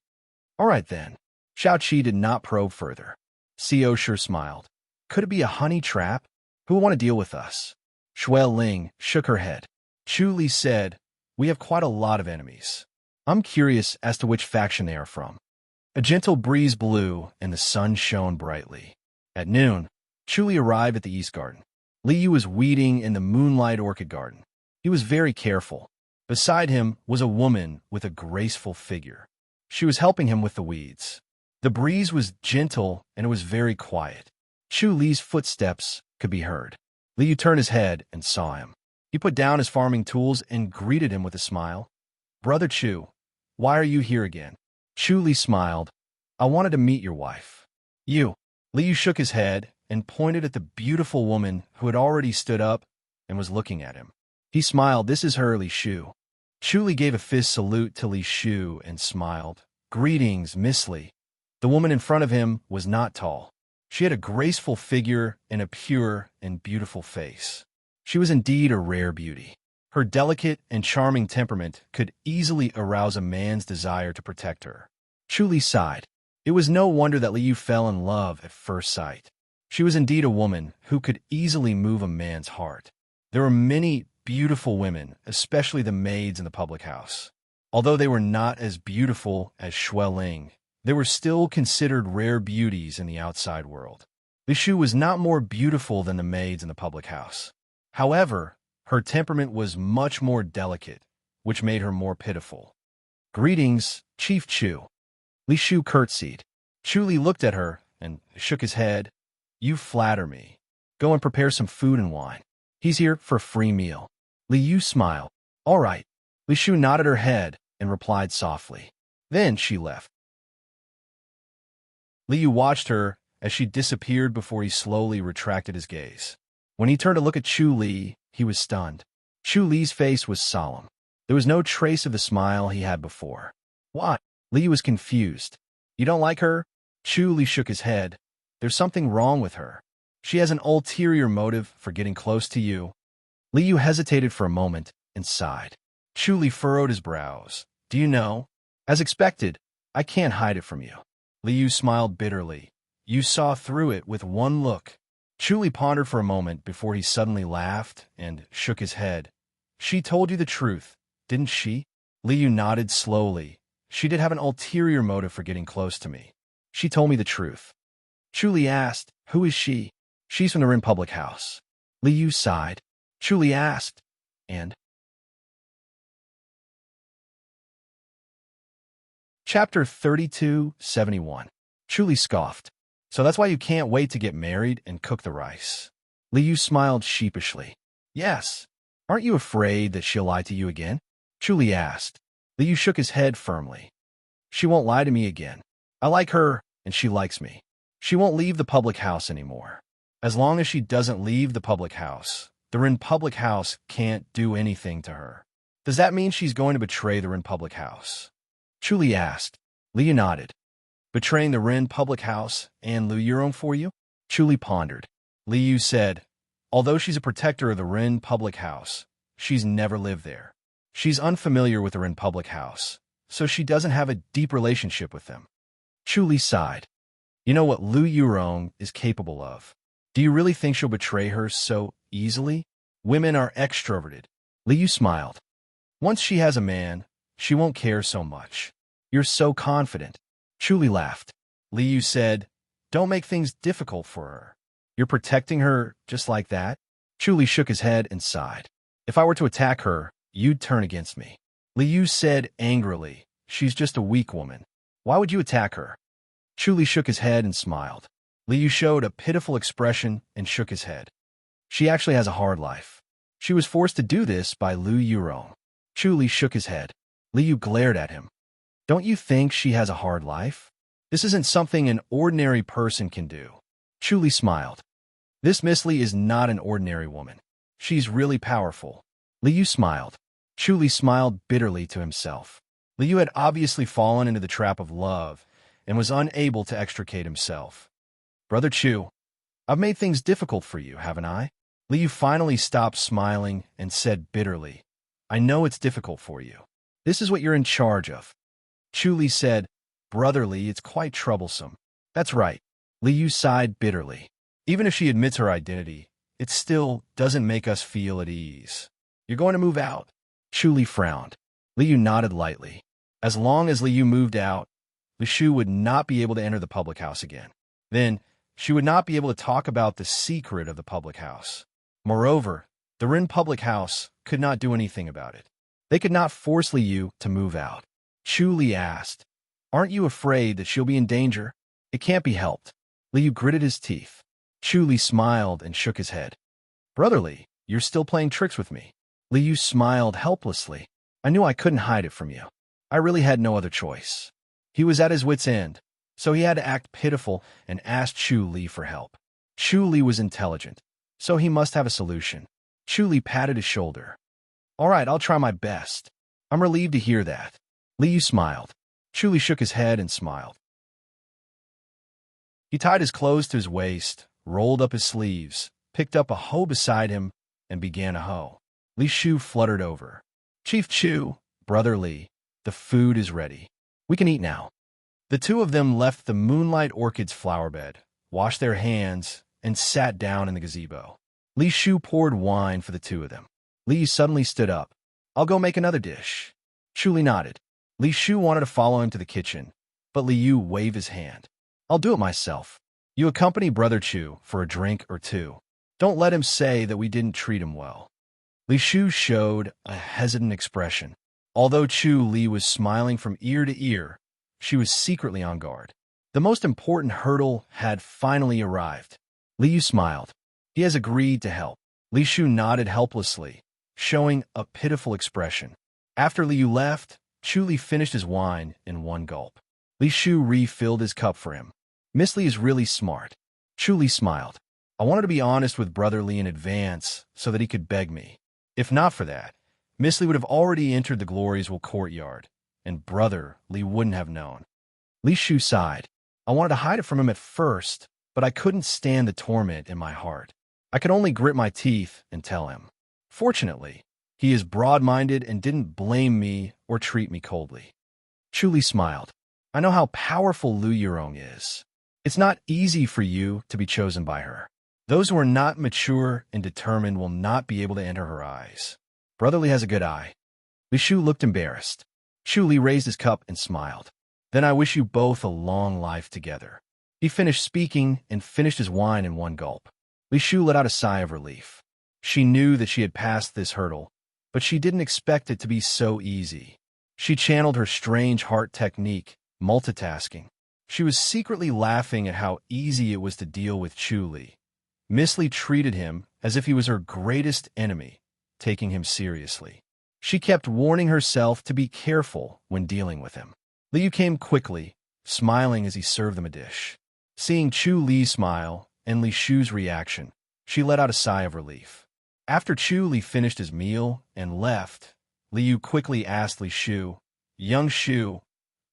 "All right then." Xiaoqi did not probe further. Xiao smiled. "Could it be a honey trap? Who will want to deal with us?" Shui Ling shook her head. Chu Li said, "We have quite a lot of enemies. I'm curious as to which faction they are from." A gentle breeze blew and the sun shone brightly. At noon, Chu Li arrived at the East Garden. Li Yu was weeding in the Moonlight Orchid Garden. He was very careful. Beside him was a woman with a graceful figure. She was helping him with the weeds. The breeze was gentle and it was very quiet. Chu Li's footsteps could be heard. Li Yu turned his head and saw him. He put down his farming tools and greeted him with a smile. "Brother Chu, why are you here again?" Chu Li smiled. "I wanted to meet your wife." "You?" Li Yu shook his head and pointed at the beautiful woman who had already stood up and was looking at him. He smiled. "This is her, Li Shu." Chu Li gave a fist salute to Li Shu and smiled. "Greetings, Miss Li." The woman in front of him was not tall. She had a graceful figure and a pure and beautiful face. She was indeed a rare beauty. Her delicate and charming temperament could easily arouse a man's desire to protect her. Chu Li sighed. It was no wonder that Li Yu fell in love at first sight. She was indeed a woman who could easily move a man's heart. There were many beautiful women, especially the maids in the public house. Although they were not as beautiful as Shui Ling, they were still considered rare beauties in the outside world. Li Shu was not more beautiful than the maids in the public house. However, her temperament was much more delicate, which made her more pitiful. "Greetings, Chief Chu." Li Shu curtsied. Chu Li looked at her and shook his head. "You flatter me. Go and prepare some food and wine. He's here for a free meal." Li Yu smiled. "All right." Li Shu nodded her head and replied softly. Then she left. Li Yu watched her as she disappeared before he slowly retracted his gaze. When he turned to look at Chu Li, he was stunned. Chu Li's face was solemn. There was no trace of the smile he had before. "What?" Li Yu was confused. "You don't like her?" Chu Li shook his head. "There's something wrong with her. She has an ulterior motive for getting close to you." Li Yu hesitated for a moment and sighed. Chu Li furrowed his brows. "Do you know? As expected, I can't hide it from you." Li Yu smiled bitterly. "You saw through it with one look." Chu Li pondered for a moment before he suddenly laughed and shook his head. "She told you the truth, didn't she?" Li Yu nodded slowly. "She did have an ulterior motive for getting close to me. She told me the truth." Chu Li asked, "Who is she?" "She's from the Rin public house." Li Yu sighed. Chu Li asked, "And?" Chapter 3271. Chu Li scoffed. "So that's why you can't wait to get married and cook the rice." Li Yu smiled sheepishly. "Yes. Aren't you afraid that she'll lie to you again?" Chu Li asked. Li Yu shook his head firmly. "She won't lie to me again. I like her, and she likes me. She won't leave the public house anymore. As long as she doesn't leave the public house, the Rin public house can't do anything to her." "Does that mean she's going to betray the Rin public house?" Chu Li asked. Li Yu nodded. "Betraying the Rin public house and Lu Yurong for you?" Chu Li pondered. Li Yu said, "Although she's a protector of the Rin public house, she's never lived there. She's unfamiliar with the Rin public house, so she doesn't have a deep relationship with them." Chu Li sighed. "You know what Lu Yurong is capable of. Do you really think she'll betray her so easily? Women are extroverted." Li Yu smiled. "Once she has a man, she won't care so much. You're so confident." Chu Li laughed. Li Yu said, "Don't make things difficult for her. You're protecting her just like that?" Chu Li shook his head and sighed. "If I were to attack her, you'd turn against me." Li Yu said angrily, "She's just a weak woman. Why would you attack her?" Chu Li shook his head and smiled. Liu showed a pitiful expression and shook his head. She actually has a hard life. She was forced to do this by Liu Yurong. Chu shook his head. Liu glared at him. Don't you think she has a hard life? This isn't something an ordinary person can do. Chu smiled. This Miss Li is not an ordinary woman. She's really powerful. Liu smiled. Chu smiled bitterly to himself. Liu had obviously fallen into the trap of love and was unable to extricate himself. Brother Chu, I've made things difficult for you, haven't I? Liu finally stopped smiling and said bitterly, I know it's difficult for you. This is what you're in charge of. Chu said, Brother Li, it's quite troublesome. That's right. Liu sighed bitterly. Even if she admits her identity, it still doesn't make us feel at ease. You're going to move out? Chu frowned. Liu nodded lightly. As long as Liu moved out, Li Shu would not be able to enter the public house again. Then, she would not be able to talk about the secret of the public house. Moreover, the Rin public house could not do anything about it. They could not force Liu to move out. Chu asked, Aren't you afraid that she'll be in danger? It can't be helped. Liu gritted his teeth. Chu smiled and shook his head. Brother Li, you're still playing tricks with me. Liu smiled helplessly. I knew I couldn't hide it from you. I really had no other choice. He was at his wit's end, so he had to act pitiful and ask Chu for help. Chu was intelligent, so he must have a solution. Chu patted his shoulder. All right, I'll try my best. I'm relieved to hear that. Liu smiled. Chu shook his head and smiled. He tied his clothes to his waist, rolled up his sleeves, picked up a hoe beside him, and began to hoe. Li Shu fluttered over. Chief Chu, Brother Li, the food is ready. We can eat now. The two of them left the Moonlight Orchid's flower bed, washed their hands, and sat down in the gazebo. Li Shu poured wine for the two of them. Li suddenly stood up. I'll go make another dish. Chu nodded. Li Shu wanted to follow him to the kitchen, but Liu waved his hand. I'll do it myself. You accompany Brother Chu for a drink or two. Don't let him say that we didn't treat him well. Li Shu showed a hesitant expression. Although Chu Li was smiling from ear to ear, she was secretly on guard. The most important hurdle had finally arrived. Liu smiled. He has agreed to help. Li Shu nodded helplessly, showing a pitiful expression. After Liu left, Chu Li finished his wine in one gulp. Li Shu refilled his cup for him. Miss Li is really smart. Chu Li smiled. I wanted to be honest with Brother Li in advance so that he could beg me. If not for that, Miss Li would have already entered the Glorious courtyard, and Brother Li wouldn't have known. Li Shu sighed. I wanted to hide it from him at first, but I couldn't stand the torment in my heart. I could only grit my teeth and tell him. Fortunately, he is broad-minded and didn't blame me or treat me coldly. Chu Li smiled. I know how powerful Liu Yurong is. It's not easy for you to be chosen by her. Those who are not mature and determined will not be able to enter her eyes. Brother Li has a good eye. Li Shu looked embarrassed. Chu Li raised his cup and smiled. Then I wish you both a long life together. He finished speaking and finished his wine in one gulp. Li Shu let out a sigh of relief. She knew that she had passed this hurdle, but she didn't expect it to be so easy. She channeled her strange heart technique, multitasking. She was secretly laughing at how easy it was to deal with Chu Li. Miss Li treated him as if he was her greatest enemy, taking him seriously. She kept warning herself to be careful when dealing with him. Liu came quickly, smiling as he served them a dish. Seeing Chu Li smile and Li Shu's reaction, she let out a sigh of relief. After Chu Li finished his meal and left, Liu quickly asked Li Shu, Young Shu,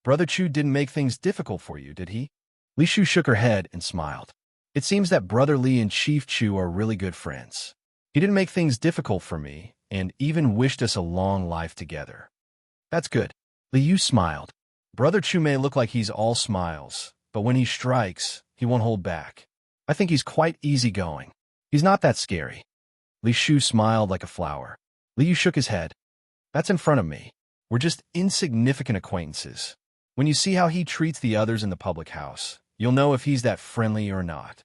Brother Chu didn't make things difficult for you, did he? Li Shu shook her head and smiled. It seems that Brother Li and Chief Chu are really good friends. He didn't make things difficult for me and even wished us a long life together. That's good. Liu smiled. Brother Chu may look like he's all smiles, but when he strikes, he won't hold back. I think he's quite easygoing. He's not that scary. Li Shu smiled like a flower. Liu shook his head. That's in front of me. We're just insignificant acquaintances. When you see how he treats the others in the public house, you'll know if he's that friendly or not.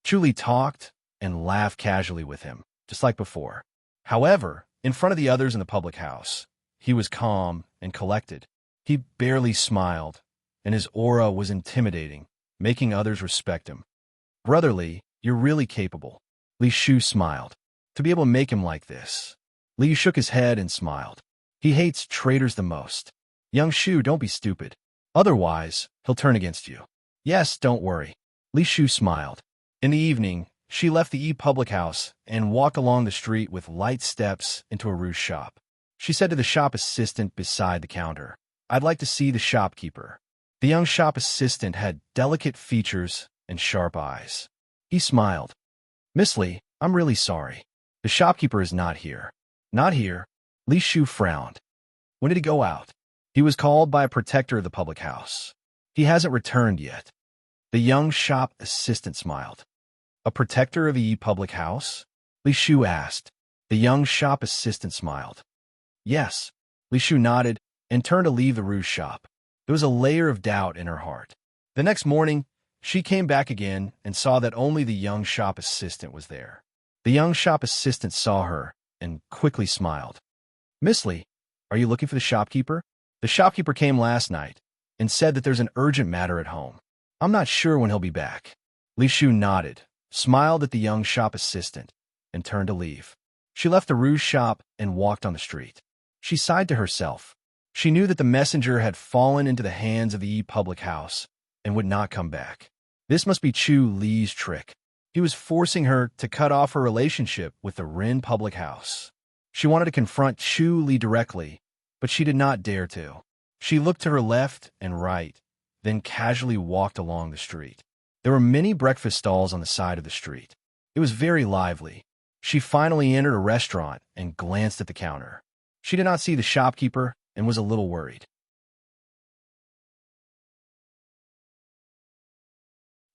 Chu Li talked and laughed casually with him, just like before. However, in front of the others in the public house, he was calm and collected. He barely smiled, and his aura was intimidating, making others respect him. Brother Li, you're really capable. Li Shu smiled. To be able to make him like this. Li Yu shook his head and smiled. He hates traitors the most. Young Shu, don't be stupid. Otherwise, he'll turn against you. Yes, don't worry. Li Shu smiled. In the evening, she left the public house and walked along the street with light steps into a rouge shop. She said to the shop assistant beside the counter, I'd like to see the shopkeeper. The young shop assistant had delicate features and sharp eyes. He smiled. Miss Li, I'm really sorry. The shopkeeper is not here. Not here? Li Shu frowned. When did he go out? He was called by a protector of the public house. He hasn't returned yet. The young shop assistant smiled. A protector of the public house? Li Shu asked. The young shop assistant smiled. Yes. Li Shu nodded and turned to leave the rouge shop. There was a layer of doubt in her heart. The next morning, she came back again and saw that only the young shop assistant was there. The young shop assistant saw her and quickly smiled. Miss Li, are you looking for the shopkeeper? The shopkeeper came last night and said that there's an urgent matter at home. I'm not sure when he'll be back. Li Shu nodded, smiled at the young shop assistant, and turned to leave. She left the rouge shop and walked on the street. She sighed to herself. She knew that the messenger had fallen into the hands of the public house and would not come back. This must be Chu Li's trick. He was forcing her to cut off her relationship with the Rin public house. She wanted to confront Chu Li directly, but she did not dare to. She looked to her left and right, then casually walked along the street. There were many breakfast stalls on the side of the street. It was very lively. She finally entered a restaurant and glanced at the counter. She did not see the shopkeeper and was a little worried.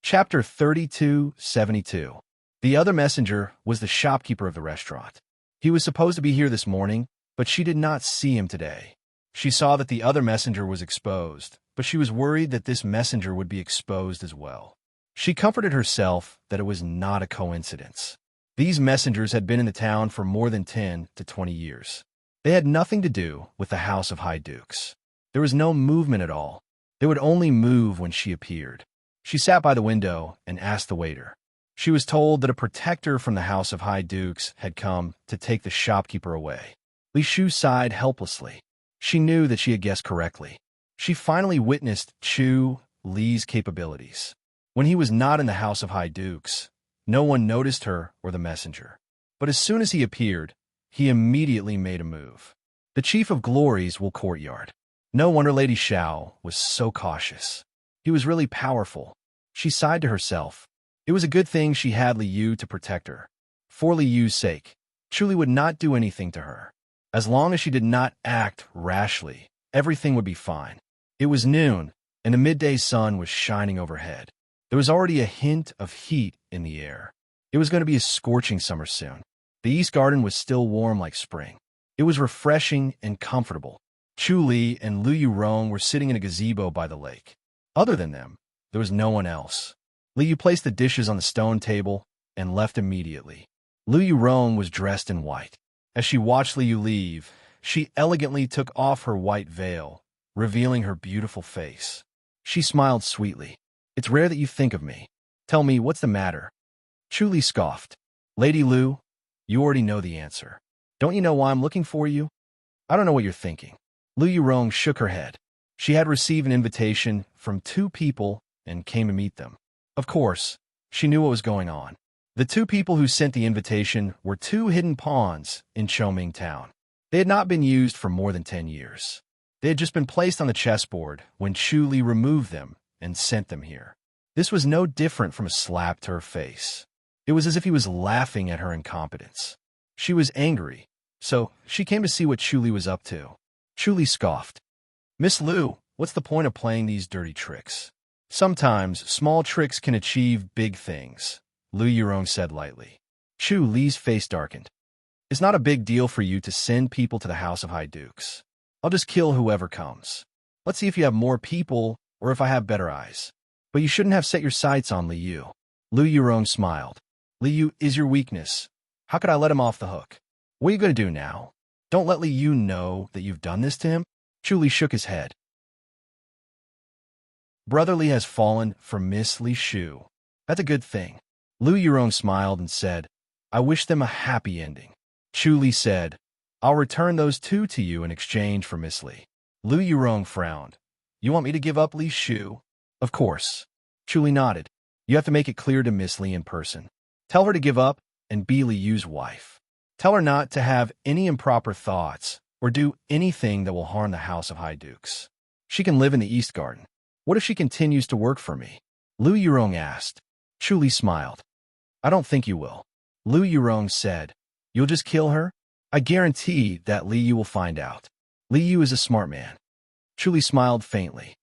Chapter 3272. The other messenger was the shopkeeper of the restaurant. He was supposed to be here this morning, but she did not see him today. She saw that the other messenger was exposed, but she was worried that this messenger would be exposed as well. She comforted herself that it was not a coincidence. These messengers had been in the town for more than 10 to 20 years. They had nothing to do with the House of High Dukes. There was no movement at all. They would only move when she appeared. She sat by the window and asked the waiter. She was told that a protector from the House of High Dukes had come to take the shopkeeper away. Li Shu sighed helplessly. She knew that she had guessed correctly. She finally witnessed Chu Li's capabilities. When he was not in the House of High Dukes, no one noticed her or the messenger. But as soon as he appeared, he immediately made a move. The Chief of Glory's will courtyard. No wonder Lady Xiao was so cautious. He was really powerful. She sighed to herself. It was a good thing she had Li Yu to protect her. For Li Yu's sake, Chu Li would not do anything to her. As long as she did not act rashly, everything would be fine. It was noon, and the midday sun was shining overhead. There was already a hint of heat in the air. It was going to be a scorching summer soon. The East Garden was still warm like spring. It was refreshing and comfortable. Chu Li and Lu Yurong were sitting in a gazebo by the lake. Other than them, there was no one else. Li Yu placed the dishes on the stone table and left immediately. Lu Yurong was dressed in white. As she watched Li Yu leave, she elegantly took off her white veil, revealing her beautiful face. She smiled sweetly. It's rare that you think of me. Tell me, what's the matter? Chu Li scoffed. Lady Lu, you already know the answer. Don't you know why I'm looking for you? I don't know what you're thinking. Lu Yurong shook her head. She had received an invitation from 2 people and came to meet them. Of course, she knew what was going on. The 2 people who sent the invitation were 2 hidden pawns in Choming Town. They had not been used for more than 10 years. They had just been placed on the chessboard when Chu Li removed them and sent them here. This was no different from a slap to her face. It was as if he was laughing at her incompetence. She was angry, so she came to see what Chu Li was up to. Chu Li scoffed. Miss Lu, what's the point of playing these dirty tricks? Sometimes small tricks can achieve big things, Lu Yurong said lightly. Chu Li's face darkened. It's not a big deal for you to send people to the House of High Dukes. I'll just kill whoever comes. Let's see if you have more people or if I have better eyes. But you shouldn't have set your sights on Li Yu. Lu Yurong smiled. Li Yu is your weakness. How could I let him off the hook? What are you going to do now? Don't let Li Yu know that you've done this to him? Chu Li shook his head. Brotherly has fallen for Miss Li Shu. That's a good thing. Lu Yurong smiled and said, I wish them a happy ending. Chu Li said, I'll return those two to you in exchange for Miss Li. Lu Yurong frowned. You want me to give up Li Shu? Of course. Chu Li nodded. You have to make it clear to Miss Li in person. Tell her to give up and be Li Yu's wife. Tell her not to have any improper thoughts or do anything that will harm the House of High Dukes. She can live in the East Garden. What if she continues to work for me? Lu Yurong asked. Chu Li smiled. I don't think you will. Lu Yurong said, You'll just kill her? I guarantee that Li Yu will find out. Li Yu is a smart man. Chu Li smiled faintly.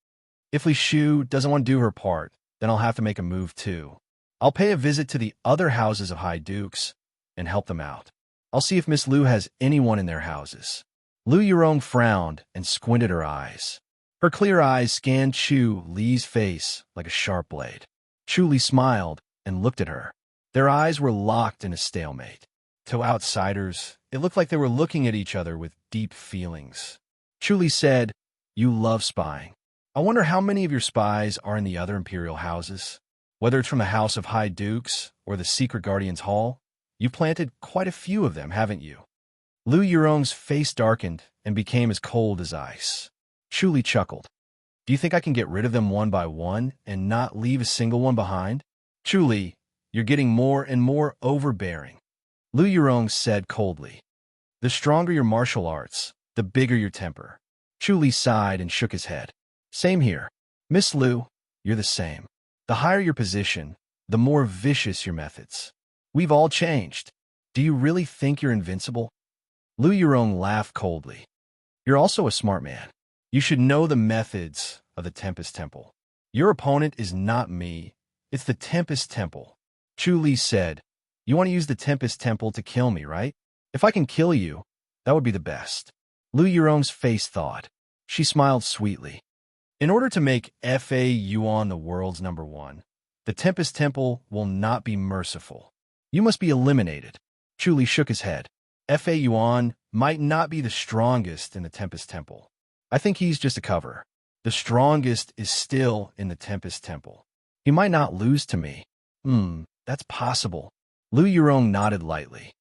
If Li Shu doesn't want to do her part, then I'll have to make a move too. I'll pay a visit to the other houses of High Dukes and help them out. I'll see if Miss Lu has anyone in their houses. Lu Yurong frowned and squinted her eyes. Her clear eyes scanned Chu Li's face like a sharp blade. Chu Li smiled and looked at her. Their eyes were locked in a stalemate. To outsiders, it looked like they were looking at each other with deep feelings. Chu Li said, You love spying. I wonder how many of your spies are in the other imperial houses. Whether it's from the House of High Dukes or the Secret Guardians' Hall, you've planted quite a few of them, haven't you? Lu Yurong's face darkened and became as cold as ice. Chu Li chuckled. Do you think I can get rid of them one by one and not leave a single one behind? Chu Li, you're getting more and more overbearing. Lu Yurong said coldly. The stronger your martial arts, the bigger your temper. Chu Li sighed and shook his head. Same here. Miss Lu, you're the same. The higher your position, the more vicious your methods. We've all changed. Do you really think you're invincible? Lu Yurong laughed coldly. You're also a smart man. You should know the methods of the Tempest Temple. Your opponent is not me. It's the Tempest Temple. Chu Li said, You want to use the Tempest Temple to kill me, right? If I can kill you, that would be the best. Lu Yurong's face thawed. She smiled sweetly. In order to make Fa Yuan the world's #1, the Tempest Temple will not be merciful. You must be eliminated. Chu Li shook his head. Fa Yuan might not be the strongest in the Tempest Temple. I think he's just a cover. The strongest is still in the Tempest Temple. He might not lose to me. That's possible. Lu Yurong nodded lightly.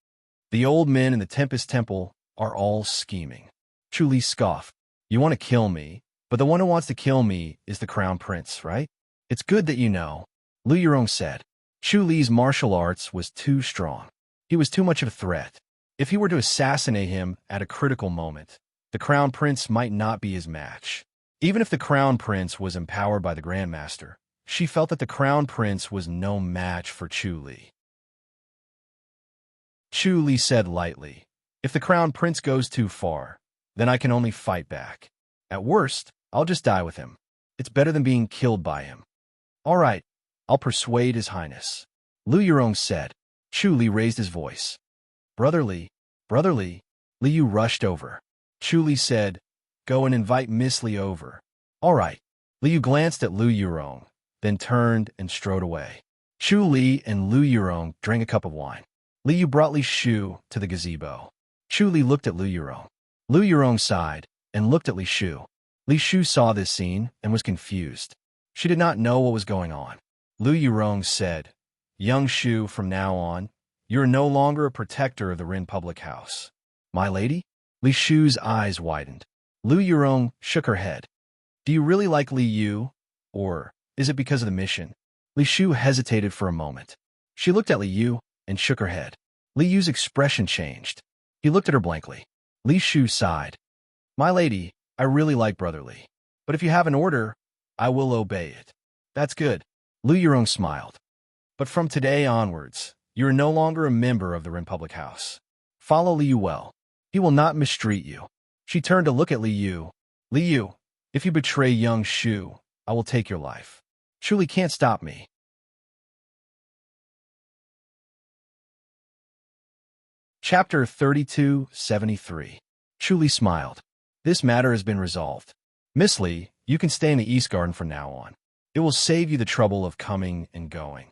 The old men in the Tempest Temple are all scheming. Chu Li scoffed. You want to kill me, but the one who wants to kill me is the Crown Prince, right? It's good that you know, Lu Yurong said. Chu Li's martial arts was too strong. He was too much of a threat. If he were to assassinate him at a critical moment, the Crown Prince might not be his match. Even if the Crown Prince was empowered by the Grandmaster, she felt that the Crown Prince was no match for Chu Li. Chu Li said lightly, If the Crown Prince goes too far, then I can only fight back. At worst, I'll just die with him. It's better than being killed by him. All right, I'll persuade His Highness. Lu Yurong said. Chu Li raised his voice. Brotherly, Li Yu rushed over. Chu Li said, Go and invite Miss Li over. All right. Li Yu glanced at Lu Yurong, then turned and strode away. Chu Li and Lu Yurong drank a cup of wine. Li Yu brought Li Shu to the gazebo. Chu Li looked at Lu Yurong. Lu Yurong sighed and looked at Li Shu. Li Shu saw this scene and was confused. She did not know what was going on. Lu Yurong said, Young Shu, from now on, you are no longer a protector of the Rin public house. My lady? Li Shu's eyes widened. Lu Yurong shook her head. Do you really like Li Yu, or is it because of the mission? Li Shu hesitated for a moment. She looked at Li Yu and shook her head. Li Yu's expression changed. He looked at her blankly. Li Shu sighed. My lady, I really like Brotherly. But if you have an order, I will obey it. That's good. Lu Yurong smiled. But from today onwards, you are no longer a member of the Rin public house. Follow Li Yu well. He will not mistreat you. She turned to look at Li Yu. Li Yu, if you betray young Shu, I will take your life. Chu Li can't stop me. Chapter 3273. Chu Li smiled. This matter has been resolved. Miss Li, you can stay in the East Garden from now on. It will save you the trouble of coming and going.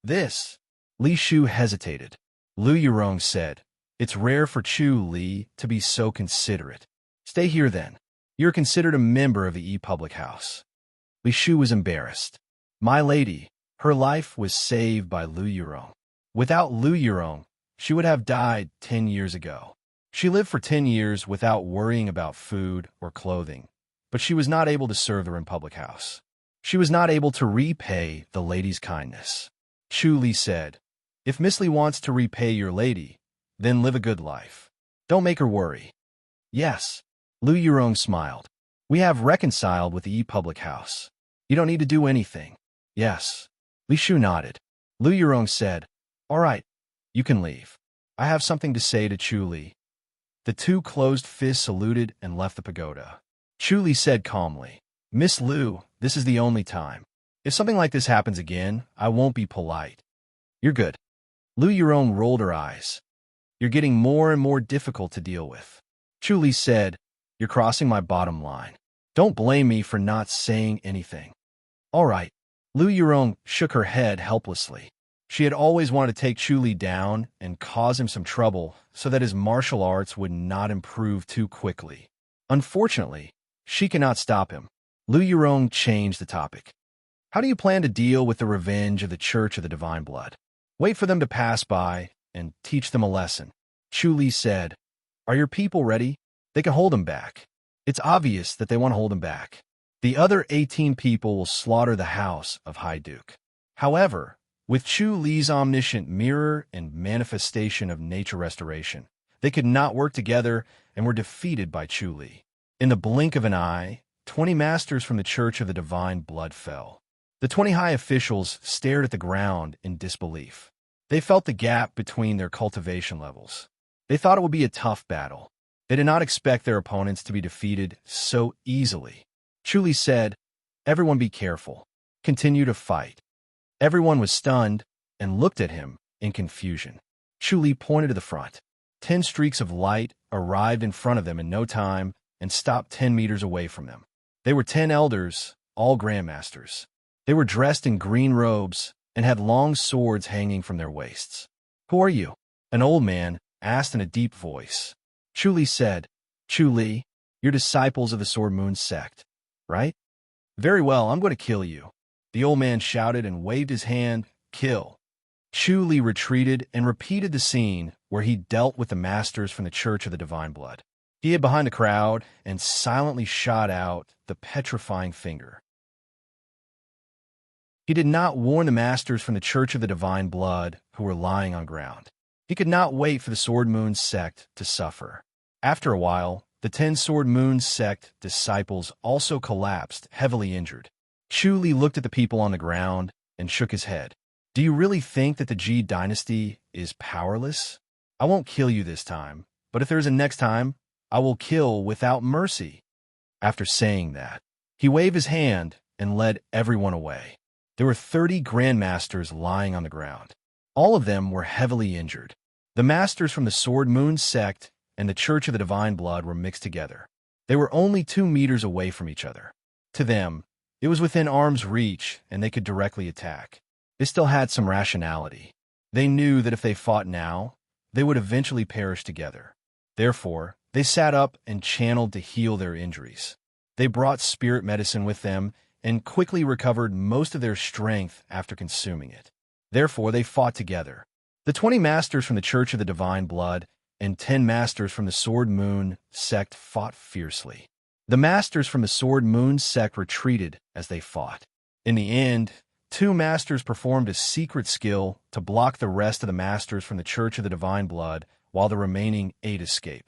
This. Li Shu hesitated. Lu Yurong said, It's rare for Chu Li to be so considerate. Stay here then. You're considered a member of the E public house. Li Shu was embarrassed. My lady, her life was saved by Lu Yurong. Without Lu Yurong, she would have died 10 years ago. She lived for 10 years without worrying about food or clothing, but she was not able to serve her in public house. She was not able to repay the lady's kindness. Chu Li said, "If Miss Li wants to repay your lady, then live a good life. Don't make her worry." "Yes." Lu Yurong smiled. "We have reconciled with the public house. You don't need to do anything." "Yes." Li Shu nodded. Lu Yurong said, "All right, you can leave. I have something to say to Chu Li." The two closed fists saluted and left the pagoda. Chu Li said calmly, "Miss Lu, this is the only time. If something like this happens again, I won't be polite." "You're good." Lu Yurong rolled her eyes. "You're getting more and more difficult to deal with." Chu Li said, "You're crossing my bottom line. Don't blame me for not saying anything." "All right." Lu Yurong shook her head helplessly. She had always wanted to take Chu Li down and cause him some trouble so that his martial arts would not improve too quickly. Unfortunately, she cannot stop him. Lu Yurong changed the topic. "How do you plan to deal with the revenge of the Church of the Divine Blood?" "Wait for them to pass by and teach them a lesson." Chu Li said, "Are your people ready? They can hold them back. It's obvious that they want to hold them back. The other 18 people will slaughter the house of High Duke." However, with Chu Li's omniscient mirror and manifestation of nature restoration, they could not work together and were defeated by Chu Li. In the blink of an eye, 20 masters from the Church of the Divine Blood fell. The 20 high officials stared at the ground in disbelief. They felt the gap between their cultivation levels. They thought it would be a tough battle. They did not expect their opponents to be defeated so easily. Chu Li said, "Everyone be careful. Continue to fight." Everyone was stunned and looked at him in confusion. Chu Li pointed to the front. 10 streaks of light arrived in front of them in no time and stopped 10 meters away from them. They were 10 elders, all grandmasters. They were dressed in green robes and had long swords hanging from their waists. "Who are you?" an old man asked in a deep voice. Chu Li said, "Chu Li, you're disciples of the Sword Moon sect, right?" "Very well, I'm going to kill you." The old man shouted and waved his hand, "Kill." Chu Li retreated and repeated the scene where he dealt with the masters from the Church of the Divine Blood. He hid behind the crowd and silently shot out the petrifying finger. He did not warn the masters from the Church of the Divine Blood who were lying on ground. He could not wait for the Sword Moon sect to suffer. After a while, the 10 Sword Moon sect disciples also collapsed, heavily injured. Chu Li looked at the people on the ground and shook his head. "Do you really think that the Ji dynasty is powerless? I won't kill you this time, but if there is a next time, I will kill without mercy." After saying that, he waved his hand and led everyone away. There were 30 grandmasters lying on the ground. All of them were heavily injured. The masters from the Sword Moon sect and the Church of the Divine Blood were mixed together. They were only 2 meters away from each other. To them, it was within arm's reach and they could directly attack. They still had some rationality. They knew that if they fought now, they would eventually perish together. Therefore, they sat up and channeled to heal their injuries. They brought spirit medicine with them and quickly recovered most of their strength after consuming it. Therefore, they fought together. The 20 masters from the Church of the Divine Blood and 10 masters from the Sword Moon sect fought fiercely. The masters from the Sword Moon sect retreated as they fought. In the end, 2 masters performed a secret skill to block the rest of the masters from the Church of the Divine Blood, while the remaining 8 escaped.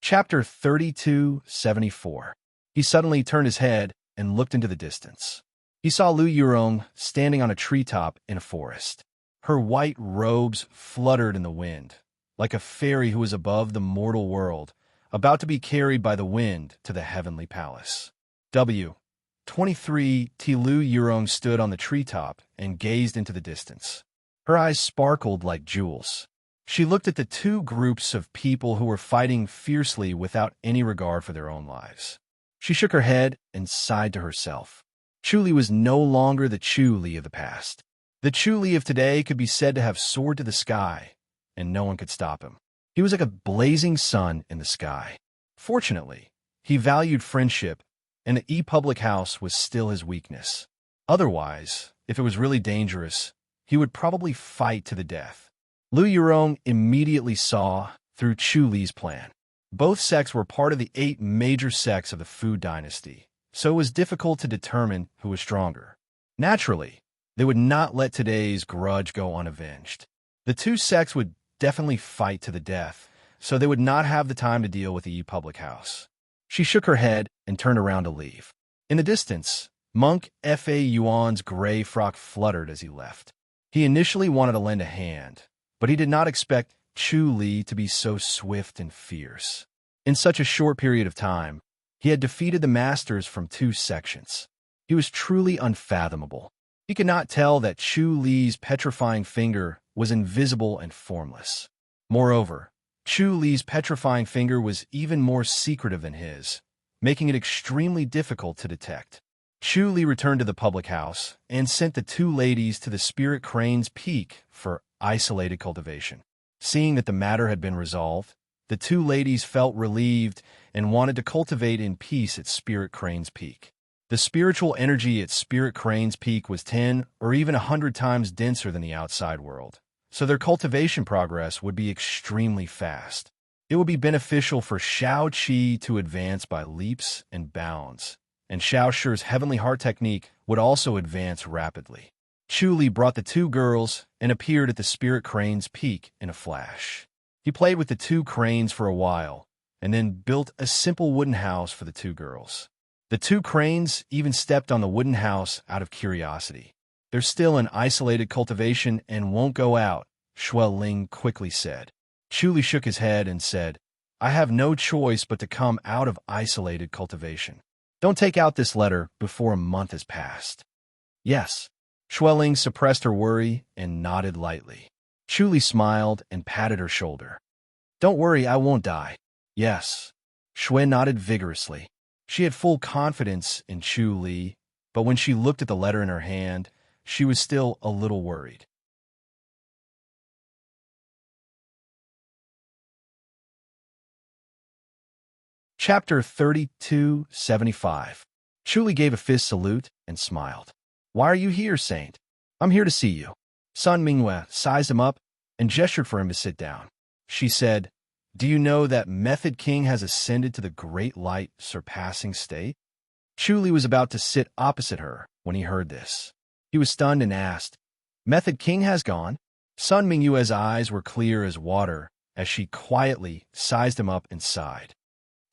Chapter 3274. He suddenly turned his head and looked into the distance. He saw Lu Yurong standing on a treetop in a forest. Her white robes fluttered in the wind, like a fairy who was above the mortal world, about to be carried by the wind to the heavenly palace. 23 Lu Yurong stood on the treetop and gazed into the distance. Her eyes sparkled like jewels. She looked at the 2 groups of people who were fighting fiercely without any regard for their own lives. She shook her head and sighed to herself. Chu Li was no longer the Chu Li of the past. The Chu Li of today could be said to have soared to the sky, and no one could stop him. He was like a blazing sun in the sky. Fortunately, he valued friendship, and the public house was still his weakness. Otherwise, if it was really dangerous, he would probably fight to the death. Lu Yurong immediately saw through Chu Li's plan. Both sects were part of the 8 major sects of the Fu dynasty, so it was difficult to determine who was stronger. Naturally, they would not let today's grudge go unavenged. The 2 sects would definitely fight to the death, so they would not have the time to deal with the public house. She shook her head and turned around to leave. In the distance, Monk Fa Yuan's gray frock fluttered as he left. He initially wanted to lend a hand, but he did not expect Chu Li to be so swift and fierce. In such a short period of time, he had defeated the masters from 2 sections. He was truly unfathomable. He could not tell that Chu Li's petrifying finger was invisible and formless. Moreover, Chu Li's petrifying finger was even more secretive than his, making it extremely difficult to detect. Chu Li returned to the public house and sent the 2 ladies to the Spirit Crane's Peak for isolated cultivation. Seeing that the matter had been resolved, the 2 ladies felt relieved and wanted to cultivate in peace at Spirit Crane's Peak. The spiritual energy at Spirit Crane's Peak was 10 or even 100 times denser than the outside world, so their cultivation progress would be extremely fast. It would be beneficial for Shao Qi to advance by leaps and bounds, and Shao Shi's Heavenly Heart technique would also advance rapidly. Chu Li brought the 2 girls and appeared at the Spirit Crane's Peak in a flash. He played with the 2 cranes for a while, and then built a simple wooden house for the 2 girls. The 2 cranes even stepped on the wooden house out of curiosity. They're still in isolated cultivation and won't go out, Shuai Ling quickly said. Chu Li shook his head and said, I have no choice but to come out of isolated cultivation. Don't take out this letter before a month has passed. Yes. Shuai Ling suppressed her worry and nodded lightly. Chu Li smiled and patted her shoulder. Don't worry, I won't die. Yes. Shuai nodded vigorously. She had full confidence in Chu Li, but when she looked at the letter in her hand, she was still a little worried. Chapter 3275. Chu Li gave a fist salute and smiled. Why are you here, Saint? I'm here to see you. Sun Mingyue sized him up and gestured for him to sit down. She said, Do you know that Method King has ascended to the great light surpassing state? Chu Li was about to sit opposite her when he heard this. He was stunned and asked, Method King has gone? Sun Mingyue's eyes were clear as water as she quietly sized him up and sighed.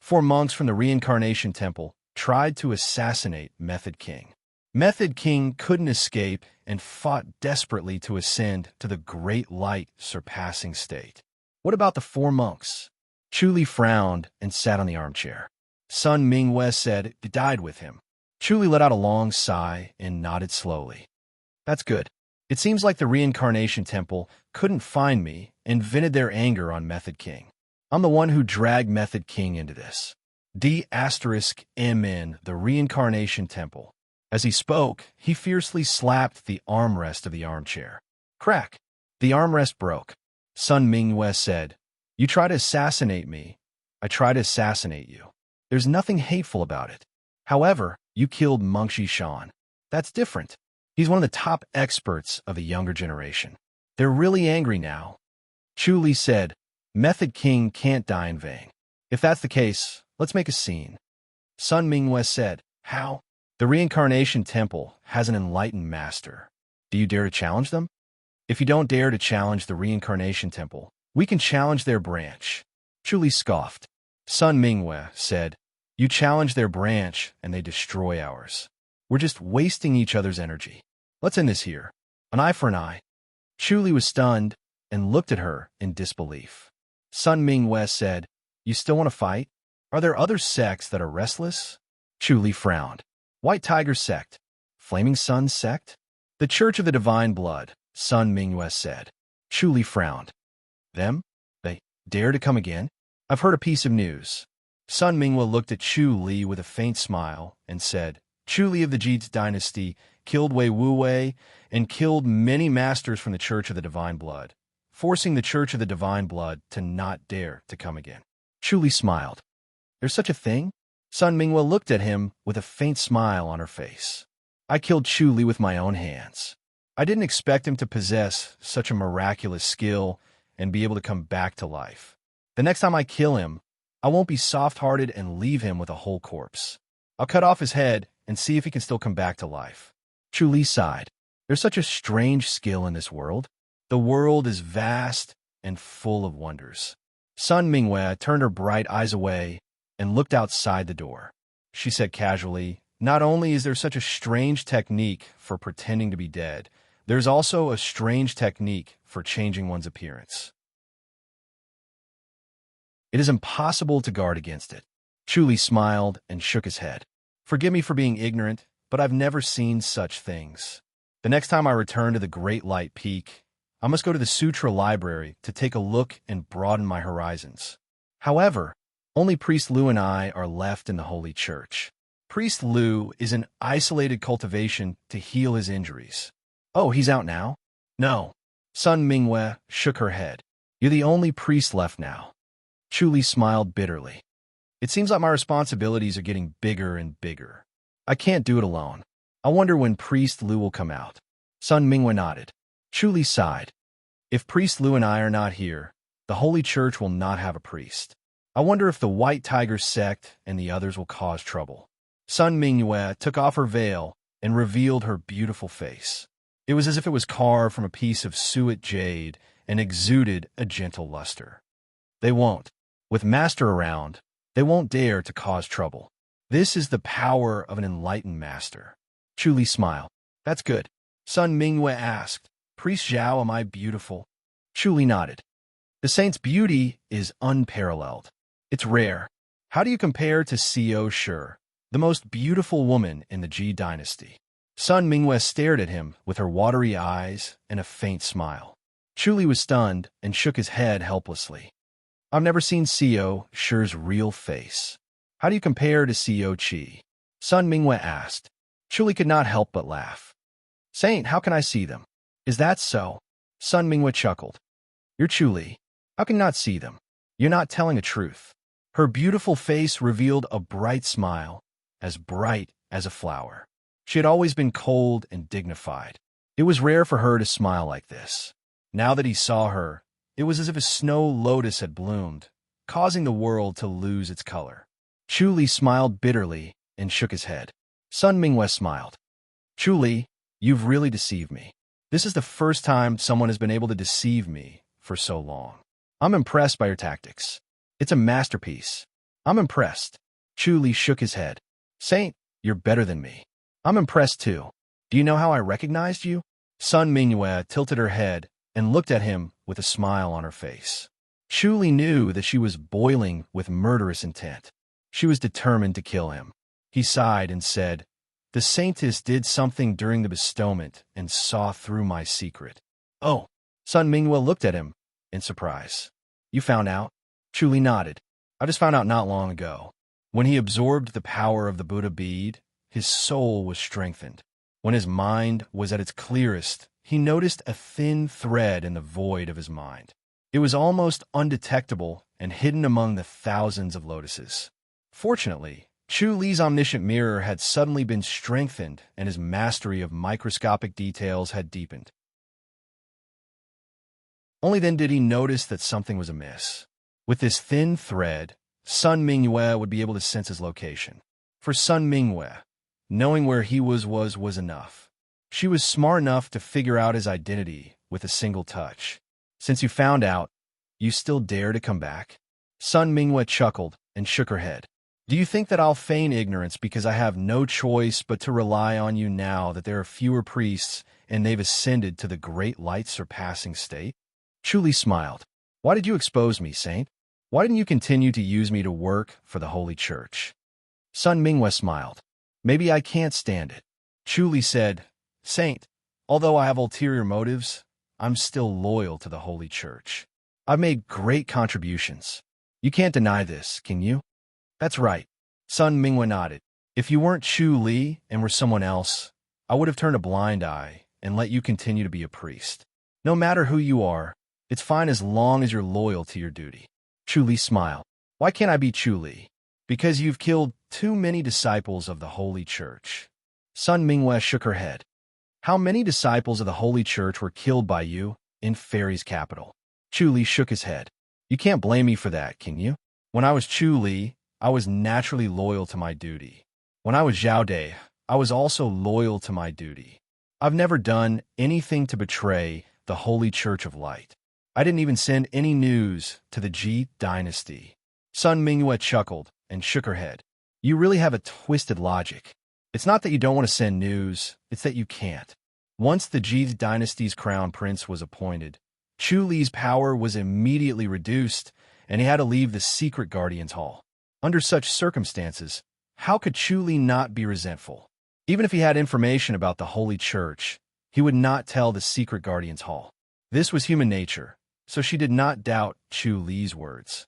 4 monks from the Reincarnation Temple tried to assassinate Method King. Method King couldn't escape and fought desperately to ascend to the great light surpassing state. What about the 4 monks? Chu Li frowned and sat on the armchair. Sun Mingyue said it died with him. Chu Li let out a long sigh and nodded slowly. That's good. It seems like the Reincarnation Temple couldn't find me and vented their anger on Method King. I'm the one who dragged Method King into this. D*MN, the Reincarnation Temple. As he spoke, he fiercely slapped the armrest of the armchair. Crack! The armrest broke. Sun Mingyue said, You try to assassinate me. I try to assassinate you. There's nothing hateful about it. However, you killed Monk Shan. That's different. He's one of the top experts of the younger generation. They're really angry now. Chu Li said, Method King can't die in vain. If that's the case, let's make a scene. Sun Mingyue said, How? The Reincarnation Temple has an enlightened master. Do you dare to challenge them? If you don't dare to challenge the Reincarnation Temple, we can challenge their branch. Chu Li scoffed. Sun Mingyue said, You challenge their branch and they destroy ours. We're just wasting each other's energy. Let's end this here. An eye for an eye. Chu Li was stunned and looked at her in disbelief. Sun Mingyue said, You still want to fight? Are there other sects that are restless? Chu Li frowned. White Tiger Sect. Flaming Sun Sect? The Church of the Divine Blood, Sun Mingyue said. Chu Li frowned. Them? They dare to come again? I've heard a piece of news. Sun Mingyue looked at Chu Li with a faint smile and said, Chu Li of the Ji dynasty killed Wei Wuwei and killed many masters from the Church of the Divine Blood, forcing the Church of the Divine Blood to not dare to come again. Chu Li smiled. There's such a thing? Sun Minghua looked at him with a faint smile on her face. I killed Chu Li with my own hands. I didn't expect him to possess such a miraculous skill and be able to come back to life. The next time I kill him, I won't be soft-hearted and leave him with a whole corpse. I'll cut off his head and see if he can still come back to life. Chu Li sighed. There's such a strange skill in this world. The world is vast and full of wonders. Sun Minghua turned her bright eyes away and looked outside the door. She said casually, not only is there such a strange technique for pretending to be dead, there's also a strange technique for changing one's appearance. It is impossible to guard against it. Chu Li smiled and shook his head. Forgive me for being ignorant, but I've never seen such things. The next time I return to the Great Light Peak, I must go to the Sutra Library to take a look and broaden my horizons. However, only Priest Lu and I are left in the Holy Church. Priest Lu is an isolated cultivation to heal his injuries. Oh, he's out now? No. Sun Minghua shook her head. You're the only priest left now. Chu Li smiled bitterly. It seems like my responsibilities are getting bigger and bigger. I can't do it alone. I wonder when Priest Lu will come out. Sun Minghua nodded. Chu Li sighed. If Priest Lu and I are not here, the Holy Church will not have a priest. I wonder if the White Tiger sect and the others will cause trouble. Sun Minghua took off her veil and revealed her beautiful face. It was as if it was carved from a piece of suet jade and exuded a gentle luster. They won't. With Master around, they won't dare to cause trouble. This is the power of an enlightened master. Chu Li smiled. That's good. Sun Minghua asked, Priest Zhao, am I beautiful? Chu Li nodded. The saint's beauty is unparalleled. It's rare. How do you compare to Xiao Shi, the most beautiful woman in the Ji dynasty? Sun Minghua stared at him with her watery eyes and a faint smile. Chu Li was stunned and shook his head helplessly. I've never seen Xiao Shi's real face. How do you compare to Xiao Qi? Sun Minghua asked. Chu Li could not help but laugh. Saint, how can I see them? Is that so? Sun Minghua chuckled. You're Chu Li. How can you not see them? You're not telling the truth. Her beautiful face revealed a bright smile, as bright as a flower. She had always been cold and dignified. It was rare for her to smile like this. Now that he saw her, it was as if a snow lotus had bloomed, causing the world to lose its color. Chu Li smiled bitterly and shook his head. Sun Minghua smiled. Chu Li, you've really deceived me. This is the first time someone has been able to deceive me for so long. I'm impressed by your tactics. It's a masterpiece. I'm impressed. Chu Li shook his head. Saint, you're better than me. I'm impressed too. Do you know how I recognized you? Sun Minghua tilted her head and looked at him with a smile on her face. Chu Li knew that she was boiling with murderous intent. She was determined to kill him. He sighed and said, The saintess did something during the bestowment and saw through my secret. Oh, Sun Minghua looked at him in surprise. You found out? Chu Li nodded. I just found out not long ago. When he absorbed the power of the Buddha bead, his soul was strengthened. When his mind was at its clearest, he noticed a thin thread in the void of his mind. It was almost undetectable and hidden among the thousands of lotuses. Fortunately, Chu Li's omniscient mirror had suddenly been strengthened and his mastery of microscopic details had deepened. Only then did he notice that something was amiss. With this thin thread, Sun Minghua would be able to sense his location. For Sun Minghua, knowing where he was enough. She was smart enough to figure out his identity with a single touch. Since you found out, you still dare to come back? Sun Minghua chuckled and shook her head. Do you think that I'll feign ignorance because I have no choice but to rely on you now that there are fewer priests and they've ascended to the great light surpassing state? Chu Li smiled. Why did you expose me, Saint? Why didn't you continue to use me to work for the Holy Church? Sun Minghua smiled. Maybe I can't stand it. Chu Li said, Saint, although I have ulterior motives, I'm still loyal to the Holy Church. I've made great contributions. You can't deny this, can you? That's right. Sun Minghua nodded. If you weren't Chu Li and were someone else, I would have turned a blind eye and let you continue to be a priest. No matter who you are, it's fine as long as you're loyal to your duty. Chu Li smiled. Why can't I be Chu Li? Because you've killed too many disciples of the Holy Church. Sun Mingwe shook her head. How many disciples of the Holy Church were killed by you in Fairy's capital? Chu Li shook his head. You can't blame me for that, can you? When I was Chu Li, I was naturally loyal to my duty. When I was Zhao Dai, I was also loyal to my duty. I've never done anything to betray the Holy Church of Light. I didn't even send any news to the Ji dynasty. Sun Mingwe chuckled and shook her head. You really have a twisted logic. It's not that you don't want to send news, it's that you can't. Once the Ji dynasty's crown prince was appointed, Chu Li's power was immediately reduced, and he had to leave the secret Guardian's Hall. Under such circumstances, how could Chu Li not be resentful? Even if he had information about the Holy Church, he would not tell the secret Guardian's Hall. This was human nature, so she did not doubt Chu Li's words.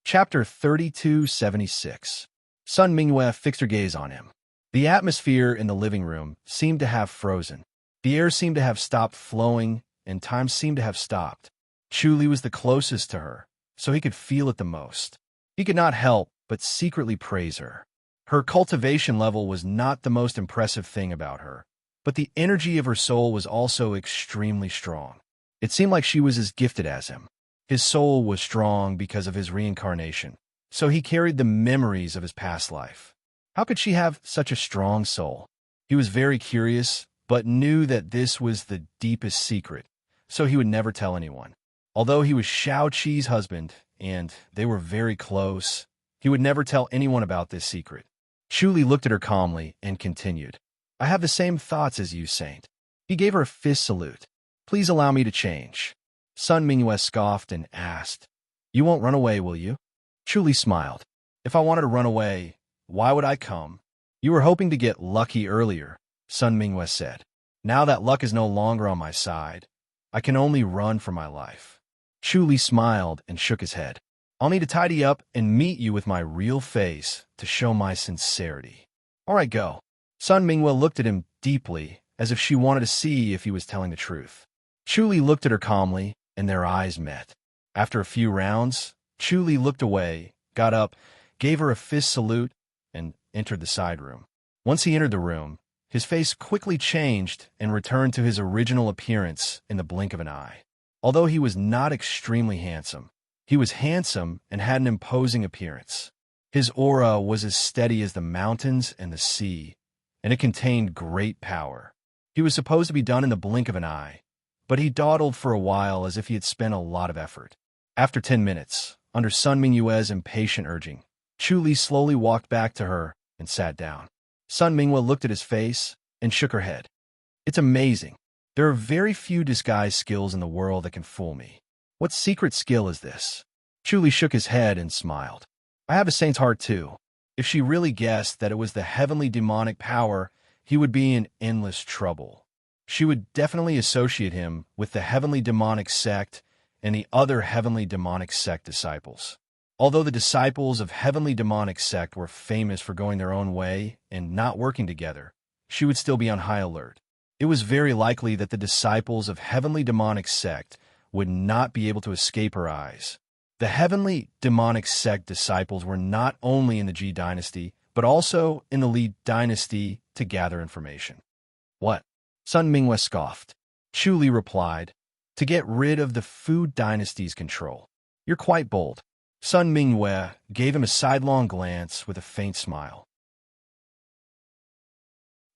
Chapter 3276. Sun Mingwe fixed her gaze on him. The atmosphere in the living room seemed to have frozen. The air seemed to have stopped flowing, and time seemed to have stopped. Chu Li was the closest to her, so he could feel it the most. He could not help but secretly praise her. Her cultivation level was not the most impressive thing about her, but the energy of her soul was also extremely strong. It seemed like she was as gifted as him. His soul was strong because of his reincarnation, so he carried the memories of his past life. How could she have such a strong soul? He was very curious, but knew that this was the deepest secret, so he would never tell anyone. Although he was Shao Qi's husband, and they were very close, he would never tell anyone about this secret. Chu Li looked at her calmly and continued. I have the same thoughts as you, Saint. He gave her a fist salute. Please allow me to change. Sun Mingwe scoffed and asked, You won't run away, will you? Chu Li smiled. If I wanted to run away, why would I come? You were hoping to get lucky earlier, Sun Mingwe said. Now that luck is no longer on my side, I can only run for my life. Chu Li smiled and shook his head. I'll need to tidy up and meet you with my real face to show my sincerity. All right, go. Sun Mingwe looked at him deeply, as if she wanted to see if he was telling the truth. Chu Li looked at her calmly, and their eyes met. After a few rounds, Chu Li looked away, got up, gave her a fist salute, and entered the side room. Once he entered the room, his face quickly changed and returned to his original appearance in the blink of an eye. Although he was not extremely handsome, he was handsome and had an imposing appearance. His aura was as steady as the mountains and the sea, and it contained great power. He was supposed to be done in the blink of an eye, but he dawdled for a while as if he had spent a lot of effort. After 10 minutes, under Sun Mingwe's impatient urging, Chu Li slowly walked back to her and sat down. Sun Mingwe looked at his face and shook her head. It's amazing. There are very few disguise skills in the world that can fool me. What secret skill is this? Chu Li shook his head and smiled. I have a saint's heart too. If she really guessed that it was the heavenly demonic power, he would be in endless trouble. She would definitely associate him with the heavenly demonic sect and the other heavenly demonic sect disciples. Although the disciples of heavenly demonic sect were famous for going their own way and not working together, she would still be on high alert. It was very likely that the disciples of heavenly demonic sect would not be able to escape her eyes. The heavenly demonic sect disciples were not only in the Ji dynasty, but also in the Li dynasty to gather information. What? Sun Mingwe scoffed. Chu Li replied, to get rid of the Fu dynasty's control. You're quite bold. Sun Mingwe gave him a sidelong glance with a faint smile.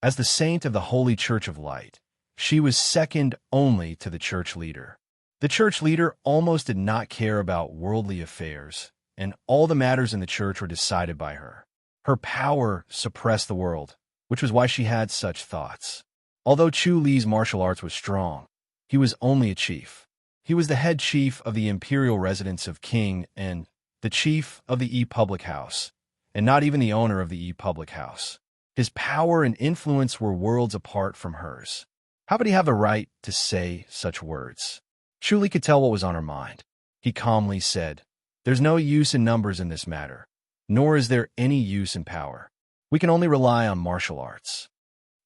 As the saint of the Holy Church of Light, she was second only to the church leader. The church leader almost did not care about worldly affairs, and all the matters in the church were decided by her. Her power suppressed the world, which was why she had such thoughts. Although Chu Li's martial arts was strong, he was only a chief. He was the head chief of the imperial residence of King and the chief of the public house, and not even the owner of the public house. His power and influence were worlds apart from hers. How could he have the right to say such words? Chu Li could tell what was on her mind. He calmly said, There's no use in numbers in this matter, nor is there any use in power. We can only rely on martial arts.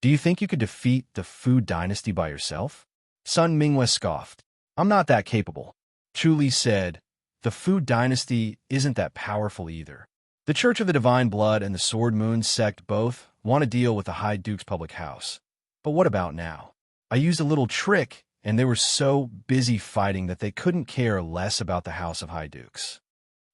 Do you think you could defeat the Fu dynasty by yourself? Sun Mingwe scoffed. I'm not that capable. Chu Li said, the Fu dynasty isn't that powerful either. The Church of the Divine Blood and the Sword Moon sect both want to deal with the High Duke's public house. But what about now? I used a little trick, and they were so busy fighting that they couldn't care less about the House of High Dukes.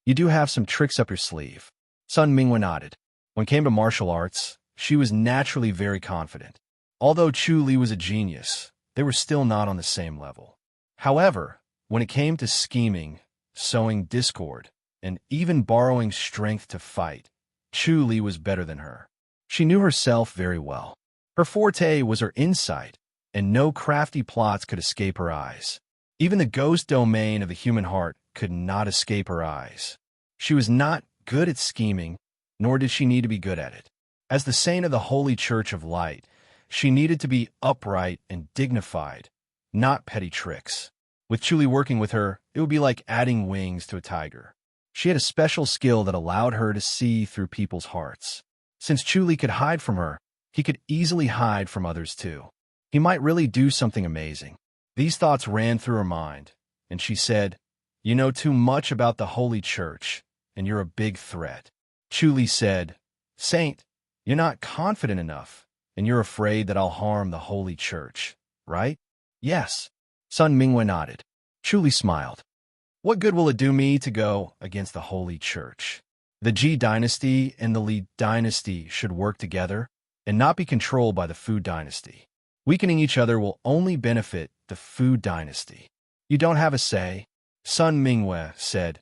You do have some tricks up your sleeve. Sun Mingwen nodded. When it came to martial arts, she was naturally very confident. Although Chu Li was a genius, they were still not on the same level. However, when it came to scheming, sowing discord, and even borrowing strength to fight, Chu Li was better than her. She knew herself very well. Her forte was her insight, and no crafty plots could escape her eyes. Even the ghost domain of the human heart could not escape her eyes. She was not good at scheming, nor did she need to be good at it. As the saint of the Holy Church of Light, she needed to be upright and dignified, not petty tricks. With Chu Li working with her, it would be like adding wings to a tiger. She had a special skill that allowed her to see through people's hearts. Since Chu Li could hide from her, he could easily hide from others too. He might really do something amazing. These thoughts ran through her mind, and she said, "You know too much about the Holy Church, and you're a big threat." Chu Li said, "Saint, you're not confident enough, and you're afraid that I'll harm the Holy Church, right?" "Yes." Sun Mingwen nodded. Chu Li smiled. "What good will it do me to go against the Holy Church? The Ji dynasty and the Li dynasty should work together and not be controlled by the Fu dynasty. Weakening each other will only benefit the Fu dynasty." "You don't have a say," Sun Mingwe said.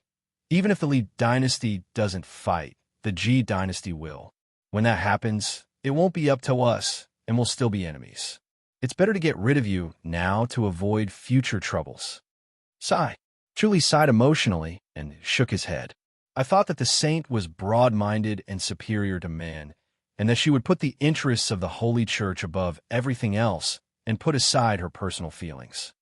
"Even if the Li dynasty doesn't fight, the Ji dynasty will. When that happens, it won't be up to us, and we'll still be enemies. It's better to get rid of you now to avoid future troubles." Sigh. Chu Li sighed emotionally and shook his head. "I thought that the saint was broad-minded and superior to man, and that she would put the interests of the Holy Church above everything else and put aside her personal feelings.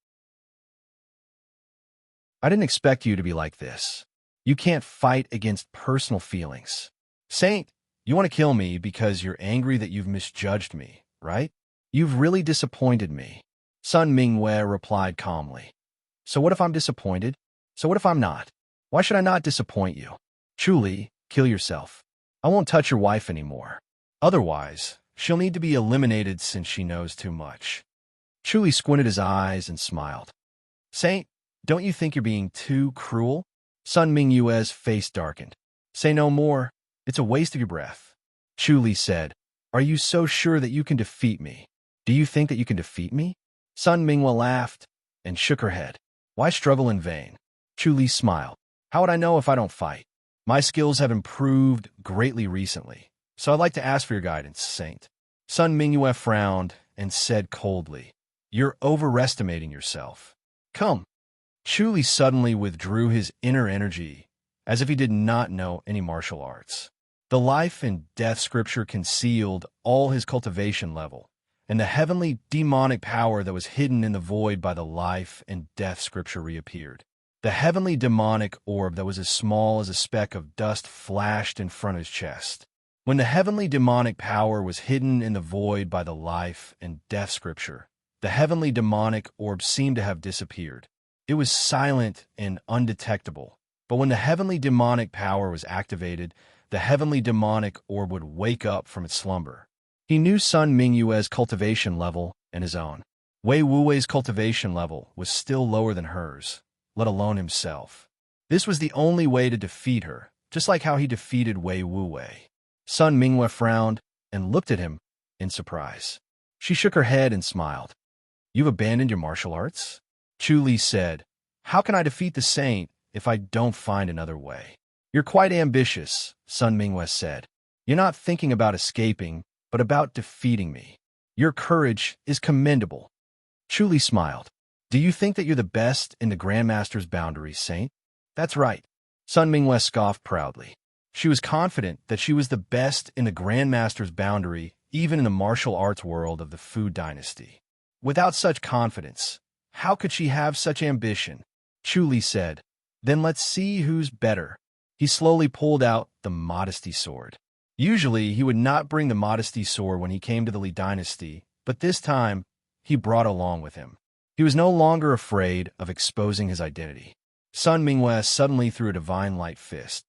I didn't expect you to be like this. You can't fight against personal feelings. Saint, you want to kill me because you're angry that you've misjudged me, right? You've really disappointed me." Sun Mingwe replied calmly. "So what if I'm disappointed? So what if I'm not? Why should I not disappoint you? Chu Li, kill yourself. I won't touch your wife anymore. Otherwise, she'll need to be eliminated since she knows too much." Chu Li squinted his eyes and smiled. "Saint, don't you think you're being too cruel?" Sun Mingyue's face darkened. "Say no more. It's a waste of your breath." Chu Li said, "Are you so sure that you can defeat me? Do you think that you can defeat me?" Sun Mingwe laughed and shook her head. "Why struggle in vain?" Chu Li smiled. "How would I know if I don't fight? My skills have improved greatly recently, so I'd like to ask for your guidance, Saint." Sun Mingwe frowned and said coldly, "You're overestimating yourself. Come." Chu Li suddenly withdrew his inner energy, as if he did not know any martial arts. The life and death scripture concealed all his cultivation level, and the heavenly demonic power that was hidden in the void by the life and death scripture reappeared. The heavenly demonic orb that was as small as a speck of dust flashed in front of his chest. When the heavenly demonic power was hidden in the void by the life and death scripture, the heavenly demonic orb seemed to have disappeared. It was silent and undetectable, but when the heavenly demonic power was activated, the heavenly demonic orb would wake up from its slumber. He knew Sun Mingyue's cultivation level and his own. Wei Wuwei's cultivation level was still lower than hers, let alone himself. This was the only way to defeat her, just like how he defeated Wei Wuwei. Sun Mingwe frowned and looked at him in surprise. She shook her head and smiled. "You've abandoned your martial arts?" Chu Li said, "How can I defeat the saint if I don't find another way?" "You're quite ambitious," Sun Mingwe said. "You're not thinking about escaping, but about defeating me. Your courage is commendable." Chu Li smiled. "Do you think that you're the best in the Grandmaster's boundaries, Saint?" "That's right." Sun Mingwe scoffed proudly. She was confident that she was the best in the Grandmaster's boundary, even in the martial arts world of the Fu dynasty. Without such confidence, how could she have such ambition? Chu Li said, "Then let's see who's better." He slowly pulled out the modesty sword. Usually, he would not bring the modesty sword when he came to the Li dynasty, but this time, he brought it along with him. He was no longer afraid of exposing his identity. Sun Mingwe suddenly threw a divine light fist.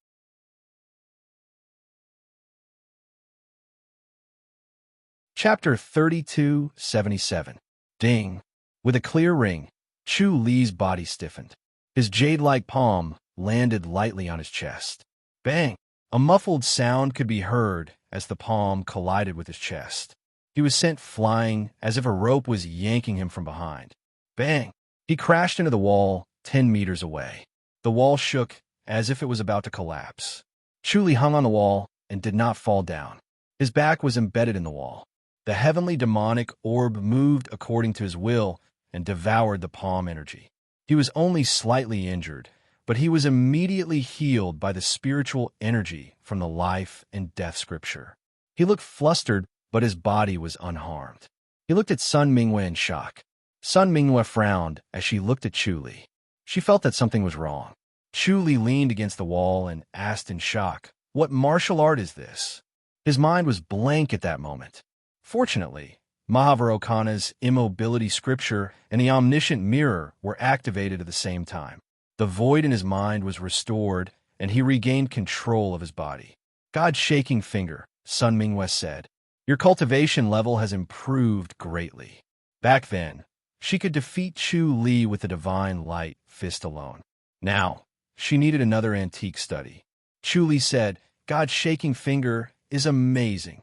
Chapter 3277. Ding. With a clear ring, Chu Li's body stiffened. His jade-like palm landed lightly on his chest. Bang! A muffled sound could be heard as the palm collided with his chest. He was sent flying as if a rope was yanking him from behind. Bang! He crashed into the wall 10 meters away. The wall shook as if it was about to collapse. Chu Li hung on the wall and did not fall down. His back was embedded in the wall. The heavenly demonic orb moved according to his will and devoured the palm energy. He was only slightly injured, but he was immediately healed by the spiritual energy from the life and death scripture. He looked flustered, but his body was unharmed. He looked at Sun Mingwe in shock. Sun Mingwe frowned as she looked at Chu Li. She felt that something was wrong. Chu Li leaned against the wall and asked in shock, "What martial art is this?" His mind was blank at that moment. Fortunately, Mahavairocana's immobility scripture and the omniscient mirror were activated at the same time. The void in his mind was restored, and he regained control of his body. "God's shaking finger," Sun Mingwe said. "Your cultivation level has improved greatly." Back then, she could defeat Chu Li with the divine light fist alone. Now, she needed another antique study. Chu Li said, "God's shaking finger is amazing.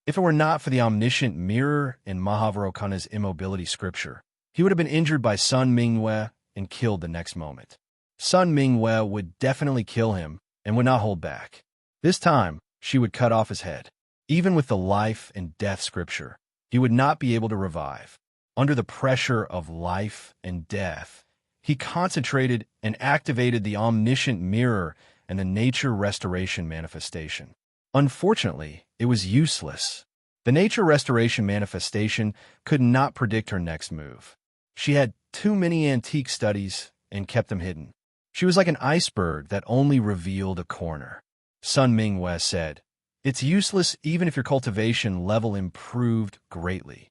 If it were not for the omniscient mirror and Mahavairocana's immobility scripture, he would have been injured by Sun Mingwe and killed the next moment. Sun Mingwe would definitely kill him and would not hold back. This time, she would cut off his head. Even with the life and death scripture, he would not be able to revive. Under the pressure of life and death, he concentrated and activated the omniscient mirror and the nature restoration manifestation. Unfortunately, it was useless. The nature restoration manifestation could not predict her next move. She had too many antique studies and kept them hidden. She was like an iceberg that only revealed a corner. Sun Mingwe said, "It's useless even if your cultivation level improved greatly."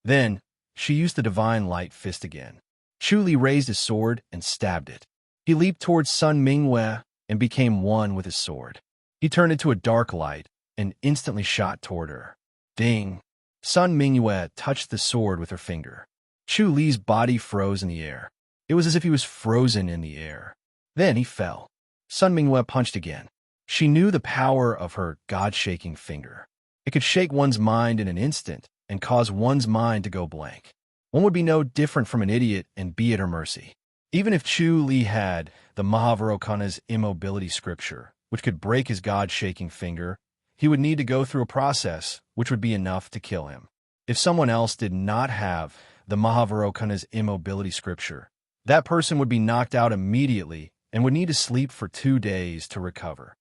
Then, she used the divine light fist again. Chu Li raised his sword and stabbed it. He leaped towards Sun Mingwe and became one with his sword. He turned into a dark light and instantly shot toward her. Ding! Sun Mingwe touched the sword with her finger. Chu Li's body froze in the air. It was as if he was frozen in the air. Then he fell. Sun Mingwe punched again. She knew the power of her God-shaking finger. It could shake one's mind in an instant and cause one's mind to go blank. One would be no different from an idiot and be at her mercy. Even if Chu Li had the Mahavairocana's immobility scripture, which could break his God-shaking finger, he would need to go through a process which would be enough to kill him. If someone else did not have the Mahavairocana's immobility scripture, that person would be knocked out immediately and would need to sleep for 2 days to recover.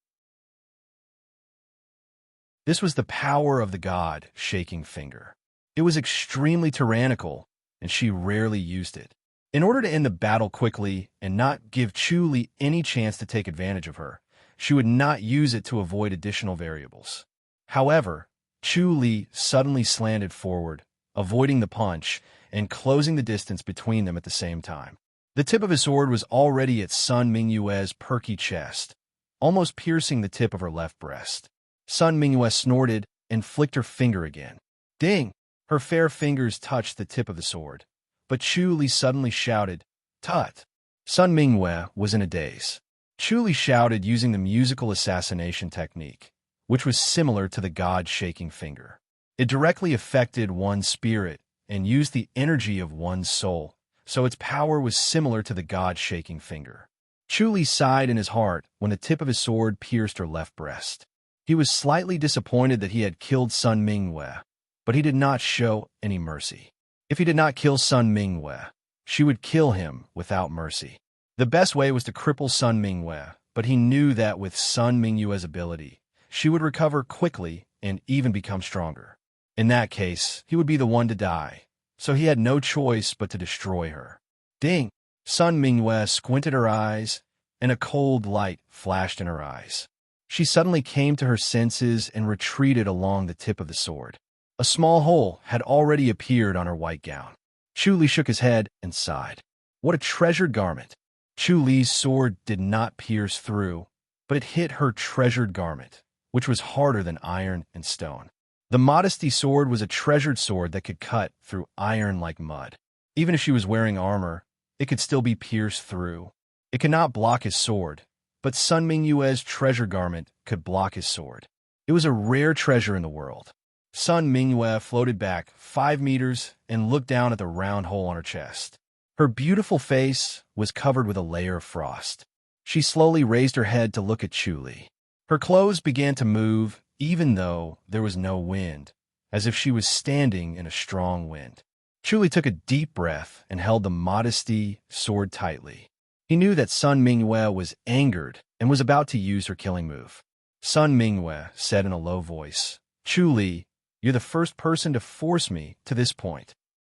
This was the power of the God-shaking finger. It was extremely tyrannical, and she rarely used it. In order to end the battle quickly and not give Chu Li any chance to take advantage of her, she would not use it to avoid additional variables. However, Chu Li suddenly slanted forward, avoiding the punch and closing the distance between them at the same time. The tip of his sword was already at Sun Mingwe's perky chest, almost piercing the tip of her left breast. Sun Mingwe snorted and flicked her finger again. Ding! Her fair fingers touched the tip of the sword. But Chu Li suddenly shouted, "Tut!" Sun Mingwe was in a daze. Chu Li shouted using the musical assassination technique, which was similar to the God-shaking finger. It directly affected one's spirit and used the energy of one's soul, so its power was similar to the God-shaking finger. Chu Li sighed in his heart when the tip of his sword pierced her left breast. He was slightly disappointed that he had killed Sun Mingwe, but he did not show any mercy. If he did not kill Sun Mingwe, she would kill him without mercy. The best way was to cripple Sun Mingwe, but he knew that with Sun Mingwe's ability, she would recover quickly and even become stronger. In that case, he would be the one to die, so he had no choice but to destroy her. Ding! Sun Mingwe squinted her eyes, and a cold light flashed in her eyes. She suddenly came to her senses and retreated along the tip of the sword. A small hole had already appeared on her white gown. Chu Li shook his head and sighed. What a treasured garment! Chu Li's sword did not pierce through, but it hit her treasured garment, which was harder than iron and stone. The modesty sword was a treasured sword that could cut through iron like mud. Even if she was wearing armor, it could still be pierced through. It could not block his sword, but Sun Mingyue's treasure garment could block his sword. It was a rare treasure in the world. Sun Mingyue floated back 5 meters and looked down at the round hole on her chest. Her beautiful face was covered with a layer of frost. She slowly raised her head to look at Chu Li. Her clothes began to move, even though there was no wind, as if she was standing in a strong wind. Chu Li took a deep breath and held the modesty sword tightly. He knew that Sun Mingyue was angered and was about to use her killing move. Sun Mingyue said in a low voice, "Chu Li, you're the first person to force me to this point."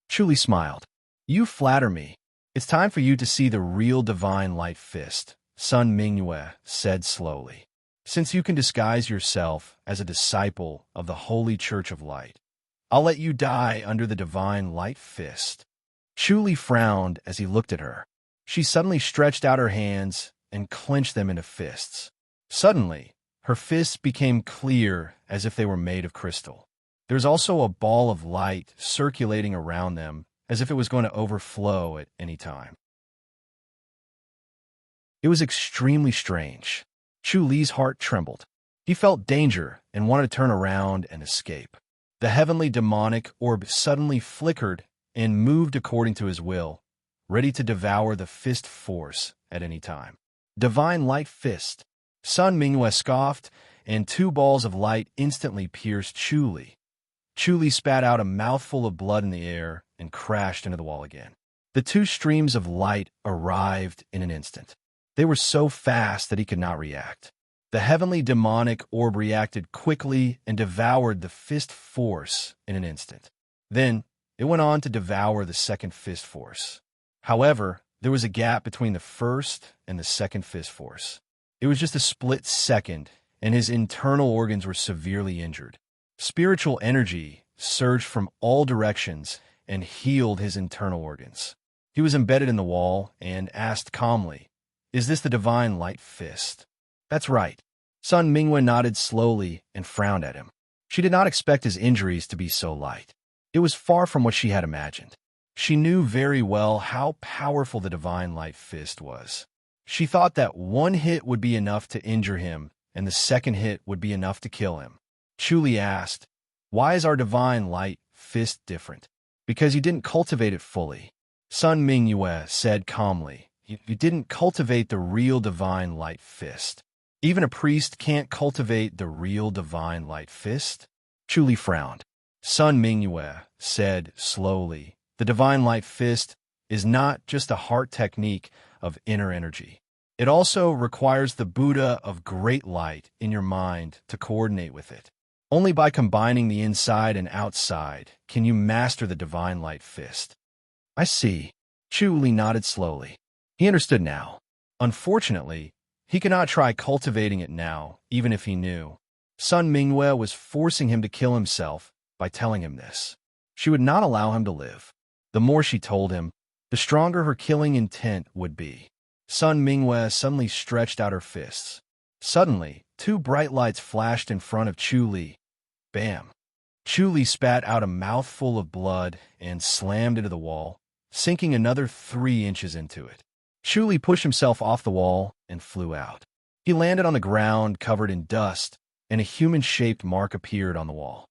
Chu Li smiled. "You flatter me. It's time for you to see the real divine light fist," Sun Mingyue said slowly. "Since you can disguise yourself as a disciple of the Holy Church of Light, I'll let you die under the divine light fist." Chu Li frowned as he looked at her. She suddenly stretched out her hands and clenched them into fists. Suddenly, her fists became clear as if they were made of crystal. There was also a ball of light circulating around them as if it was going to overflow at any time. It was extremely strange. Chu Li's heart trembled. He felt danger and wanted to turn around and escape. The heavenly demonic orb suddenly flickered and moved according to his will, ready to devour the fist force at any time. Divine light fist. Sun Mingyue scoffed, and 2 balls of light instantly pierced Chu Li. Chu Li spat out a mouthful of blood in the air and crashed into the wall again. The 2 streams of light arrived in an instant. They were so fast that he could not react. The heavenly demonic orb reacted quickly and devoured the fist force in an instant. Then, it went on to devour the second fist force. However, there was a gap between the first and the second fist force. It was just a split second, and his internal organs were severely injured. Spiritual energy surged from all directions and healed his internal organs. He was embedded in the wall and asked calmly, "Is this the divine light fist?" "That's right." Sun Mingyue nodded slowly and frowned at him. She did not expect his injuries to be so light. It was far from what she had imagined. She knew very well how powerful the divine light fist was. She thought that 1 hit would be enough to injure him, and the second hit would be enough to kill him. Chu Li asked, "Why is our divine light fist different?" "Because you didn't cultivate it fully." Sun Mingyue said calmly, You didn't cultivate the real divine light fist. Even a priest can't cultivate the real divine light fist." Chu Li frowned. Sun Mingyue said slowly, "The divine light fist is not just a heart technique of inner energy. It also requires the Buddha of great light in your mind to coordinate with it. Only by combining the inside and outside can you master the divine light fist." "I see." Chu Li nodded slowly. He understood now. Unfortunately, he could not try cultivating it now, even if he knew. Sun Mingyue was forcing him to kill himself by telling him this. She would not allow him to live. The more she told him, the stronger her killing intent would be. Sun Mingyue suddenly stretched out her fists. Suddenly, 2 bright lights flashed in front of Chu Li. Bam! Chu Li spat out a mouthful of blood and slammed into the wall, sinking another 3 inches into it. Chu Li pushed himself off the wall and flew out. He landed on the ground covered in dust, and a human-shaped mark appeared on the wall.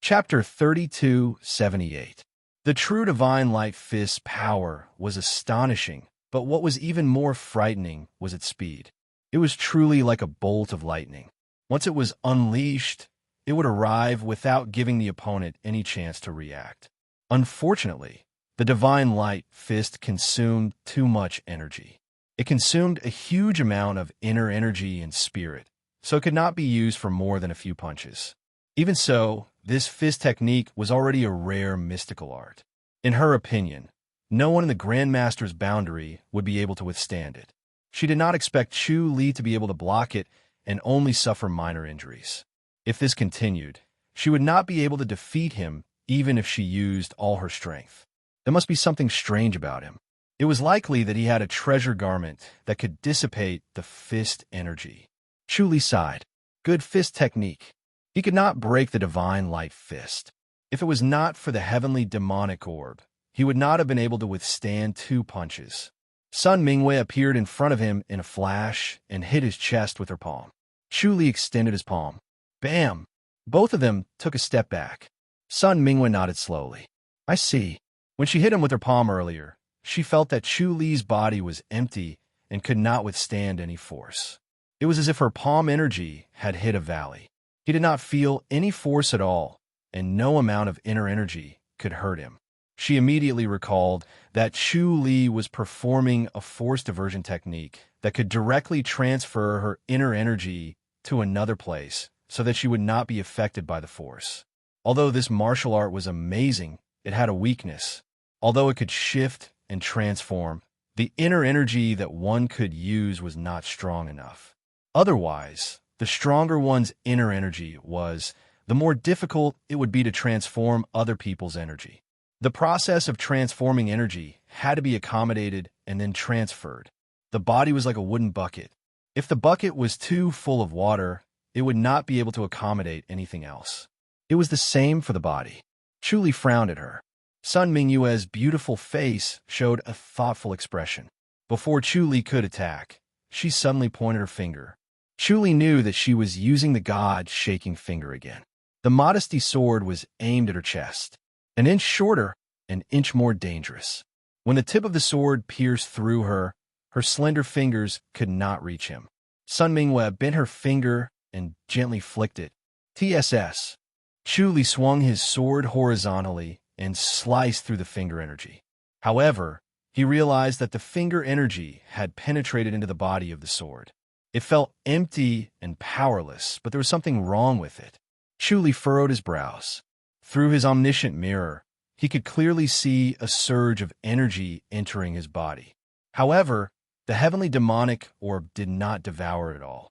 Chapter 3278. The true divine light fist's power was astonishing, but what was even more frightening was its speed. It was truly like a bolt of lightning. Once it was unleashed, it would arrive without giving the opponent any chance to react. Unfortunately, the divine light fist consumed too much energy. It consumed a huge amount of inner energy and spirit, so it could not be used for more than a few punches. Even so, this fist technique was already a rare mystical art. In her opinion, no one in the Grandmaster's boundary would be able to withstand it. She did not expect Chu Li to be able to block it and only suffer minor injuries. If this continued, she would not be able to defeat him even if she used all her strength. There must be something strange about him. It was likely that he had a treasure garment that could dissipate the fist energy. Chu Li sighed. Good fist technique. He could not break the divine light fist. If it was not for the heavenly demonic orb, he would not have been able to withstand 2 punches. Sun Mingwei appeared in front of him in a flash and hit his chest with her palm. Chu Li extended his palm. Bam! Both of them took a step back. Sun Mingwei nodded slowly. I see. When she hit him with her palm earlier, she felt that Chu Li's body was empty and could not withstand any force. It was as if her palm energy had hit a valley. He did not feel any force at all, and no amount of inner energy could hurt him. She immediately recalled that Chu Li was performing a force diversion technique that could directly transfer her inner energy to another place so that she would not be affected by the force. Although this martial art was amazing, it had a weakness. Although it could shift and transform, the inner energy that one could use was not strong enough. Otherwise, the stronger one's inner energy was, the more difficult it would be to transform other people's energy. The process of transforming energy had to be accommodated and then transferred. The body was like a wooden bucket. If the bucket was too full of water, it would not be able to accommodate anything else. It was the same for the body. Chu Li frowned at her. Sun Mingyue's beautiful face showed a thoughtful expression. Before Chu Li could attack, she suddenly pointed her finger. Chu Li knew that she was using the god-shaking finger again. The modesty sword was aimed at her chest. An inch shorter, an inch more dangerous. When the tip of the sword pierced through her, her slender fingers could not reach him. Sun Mingyue bent her finger and gently flicked it. TSS. Chu Li swung his sword horizontally and sliced through the finger energy. However, he realized that the finger energy had penetrated into the body of the sword. It felt empty and powerless, but there was something wrong with it. Chu Li furrowed his brows. Through his omniscient mirror, he could clearly see a surge of energy entering his body. However, the heavenly demonic orb did not devour it all.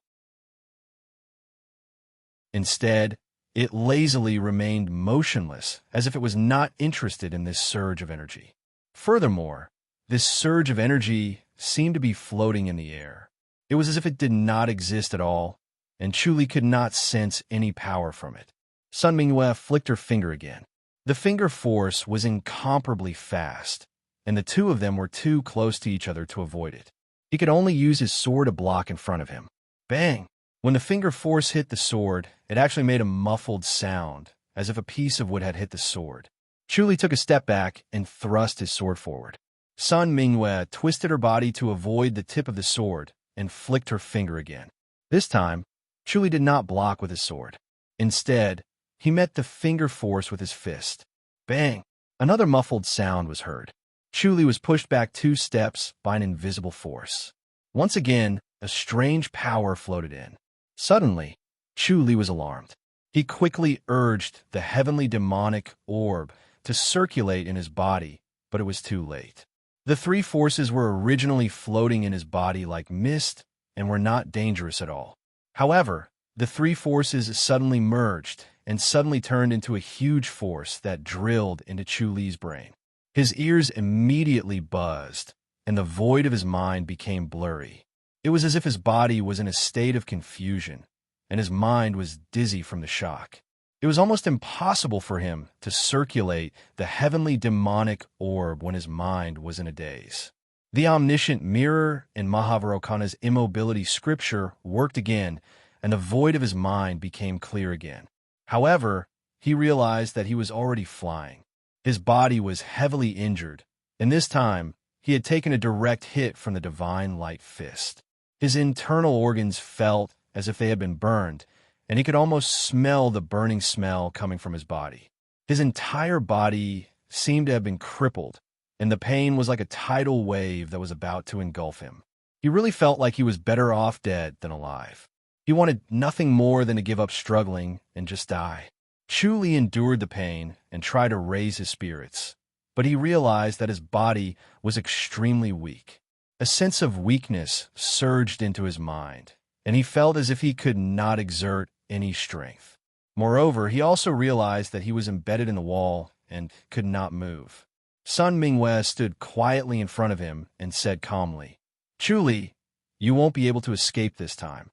Instead, it lazily remained motionless, as if it was not interested in this surge of energy. Furthermore, this surge of energy seemed to be floating in the air. It was as if it did not exist at all, and Chu Li could not sense any power from it. Sun Mingyue flicked her finger again. The finger force was incomparably fast, and the two of them were too close to each other to avoid it. He could only use his sword to block in front of him. Bang! When the finger force hit the sword, it actually made a muffled sound, as if a piece of wood had hit the sword. Chu Li took a step back and thrust his sword forward. Sun Mingyue twisted her body to avoid the tip of the sword and flicked her finger again. This time, Chu Li did not block with his sword. Instead, he met the finger force with his fist. Bang! Another muffled sound was heard. Chu Li was pushed back 2 steps by an invisible force. Once again, a strange power floated in. Suddenly, Chu Li was alarmed. He quickly urged the heavenly demonic orb to circulate in his body, but it was too late. The 3 forces were originally floating in his body like mist and were not dangerous at all. However, the 3 forces suddenly merged and suddenly turned into a huge force that drilled into Chu Li's brain. His ears immediately buzzed, and the void of his mind became blurry. It was as if his body was in a state of confusion, and his mind was dizzy from the shock. It was almost impossible for him to circulate the heavenly demonic orb when his mind was in a daze. The omniscient mirror in Mahavairocana's immobility scripture worked again, and the void of his mind became clear again. However, he realized that he was already flying. His body was heavily injured, and this time he had taken a direct hit from the divine light fist. His internal organs felt as if they had been burned, and he could almost smell the burning smell coming from his body. His entire body seemed to have been crippled, and the pain was like a tidal wave that was about to engulf him. He really felt like he was better off dead than alive. He wanted nothing more than to give up struggling and just die. Chu Li endured the pain and tried to raise his spirits, but he realized that his body was extremely weak. A sense of weakness surged into his mind, and he felt as if he could not exert any strength. Moreover, he also realized that he was embedded in the wall and could not move. Sun Mingwe stood quietly in front of him and said calmly, "Chuli, you won't be able to escape this time."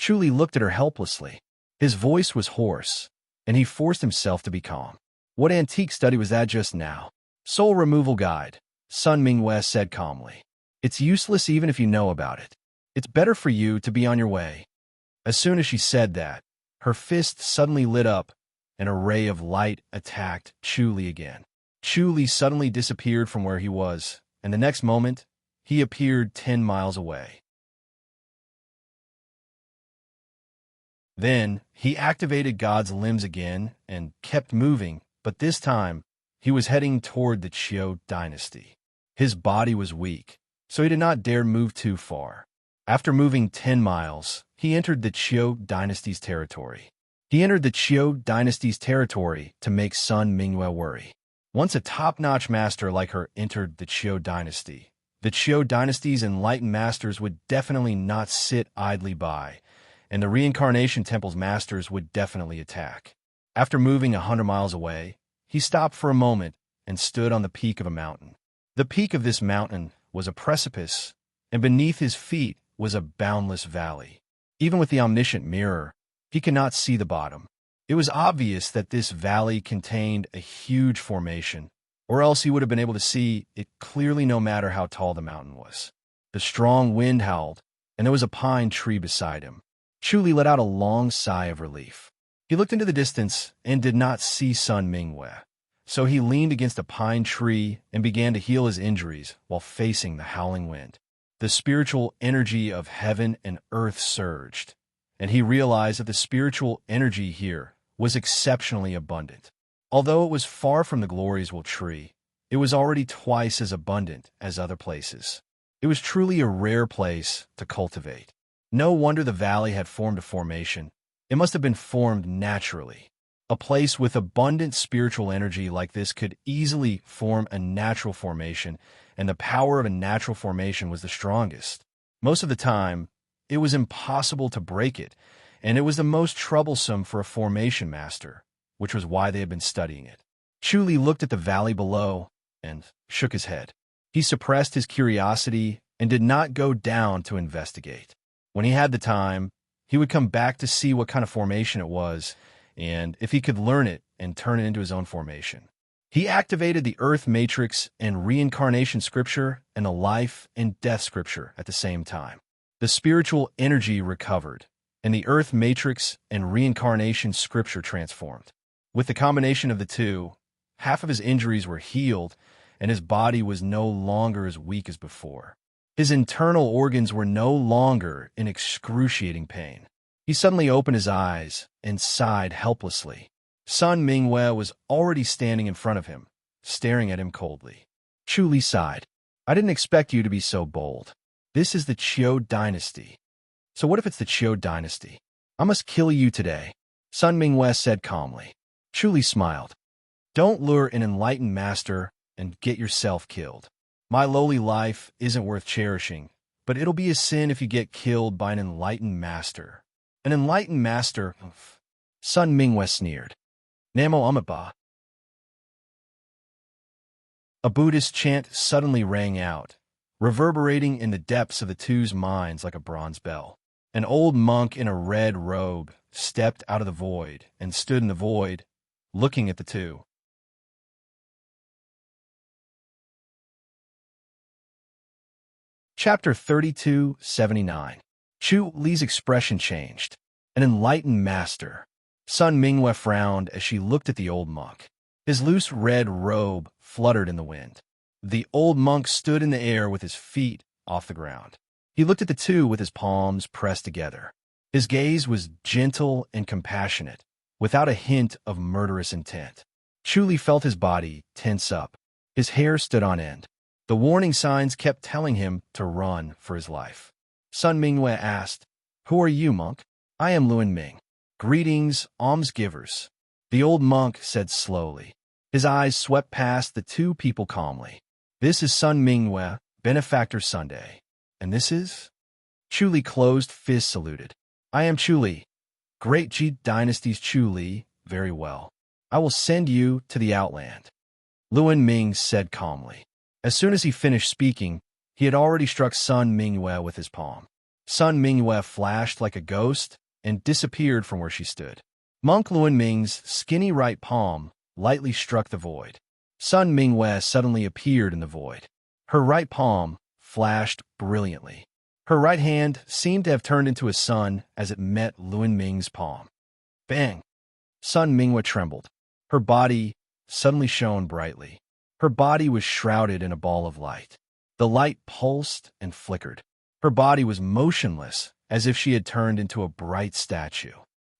Chuli looked at her helplessly. His voice was hoarse, and he forced himself to be calm. "What antique study was that just now?" "Soul removal guide," Sun Mingwe said calmly. "It's useless even if you know about it. It's better for you to be on your way." As soon as she said that, her fist suddenly lit up, and a ray of light attacked Chuli again. Chuli suddenly disappeared from where he was, and the next moment, he appeared 10 miles away. Then, he activated God's limbs again and kept moving, but this time, he was heading toward the Qiu dynasty. His body was weak, so he did not dare move too far. After moving 10 miles, he entered the Qiu dynasty's territory. He entered the Qiu dynasty's territory to make Sun Mingwe worry. Once a top-notch master like her entered the Qiu dynasty, the Qiu dynasty's enlightened masters would definitely not sit idly by, and the reincarnation temple's masters would definitely attack. After moving 100 miles away, he stopped for a moment and stood on the peak of a mountain. The peak of this mountain was a precipice, and beneath his feet was a boundless valley. Even with the omniscient mirror, he could not see the bottom. It was obvious that this valley contained a huge formation, or else he would have been able to see it clearly no matter how tall the mountain was. The strong wind howled, and there was a pine tree beside him. Chuli let out a long sigh of relief. He looked into the distance and did not see Sun Mingwe, so he leaned against a pine tree and began to heal his injuries while facing the howling wind. The spiritual energy of heaven and earth surged, and he realized that the spiritual energy here was exceptionally abundant. Although it was far from the glorious tree, it was already twice as abundant as other places. It was truly a rare place to cultivate. No wonder the valley had formed a formation. It must have been formed naturally. A place with abundant spiritual energy like this could easily form a natural formation, and the power of a natural formation was the strongest. Most of the time, it was impossible to break it, and it was the most troublesome for a formation master, which was why they had been studying it. Chuli looked at the valley below and shook his head. He suppressed his curiosity and did not go down to investigate. When he had the time, he would come back to see what kind of formation it was, and if he could learn it and turn it into his own formation. He activated the Earth Matrix and Reincarnation Scripture and the Life and Death Scripture at the same time. The spiritual energy recovered, and the Earth Matrix and Reincarnation Scripture transformed. With the combination of the two, half of his injuries were healed, and his body was no longer as weak as before. His internal organs were no longer in excruciating pain. He suddenly opened his eyes and sighed helplessly. Sun Mingwe was already standing in front of him, staring at him coldly. Chuli sighed. "I didn't expect you to be so bold. This is the Qiu dynasty." "So what if it's the Qiu dynasty? I must kill you today," Sun Mingwe said calmly. Chuli smiled. "Don't lure an enlightened master and get yourself killed. My lowly life isn't worth cherishing, but it'll be a sin if you get killed by an enlightened master." "An enlightened master?" Sun Mingwe sneered. "Namo Amaba." A Buddhist chant suddenly rang out, reverberating in the depths of the two's minds like a bronze bell. An old monk in a red robe stepped out of the void and stood in the void, looking at the two. Chapter 3279. Chu Li's expression changed. An enlightened master. Sun Mingwe frowned as she looked at the old monk. His loose red robe fluttered in the wind. The old monk stood in the air with his feet off the ground. He looked at the two with his palms pressed together. His gaze was gentle and compassionate, without a hint of murderous intent. Chuli felt his body tense up. His hair stood on end. The warning signs kept telling him to run for his life. Sun Mingwe asked, "Who are you, monk?" "I am Luan Ming." "Greetings, almsgivers," the old monk said slowly. His eyes swept past the two people calmly. "This is Sun Mingwe, Benefactor Sunday. And this is?" Chuli closed fist saluted. "I am Chuli. Great Ji Dynasty's Chu Li, very well. I will send you to the outland. Luan Ming said calmly. As soon as he finished speaking, he had already struck Sun Mingyue with his palm. Sun Mingyue flashed like a ghost and disappeared from where she stood. Monk Luan Ming's skinny right palm lightly struck the void. Sun Mingyue suddenly appeared in the void. Her right palm flashed brilliantly. Her right hand seemed to have turned into a sun as it met Luan Ming's palm. Bang! Sun Mingyue trembled. Her body suddenly shone brightly. Her body was shrouded in a ball of light. The light pulsed and flickered. Her body was motionless, as if she had turned into a bright statue.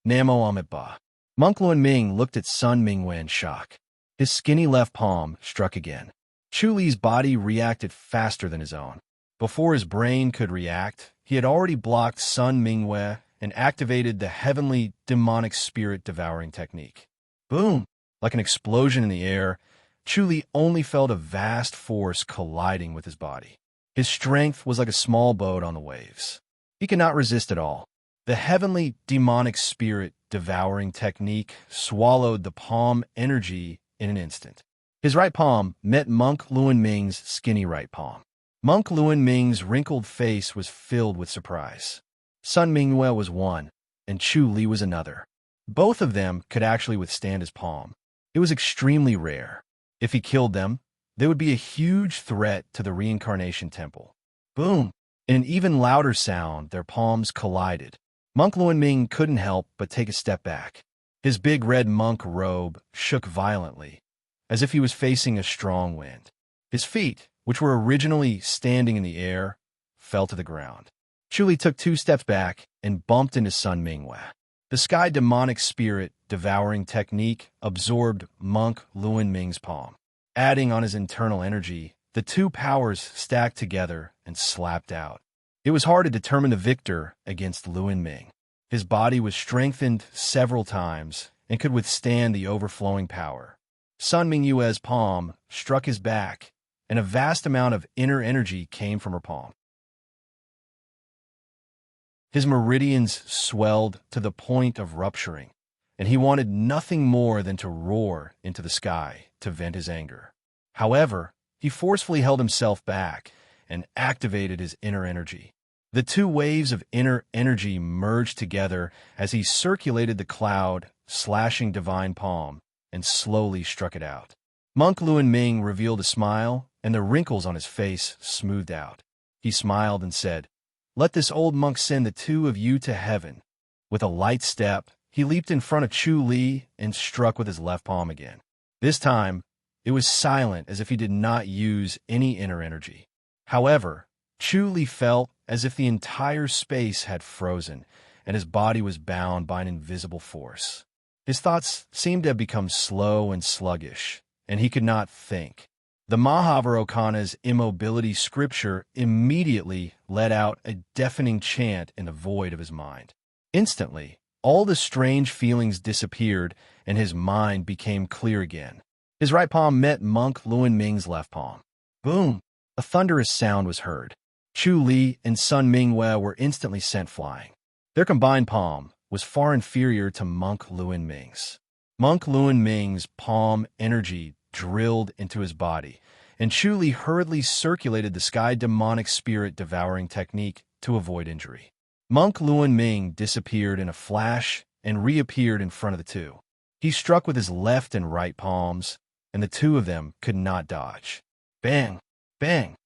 Namo Amitabha. Monk Luan Ming looked at Sun Mingyue in shock. His skinny left palm struck again. Chu Li's body reacted faster than his own. Before his brain could react, he had already blocked Sun Mingyue and activated the heavenly demonic spirit devouring technique. Boom! Like an explosion in the air, Chu Li only felt a vast force colliding with his body. His strength was like a small boat on the waves. He could not resist at all. The heavenly demonic spirit devouring technique swallowed the palm energy in an instant. His right palm met Monk Luan Ming's skinny right palm. Monk Luan Ming's wrinkled face was filled with surprise. Sun Mingyue was one, and Chu Li was another. Both of them could actually withstand his palm. It was extremely rare. If he killed them, they would be a huge threat to the reincarnation temple. Boom! In an even louder sound, their palms collided. Monk Luan Ming couldn't help but take a step back. His big red monk robe shook violently, as if he was facing a strong wind. His feet, which were originally standing in the air, fell to the ground. Chu Li took 2 steps back and bumped into Sun Mingyue. The sky demonic spirit devouring technique absorbed Monk Luan Ming's palm. Adding on his internal energy, the 2 powers stacked together and slapped out. It was hard to determine the victor against Luan Ming. His body was strengthened several times and could withstand the overflowing power. Sun Mingyue's palm struck his back, and a vast amount of inner energy came from her palm. His meridians swelled to the point of rupturing, and he wanted nothing more than to roar into the sky to vent his anger. However, he forcefully held himself back and activated his inner energy. The 2 waves of inner energy merged together as he circulated the cloud, slashing divine palm, and slowly struck it out. Monk Luan Ming revealed a smile, and the wrinkles on his face smoothed out. He smiled and said, "Let this old monk send the 2 of you to heaven." With a light step, he leaped in front of Chu Li and struck with his left palm again. This time, it was silent as if he did not use any inner energy. However, Chu Li felt as if the entire space had frozen and his body was bound by an invisible force. His thoughts seemed to have become slow and sluggish, and he could not think. The Mahavarokana's immobility scripture immediately let out a deafening chant in the void of his mind. Instantly, all the strange feelings disappeared and his mind became clear again. His right palm met Monk Luan Ming's left palm. Boom! A thunderous sound was heard. Chu Li and Sun Mingyue were instantly sent flying. Their combined palm was far inferior to Monk Luan Ming's. Monk Luan Ming's palm energy drilled into his body, and Chu Li hurriedly circulated the sky demonic spirit devouring technique to avoid injury. Monk Luan Ming disappeared in a flash and reappeared in front of the 2. He struck with his left and right palms, and the 2 of them could not dodge. Bang! Bang!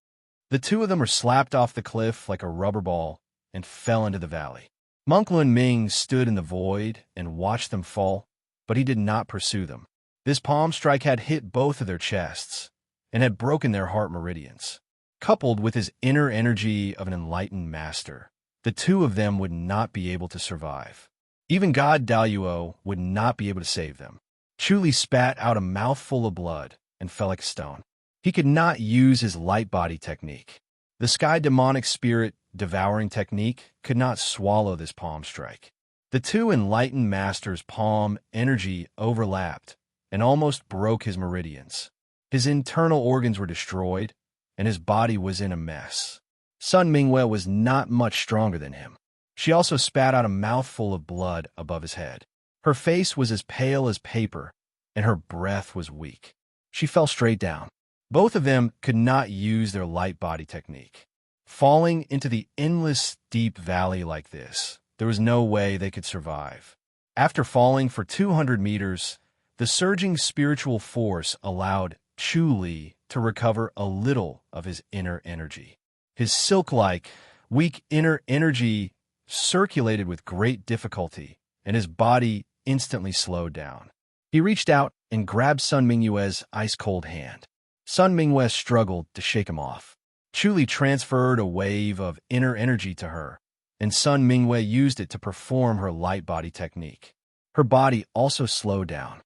The 2 of them were slapped off the cliff like a rubber ball and fell into the valley. Monk Luan Ming stood in the void and watched them fall, but he did not pursue them. This palm strike had hit both of their chests and had broken their heart meridians. Coupled with his inner energy of an enlightened master, the 2 of them would not be able to survive. Even God Daluo would not be able to save them. Chu Li spat out a mouthful of blood and fell like a stone. He could not use his light body technique. The sky demonic spirit devouring technique could not swallow this palm strike. The 2 enlightened masters' palm energy overlapped and almost broke his meridians. His internal organs were destroyed, and his body was in a mess. Sun Mingyue was not much stronger than him. She also spat out a mouthful of blood above his head. Her face was as pale as paper, and her breath was weak. She fell straight down. Both of them could not use their light body technique. Falling into the endless, deep valley like this, there was no way they could survive. After falling for 200 meters, the surging spiritual force allowed Chu Li to recover a little of his inner energy. His silk-like, weak inner energy circulated with great difficulty, and his body instantly slowed down. He reached out and grabbed Sun Mingyue's ice-cold hand. Sun Mingyue struggled to shake him off. Chu Li transferred a wave of inner energy to her, and Sun Mingyue used it to perform her light body technique. Her body also slowed down.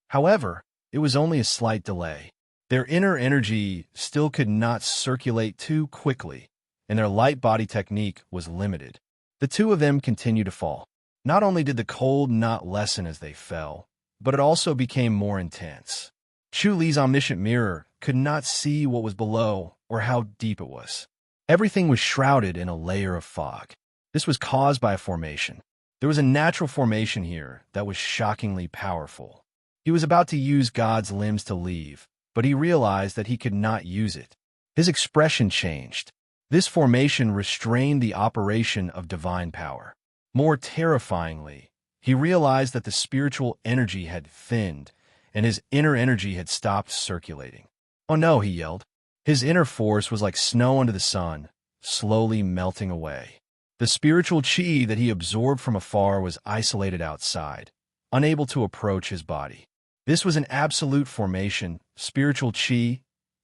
However, it was only a slight delay. Their inner energy still could not circulate too quickly, and their light body technique was limited. The two of them continued to fall. Not only did the cold not lessen as they fell, but it also became more intense. Chu Li's omniscient mirror could not see what was below or how deep it was. Everything was shrouded in a layer of fog. This was caused by a formation. There was a natural formation here that was shockingly powerful. He was about to use God's limbs to leave, but he realized that he could not use it. His expression changed. This formation restrained the operation of divine power. More terrifyingly, he realized that the spiritual energy had thinned, and his inner energy had stopped circulating. "Oh no," he yelled. His inner force was like snow under the sun, slowly melting away. The spiritual chi that he absorbed from afar was isolated outside, unable to approach his body. This was an absolute formation. Spiritual chi,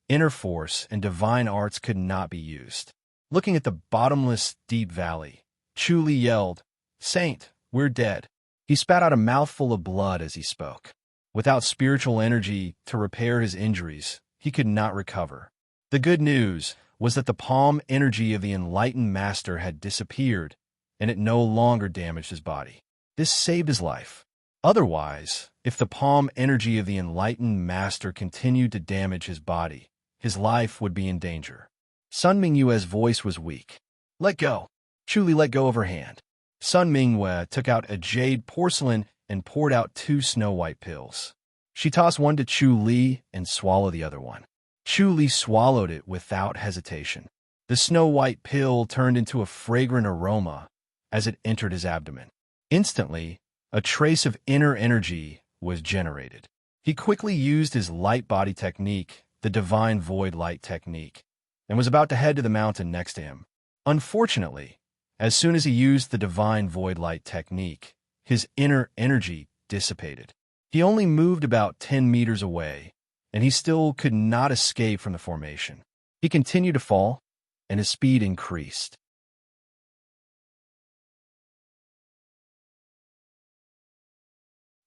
inner force, and divine arts could not be used. Looking at the bottomless, deep valley, Chu Li yelled, "Saint, we're dead." He spat out a mouthful of blood as he spoke. Without spiritual energy to repair his injuries, he could not recover. The good news was that the palm energy of the enlightened master had disappeared, and it no longer damaged his body. This saved his life. Otherwise, if the palm energy of the enlightened master continued to damage his body, his life would be in danger. Sun Mingyue's voice was weak. "Let go." Chu Li let go of her hand. Sun Mingyue took out a jade porcelain and poured out 2 snow-white pills. She tossed one to Chu Li and swallowed the other one. Chu Li swallowed it without hesitation. The snow-white pill turned into a fragrant aroma as it entered his abdomen. Instantly, a trace of inner energy was generated. He quickly used his light body technique, the divine void light technique, and was about to head to the mountain next to him. Unfortunately, as soon as he used the divine void light technique, his inner energy dissipated. He only moved about 10 meters away, and he still could not escape from the formation. He continued to fall, and his speed increased.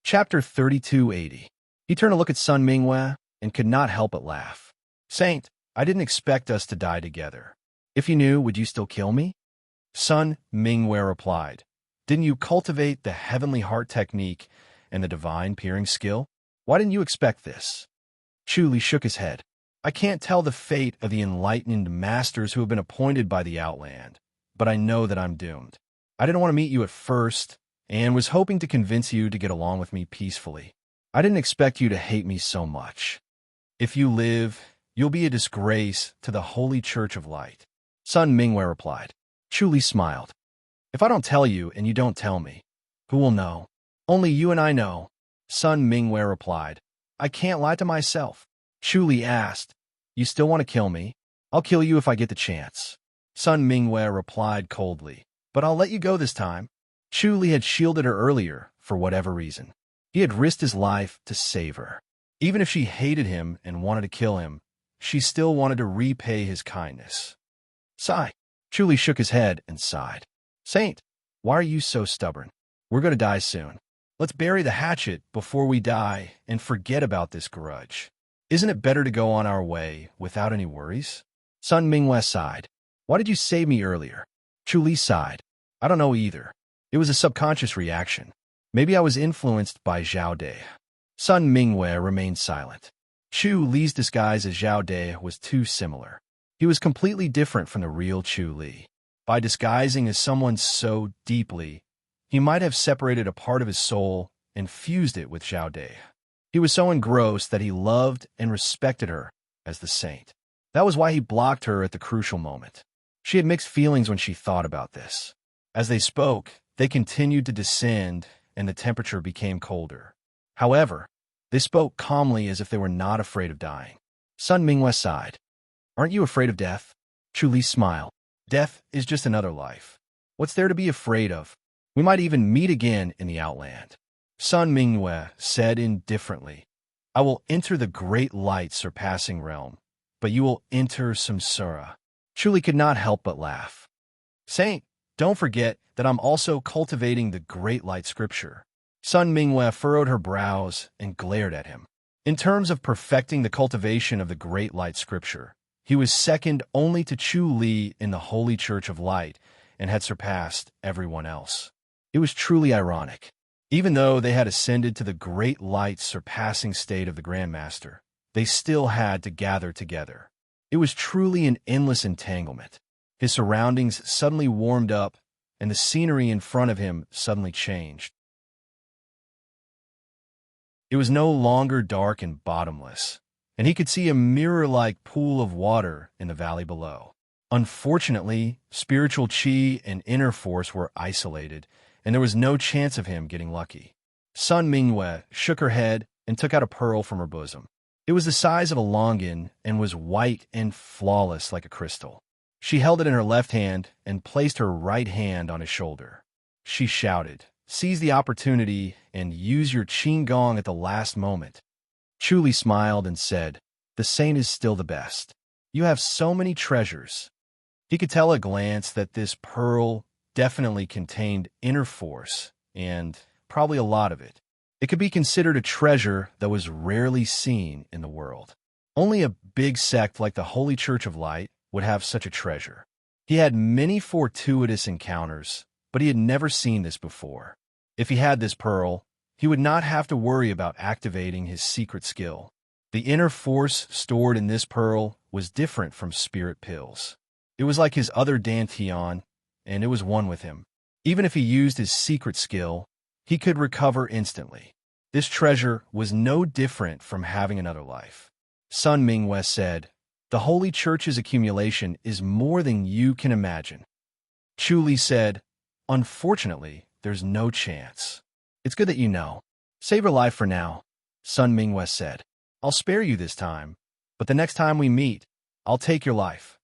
Chapter 3280. He turned to look at Sun Mingyue and could not help but laugh. "Saint, I didn't expect us to die together. If you knew, would you still kill me?" Sun Mingyue replied, "Didn't you cultivate the heavenly heart technique and the divine peering skill? Why didn't you expect this?" Chu Li shook his head. "I can't tell the fate of the enlightened masters who have been appointed by the Outland, but I know that I'm doomed. I didn't want to meet you at first, and was hoping to convince you to get along with me peacefully. I didn't expect you to hate me so much. If you live, you'll be a disgrace to the Holy Church of Light." Sun Mingyue replied. Chu Li smiled. "If I don't tell you and you don't tell me, who will know?" "Only you and I know," Sun Mingyue replied. "I can't lie to myself." Chu Li asked, "You still want to kill me?" "I'll kill you if I get the chance," Sun Mingyue replied coldly. "But I'll let you go this time." Chu Li had shielded her earlier for whatever reason. He had risked his life to save her. Even if she hated him and wanted to kill him, she still wanted to repay his kindness. "Sigh." Chu Li shook his head and sighed. "Saint, why are you so stubborn? We're going to die soon. Let's bury the hatchet before we die and forget about this grudge. Isn't it better to go on our way without any worries?" Sun Mingyue sighed. "Why did you save me earlier?" Chu Li sighed. "I don't know either. It was a subconscious reaction. Maybe I was influenced by Zhao De." Sun Mingyue remained silent. Chu Li's disguise as Zhao De was too similar. He was completely different from the real Chu Li. By disguising as someone so deeply, he might have separated a part of his soul and fused it with Zhao De. He was so engrossed that he loved and respected her as the saint. That was why he blocked her at the crucial moment. She had mixed feelings when she thought about this. As they spoke, they continued to descend, and the temperature became colder. However, they spoke calmly as if they were not afraid of dying. Sun Minghua sighed. "Aren't you afraid of death?" Chu Li smiled. "Death is just another life. What's there to be afraid of? We might even meet again in the Outland." Sun Minghua said indifferently, "I will enter the great light surpassing realm, but you will enter samsara." Chu Li could not help but laugh. "Saint, don't forget that I'm also cultivating the great light scripture." Sun Minghua furrowed her brows and glared at him. In terms of perfecting the cultivation of the great light scripture, he was second only to Chu Li in the Holy Church of Light and had surpassed everyone else. It was truly ironic. Even though they had ascended to the great light surpassing state of the Grandmaster, they still had to gather together. It was truly an endless entanglement. His surroundings suddenly warmed up, and the scenery in front of him suddenly changed. It was no longer dark and bottomless, and he could see a mirror-like pool of water in the valley below. Unfortunately, spiritual chi and inner force were isolated, and there was no chance of him getting lucky. Sun Minghua shook her head and took out a pearl from her bosom. It was the size of a longan and was white and flawless like a crystal. She held it in her left hand and placed her right hand on his shoulder. She shouted, "Seize the opportunity and use your qing gong at the last moment." Chu Li smiled and said, "The saint is still the best. You have so many treasures." He could tell at a glance that this pearl definitely contained inner force, and probably a lot of it. It could be considered a treasure that was rarely seen in the world. Only a big sect like the Holy Church of Light would have such a treasure. He had many fortuitous encounters, but he had never seen this before. If he had this pearl, he would not have to worry about activating his secret skill. The inner force stored in this pearl was different from spirit pills. It was like his other dantian, and it was one with him. Even if he used his secret skill, he could recover instantly. This treasure was no different from having another life. Sun Minghua said, "The Holy Church's accumulation is more than you can imagine." Chu Li said, "Unfortunately, there's no chance. It's good that you know. Save your life for now." Sun Minghua said, "I'll spare you this time, but the next time we meet, I'll take your life."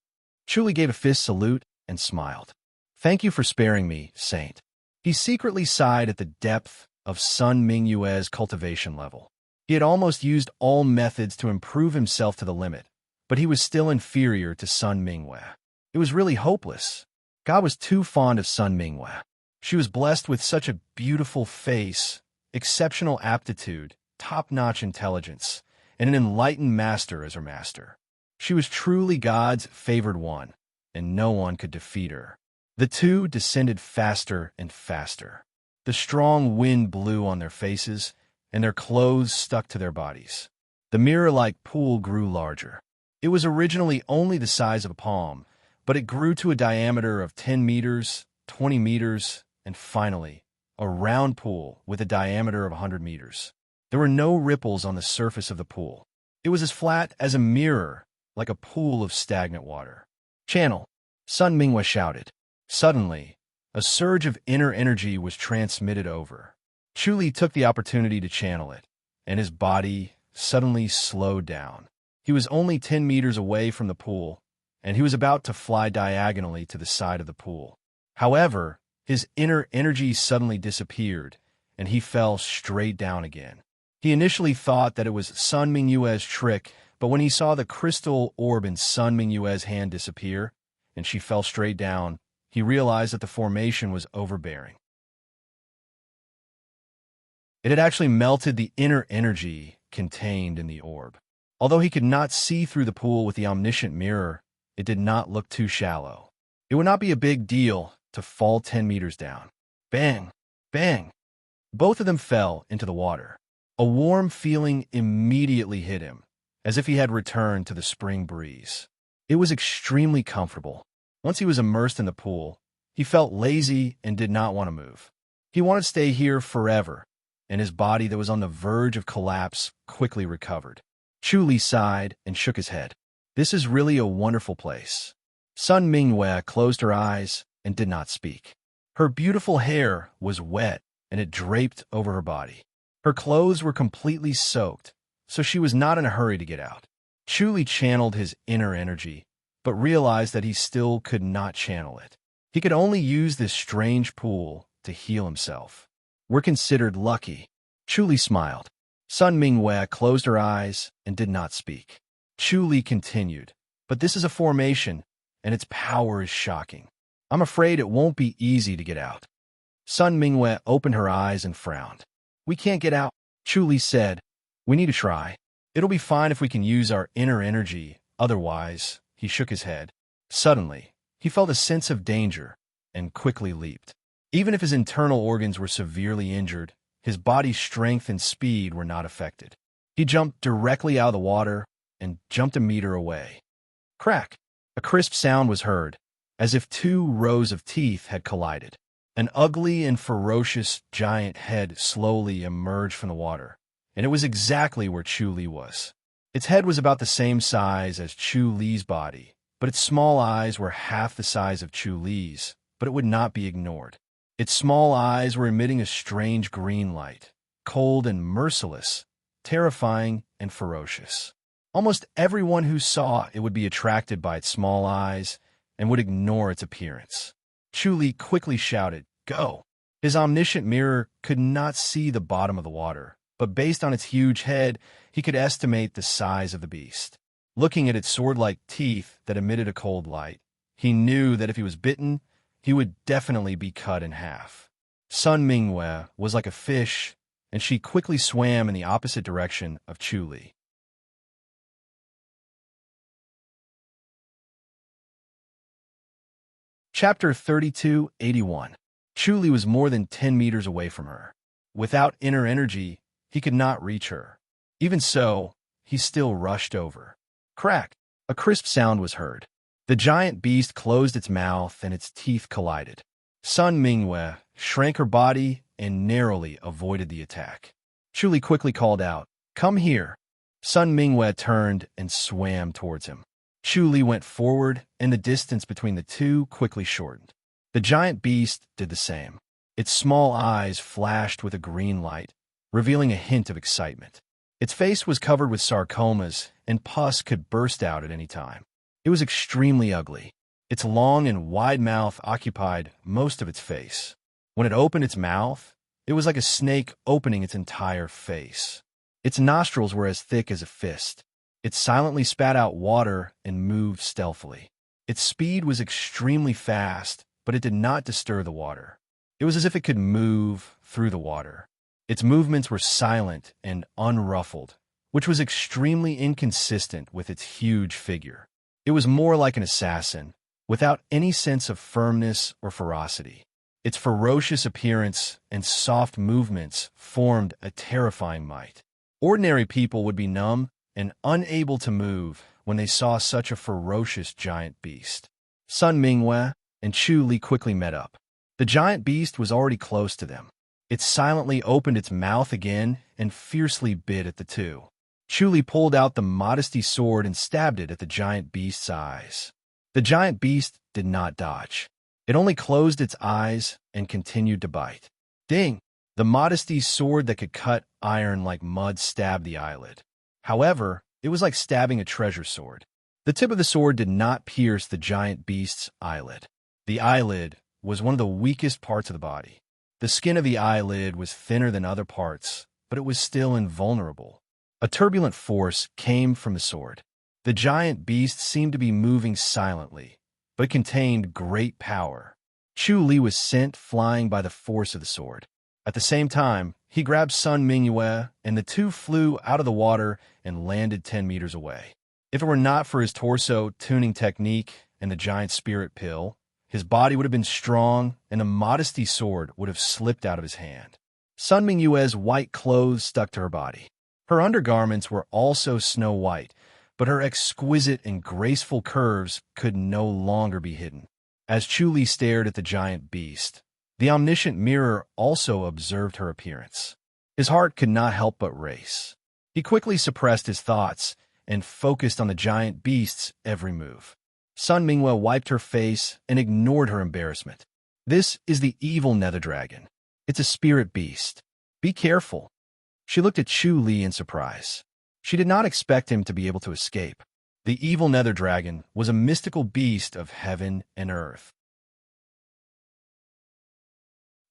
Chu Li gave a fist salute and smiled. "Thank you for sparing me, Saint." He secretly sighed at the depth of Sun Minghua's cultivation level. He had almost used all methods to improve himself to the limit, but he was still inferior to Sun Minghua. It was really hopeless. God was too fond of Sun Minghua. She was blessed with such a beautiful face, exceptional aptitude, top-notch intelligence, and an enlightened master as her master. She was truly God's favored one, and no one could defeat her. The two descended faster and faster. The strong wind blew on their faces, and their clothes stuck to their bodies. The mirror-like pool grew larger. It was originally only the size of a palm, but it grew to a diameter of 10 meters, 20 meters, and finally, a round pool with a diameter of 100 meters. There were no ripples on the surface of the pool. It was as flat as a mirror, like a pool of stagnant water. "Channel!" Sun Minghua shouted. Suddenly, a surge of inner energy was transmitted over. Chu Li took the opportunity to channel it, and his body suddenly slowed down. He was only 10 meters away from the pool, and he was about to fly diagonally to the side of the pool. However, his inner energy suddenly disappeared, and he fell straight down again. He initially thought that it was Sun Minghua's trick, but when he saw the crystal orb in Sun Minghua's hand disappear, and she fell straight down, he realized that the formation was overbearing. It had actually melted the inner energy contained in the orb. Although he could not see through the pool with the omniscient mirror, it did not look too shallow. It would not be a big deal to fall 10 meters down. Bang! Bang! Both of them fell into the water. A warm feeling immediately hit him, as if he had returned to the spring breeze. It was extremely comfortable. Once he was immersed in the pool, he felt lazy and did not want to move. He wanted to stay here forever, and his body that was on the verge of collapse quickly recovered. Chu Li sighed and shook his head. This is really a wonderful place. Sun Mingyue closed her eyes and did not speak. Her beautiful hair was wet and it draped over her body. Her clothes were completely soaked, so she was not in a hurry to get out. Chu Li channeled his inner energy, but realized that he still could not channel it. He could only use this strange pool to heal himself. We're considered lucky. Chu Li smiled. Sun Mingyue closed her eyes and did not speak. Chu Li continued, but this is a formation, and its power is shocking. I'm afraid it won't be easy to get out. Sun Mingyue opened her eyes and frowned. We can't get out, Chu Li said. We need to try. It'll be fine if we can use our inner energy, otherwise, he shook his head. Suddenly, he felt a sense of danger and quickly leaped. Even if his internal organs were severely injured, his body's strength and speed were not affected. He jumped directly out of the water and jumped a meter away. Crack! A crisp sound was heard, as if two rows of teeth had collided. An ugly and ferocious giant head slowly emerged from the water, and it was exactly where Chu Li was. Its head was about the same size as Chu Li's body, but its small eyes were half the size of Chu Li's, but it would not be ignored. Its small eyes were emitting a strange green light, cold and merciless, terrifying and ferocious. Almost everyone who saw it would be attracted by its small eyes and would ignore its appearance. Chu Li quickly shouted, "Go!" His omniscient mirror could not see the bottom of the water, but based on its huge head, he could estimate the size of the beast. Looking at its sword-like teeth that emitted a cold light, he knew that if he was bitten, he would definitely be cut in half. Sun Mingyue was like a fish, and she quickly swam in the opposite direction of Chu Li. Chapter 3281. Chu Li was more than 10 meters away from her. Without inner energy, he could not reach her. Even so, he still rushed over. Crack! A crisp sound was heard. The giant beast closed its mouth and its teeth collided. Sun Mingyue shrank her body and narrowly avoided the attack. Chu Li quickly called out, "Come here." Sun Mingyue turned and swam towards him. Chu Li went forward, and the distance between the two quickly shortened. The giant beast did the same. Its small eyes flashed with a green light, revealing a hint of excitement. Its face was covered with sarcomas, and pus could burst out at any time. It was extremely ugly. Its long and wide mouth occupied most of its face. When it opened its mouth, it was like a snake opening its entire face. Its nostrils were as thick as a fist. It silently spat out water and moved stealthily. Its speed was extremely fast, but it did not disturb the water. It was as if it could move through the water. Its movements were silent and unruffled, which was extremely inconsistent with its huge figure. It was more like an assassin, without any sense of firmness or ferocity. Its ferocious appearance and soft movements formed a terrifying might. Ordinary people would be numb and unable to move when they saw such a ferocious giant beast. Sun Mingyue and Chu Li quickly met up. The giant beast was already close to them. It silently opened its mouth again and fiercely bit at the two. Chu Li pulled out the modesty sword and stabbed it at the giant beast's eyes. The giant beast did not dodge. It only closed its eyes and continued to bite. Ding! The modesty sword that could cut iron like mud stabbed the eyelid. However, it was like stabbing a treasure sword. The tip of the sword did not pierce the giant beast's eyelid. The eyelid was one of the weakest parts of the body. The skin of the eyelid was thinner than other parts, but it was still invulnerable. A turbulent force came from the sword. The giant beast seemed to be moving silently, but it contained great power. Chu Li was sent flying by the force of the sword. At the same time, he grabbed Sun Mingyue, and the two flew out of the water and landed 10 meters away. If it were not for his torso tuning technique and the giant spirit pill, his body would have been strong, and the modesty sword would have slipped out of his hand. Sun Mingyue's white clothes stuck to her body. Her undergarments were also snow white, but her exquisite and graceful curves could no longer be hidden. As Chu stared at the giant beast, the omniscient mirror also observed her appearance. His heart could not help but race. He quickly suppressed his thoughts and focused on the giant beast's every move. Sun Mingwe wiped her face and ignored her embarrassment. This is the evil nether dragon. It's a spirit beast. Be careful. She looked at Chu Li in surprise. She did not expect him to be able to escape. The evil nether dragon was a mystical beast of heaven and earth.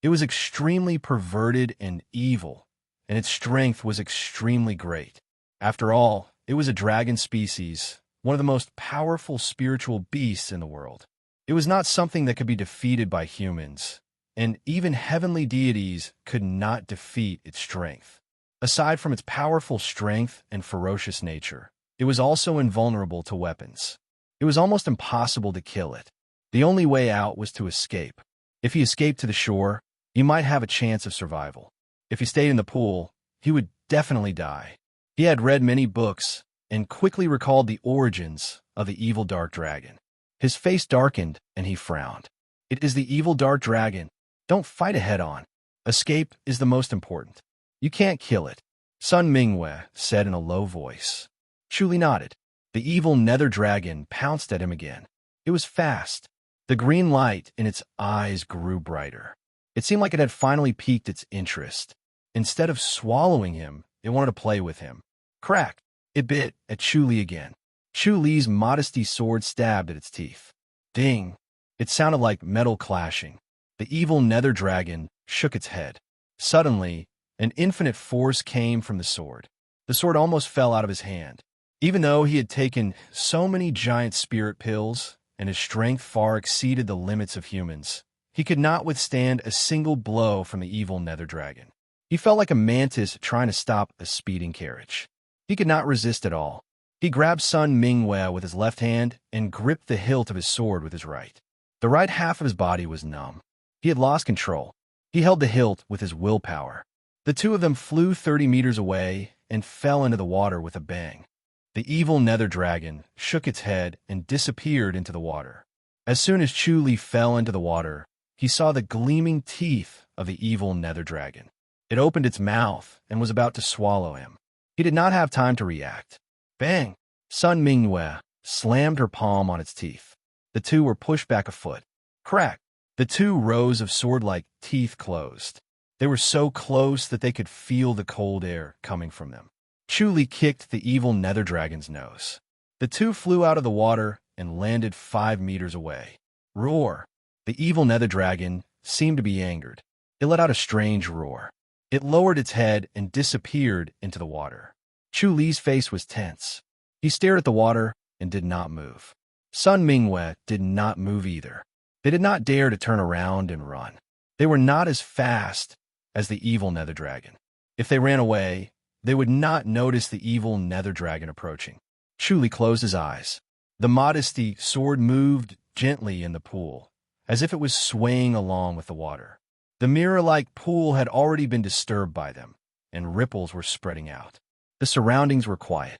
It was extremely perverted and evil, and its strength was extremely great. After all, it was a dragon species, one of the most powerful spiritual beasts in the world. It was not something that could be defeated by humans, and even heavenly deities could not defeat its strength. Aside from its powerful strength and ferocious nature, it was also invulnerable to weapons. It was almost impossible to kill it. The only way out was to escape. If he escaped to the shore, he might have a chance of survival. If he stayed in the pool, he would definitely die. He had read many books and quickly recalled the origins of the evil dark dragon. His face darkened and he frowned. It is the evil dark dragon. Don't fight it head-on. Escape is the most important. You can't kill it, Sun Mingwe said in a low voice. Chu Li nodded. The evil nether dragon pounced at him again. It was fast. The green light in its eyes grew brighter. It seemed like it had finally piqued its interest. Instead of swallowing him, it wanted to play with him. Crack! It bit at Chu Li again. Chu Li's modesty sword stabbed at its teeth. Ding! It sounded like metal clashing. The evil nether dragon shook its head. Suddenly, an infinite force came from the sword. The sword almost fell out of his hand. Even though he had taken so many giant spirit pills and his strength far exceeded the limits of humans, he could not withstand a single blow from the evil nether dragon. He felt like a mantis trying to stop a speeding carriage. He could not resist at all. He grabbed Sun Mingwe with his left hand and gripped the hilt of his sword with his right. The right half of his body was numb. He had lost control. He held the hilt with his willpower. The two of them flew 30 meters away and fell into the water with a bang. The evil nether dragon shook its head and disappeared into the water. As soon as Chu Li fell into the water, he saw the gleaming teeth of the evil nether dragon. It opened its mouth and was about to swallow him. He did not have time to react. Bang! Sun Mingwe slammed her palm on its teeth. The two were pushed back a foot. Crack! The two rows of sword-like teeth closed. They were so close that they could feel the cold air coming from them. Chu Li kicked the evil nether dragon's nose. The two flew out of the water and landed 5 meters away. Roar! The evil nether dragon seemed to be angered. It let out a strange roar. It lowered its head and disappeared into the water. Chu Li's face was tense. He stared at the water and did not move. Sun Mingwe did not move either. They did not dare to turn around and run. They were not as fast as the evil nether dragon. If they ran away, they would not notice the evil nether dragon approaching. Chu Li closed his eyes. The modesty sword moved gently in the pool, as if it was swaying along with the water. The mirror-like pool had already been disturbed by them, and ripples were spreading out. The surroundings were quiet.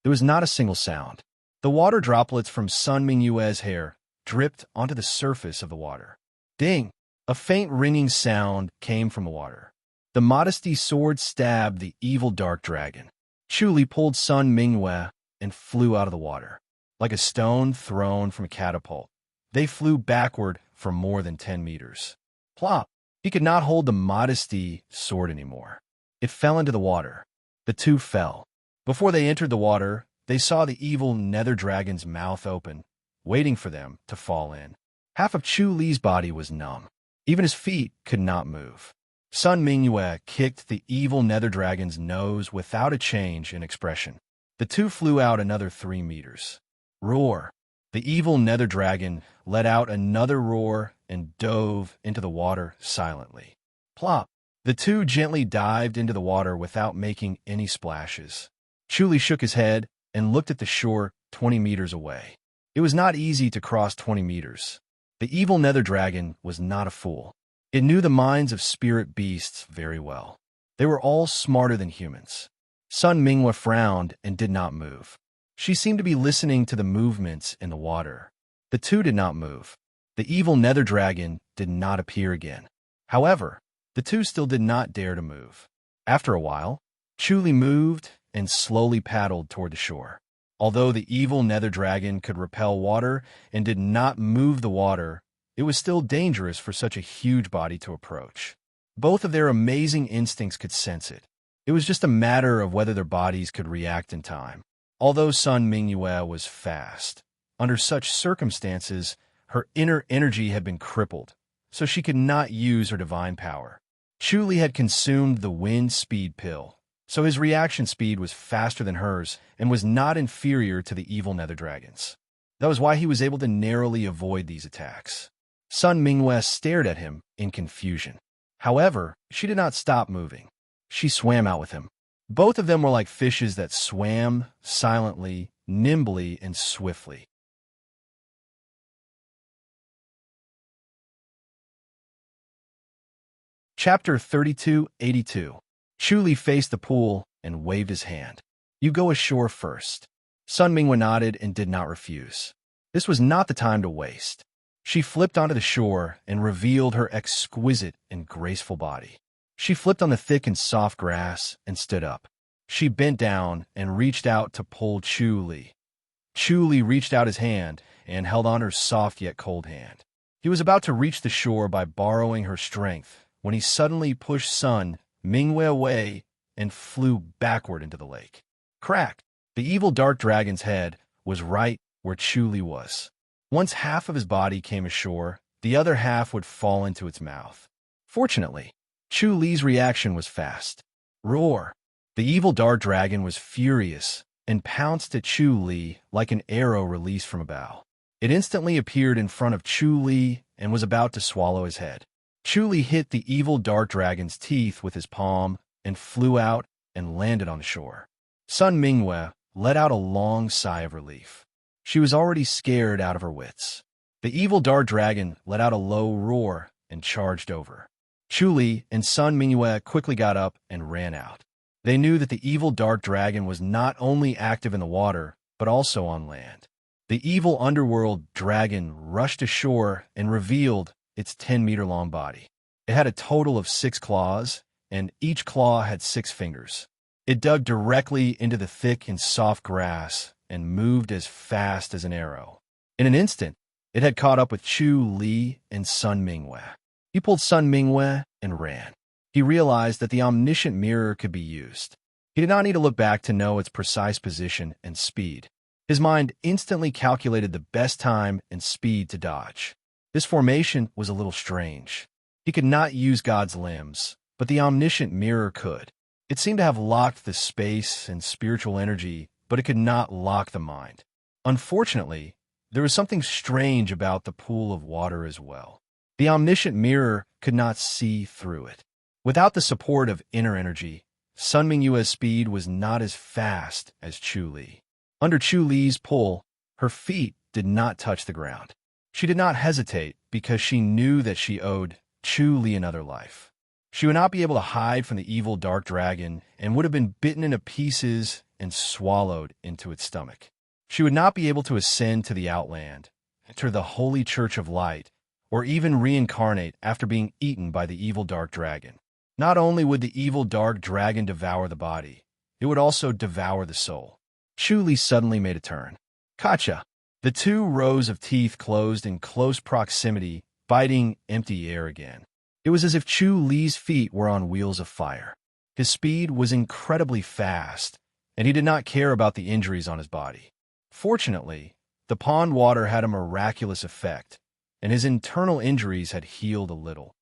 There was not a single sound. The water droplets from Sun Mingwe's hair dripped onto the surface of the water. Ding! A faint ringing sound came from the water. The modesty sword stabbed the evil dark dragon. Chu Li pulled Sun Mingwe and flew out of the water. Like a stone thrown from a catapult, they flew backward for more than 10 meters. Plop! He could not hold the modesty sword anymore. It fell into the water. The two fell. Before they entered the water, they saw the evil nether dragon's mouth open, waiting for them to fall in. Half of Chu Li's body was numb. Even his feet could not move. Sun Mingwe kicked the evil nether dragon's nose without a change in expression. The two flew out another 3 meters. Roar! The evil nether dragon let out another roar and dove into the water silently. Plop! The two gently dived into the water without making any splashes. Chu Li shook his head and looked at the shore 20 meters away. It was not easy to cross 20 meters. The evil nether dragon was not a fool. It knew the minds of spirit beasts very well. They were all smarter than humans. Sun Minghua frowned and did not move. She seemed to be listening to the movements in the water. The two did not move. The evil nether dragon did not appear again. However, the two still did not dare to move. After a while, Chuli moved and slowly paddled toward the shore. Although the evil nether dragon could repel water and did not move the water, it was still dangerous for such a huge body to approach. Both of their amazing instincts could sense it. It was just a matter of whether their bodies could react in time. Although Sun Mingyue was fast, under such circumstances, her inner energy had been crippled, so she could not use her divine power. Chuli had consumed the wind speed pill, so his reaction speed was faster than hers and was not inferior to the evil nether dragons. That was why he was able to narrowly avoid these attacks. Sun Mingyue stared at him in confusion. However, she did not stop moving. She swam out with him. Both of them were like fishes that swam silently, nimbly, and swiftly. Chapter 3282. Chuli faced the pool and waved his hand. You go ashore first. Sun Mingyue nodded and did not refuse. This was not the time to waste. She flipped onto the shore and revealed her exquisite and graceful body. She flipped on the thick and soft grass and stood up. She bent down and reached out to pull Chuli. Chuli reached out his hand and held on her soft yet cold hand. He was about to reach the shore by borrowing her strength when he suddenly pushed Sun Mingyue away and flew backward into the lake. Crack! The evil dark dragon's head was right where Chuli was. Once half of his body came ashore, the other half would fall into its mouth. Fortunately, Chuli's reaction was fast. Roar! The evil dark dragon was furious and pounced at Chuli like an arrow released from a bow. It instantly appeared in front of Chuli and was about to swallow his head. Chuli hit the evil dark dragon's teeth with his palm and flew out and landed on the shore. Sun Mingyue let out a long sigh of relief. She was already scared out of her wits. The evil dark dragon let out a low roar and charged over. Chuli and Sun Mingyue quickly got up and ran out. They knew that the evil dark dragon was not only active in the water, but also on land. The evil underworld dragon rushed ashore and revealed its 10-meter-long body. It had a total of 6 claws, and each claw had 6 fingers. It dug directly into the thick and soft grass and moved as fast as an arrow. In an instant, it had caught up with Chuli and Sun Mingyue. He pulled Sun Mingyue and ran. He realized that the omniscient mirror could be used. He did not need to look back to know its precise position and speed. His mind instantly calculated the best time and speed to dodge. This formation was a little strange. He could not use God's limbs, but the omniscient mirror could. It seemed to have locked the space and spiritual energy, but it could not lock the mind. Unfortunately, there was something strange about the pool of water as well. The omniscient mirror could not see through it. Without the support of inner energy, Sun Mingyue's speed was not as fast as Chuli. Under Chuli's pull, her feet did not touch the ground. She did not hesitate because she knew that she owed Chuli another life. She would not be able to hide from the evil dark dragon and would have been bitten into pieces and swallowed into its stomach. She would not be able to ascend to the outland, enter the holy church of light, or even reincarnate after being eaten by the evil dark dragon. Not only would the evil dark dragon devour the body, it would also devour the soul. Chuli suddenly made a turn. Kacha! The 2 rows of teeth closed in close proximity, biting empty air again. It was as if Chuli's feet were on wheels of fire. His speed was incredibly fast, and he did not care about the injuries on his body. Fortunately, the pond water had a miraculous effect, and his internal injuries had healed a little.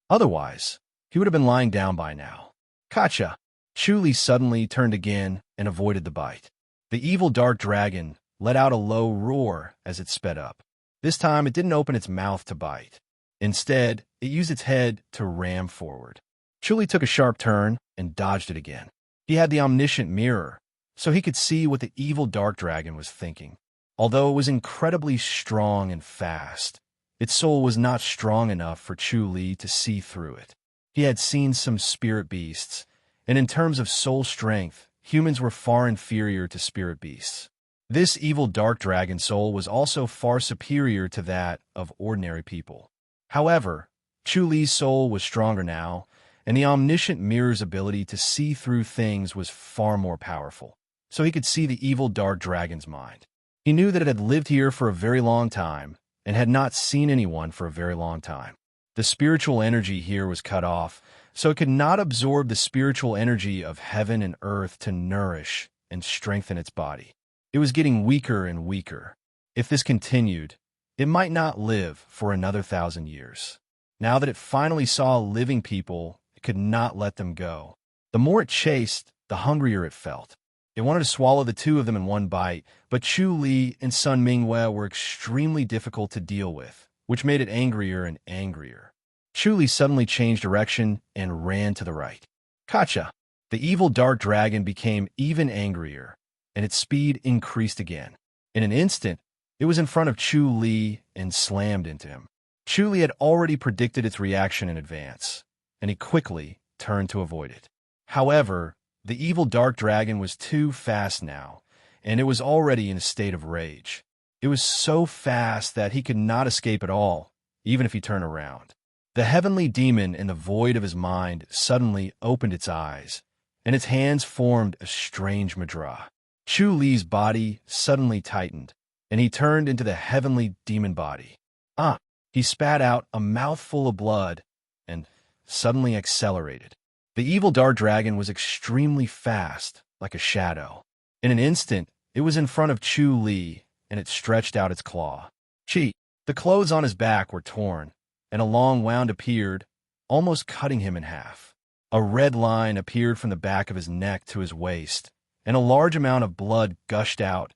Otherwise, he would have been lying down by now. Kacha! Chuli suddenly turned again and avoided the bite. The evil dark dragon let out a low roar as it sped up. This time, it didn't open its mouth to bite. Instead, it used its head to ram forward. Chuli took a sharp turn and dodged it again. He had the omniscient mirror, so he could see what the evil dark dragon was thinking. Although it was incredibly strong and fast, its soul was not strong enough for Chuli to see through it. He had seen some spirit beasts, and in terms of soul strength, humans were far inferior to spirit beasts. This evil dark dragon soul was also far superior to that of ordinary people. However, Chu Li's soul was stronger now, and the omniscient mirror's ability to see through things was far more powerful, so he could see the evil dark dragon's mind. He knew that it had lived here for a very long time, and had not seen anyone for a very long time. The spiritual energy here was cut off, so it could not absorb the spiritual energy of heaven and earth to nourish and strengthen its body. It was getting weaker and weaker. If this continued, it might not live for another 1,000 years. Now that it finally saw living people, it could not let them go. The more it chased, the hungrier it felt. It wanted to swallow the two of them in one bite, but Chu Li and Sun Mingwei were extremely difficult to deal with, which made it angrier and angrier. Chu Li suddenly changed direction and ran to the right. Gotcha! The evil dark dragon became even angrier, and its speed increased again. In an instant, it was in front of Chu Li and slammed into him. Chu Li had already predicted its reaction in advance, and he quickly turned to avoid it. However, the evil dark dragon was too fast now, and it was already in a state of rage. It was so fast that he could not escape at all, even if he turned around. The heavenly demon in the void of his mind suddenly opened its eyes, and its hands formed a strange mudra. Chu Li's body suddenly tightened, and he turned into the heavenly demon body. He spat out a mouthful of blood and suddenly accelerated. The evil dark dragon was extremely fast, like a shadow. In an instant, it was in front of Chu Li, and it stretched out its claw. The clothes on his back were torn, and a long wound appeared, almost cutting him in half. A red line appeared from the back of his neck to his waist, and a large amount of blood gushed out,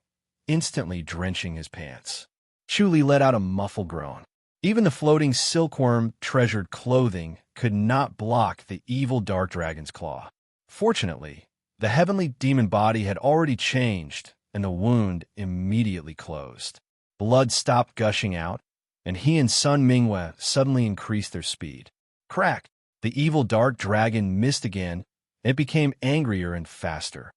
instantly drenching his pants. Chu Li let out a muffled groan. Even the floating silkworm treasured clothing could not block the evil dark dragon's claw. Fortunately, the heavenly demon body had already changed, and the wound immediately closed. Blood stopped gushing out, and he and Sun Mingwei suddenly increased their speed. Crack! The evil dark dragon missed again, and it became angrier and faster.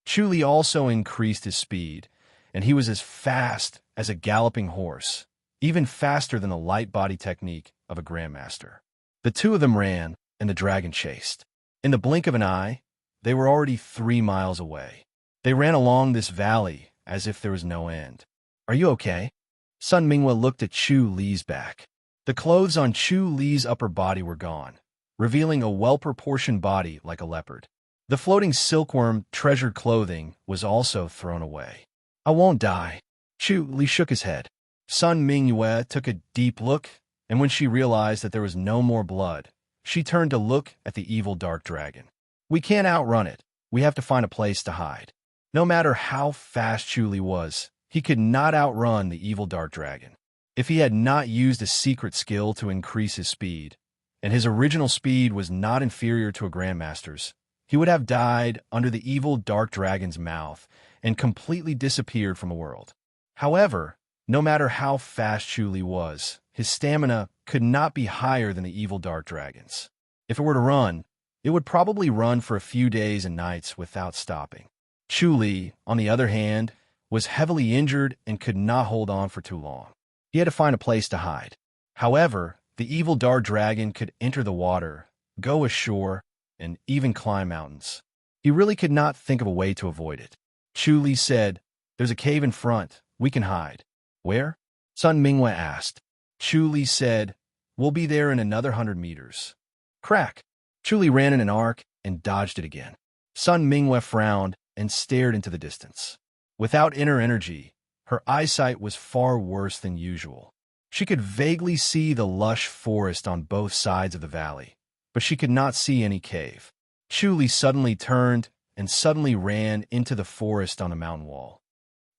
Chu Li also increased his speed, and he was as fast as a galloping horse, even faster than the light body technique of a grandmaster. The two of them ran, and the dragon chased. In the blink of an eye, they were already 3 miles away. They ran along this valley as if there was no end. Are you okay? Sun Mingwei looked at Chu Li's back. The clothes on Chu Li's upper body were gone, revealing a well-proportioned body like a leopard. The floating silkworm treasured clothing was also thrown away. I won't die. Chu Li shook his head. Sun Mingwei took a deep look, and when she realized that there was no more blood, she turned to look at the evil dark dragon. We can't outrun it. We have to find a place to hide. No matter how fast Chu Li was, he could not outrun the evil dark dragon. If he had not used a secret skill to increase his speed, and his original speed was not inferior to a grandmaster's, he would have died under the evil dark dragon's mouth and completely disappeared from the world. However, no matter how fast Chu Li was, his stamina could not be higher than the evil dark dragon's. If it were to run, it would probably run for a few days and nights without stopping. Chu Li, on the other hand, was heavily injured and could not hold on for too long. He had to find a place to hide. However, the evil dark dragon could enter the water, go ashore, and even climb mountains. He really could not think of a way to avoid it. Chu Li said, "There's a cave in front. We can hide." "Where?" Sun Mingwei asked. Chu Li said, "We'll be there in another 100 meters." Crack! Chu Li ran in an arc and dodged it again. Sun Mingwei frowned and stared into the distance. Without inner energy, her eyesight was far worse than usual. She could vaguely see the lush forest on both sides of the valley, but she could not see any cave. Chu Li suddenly turned and suddenly ran into the forest on the mountain wall.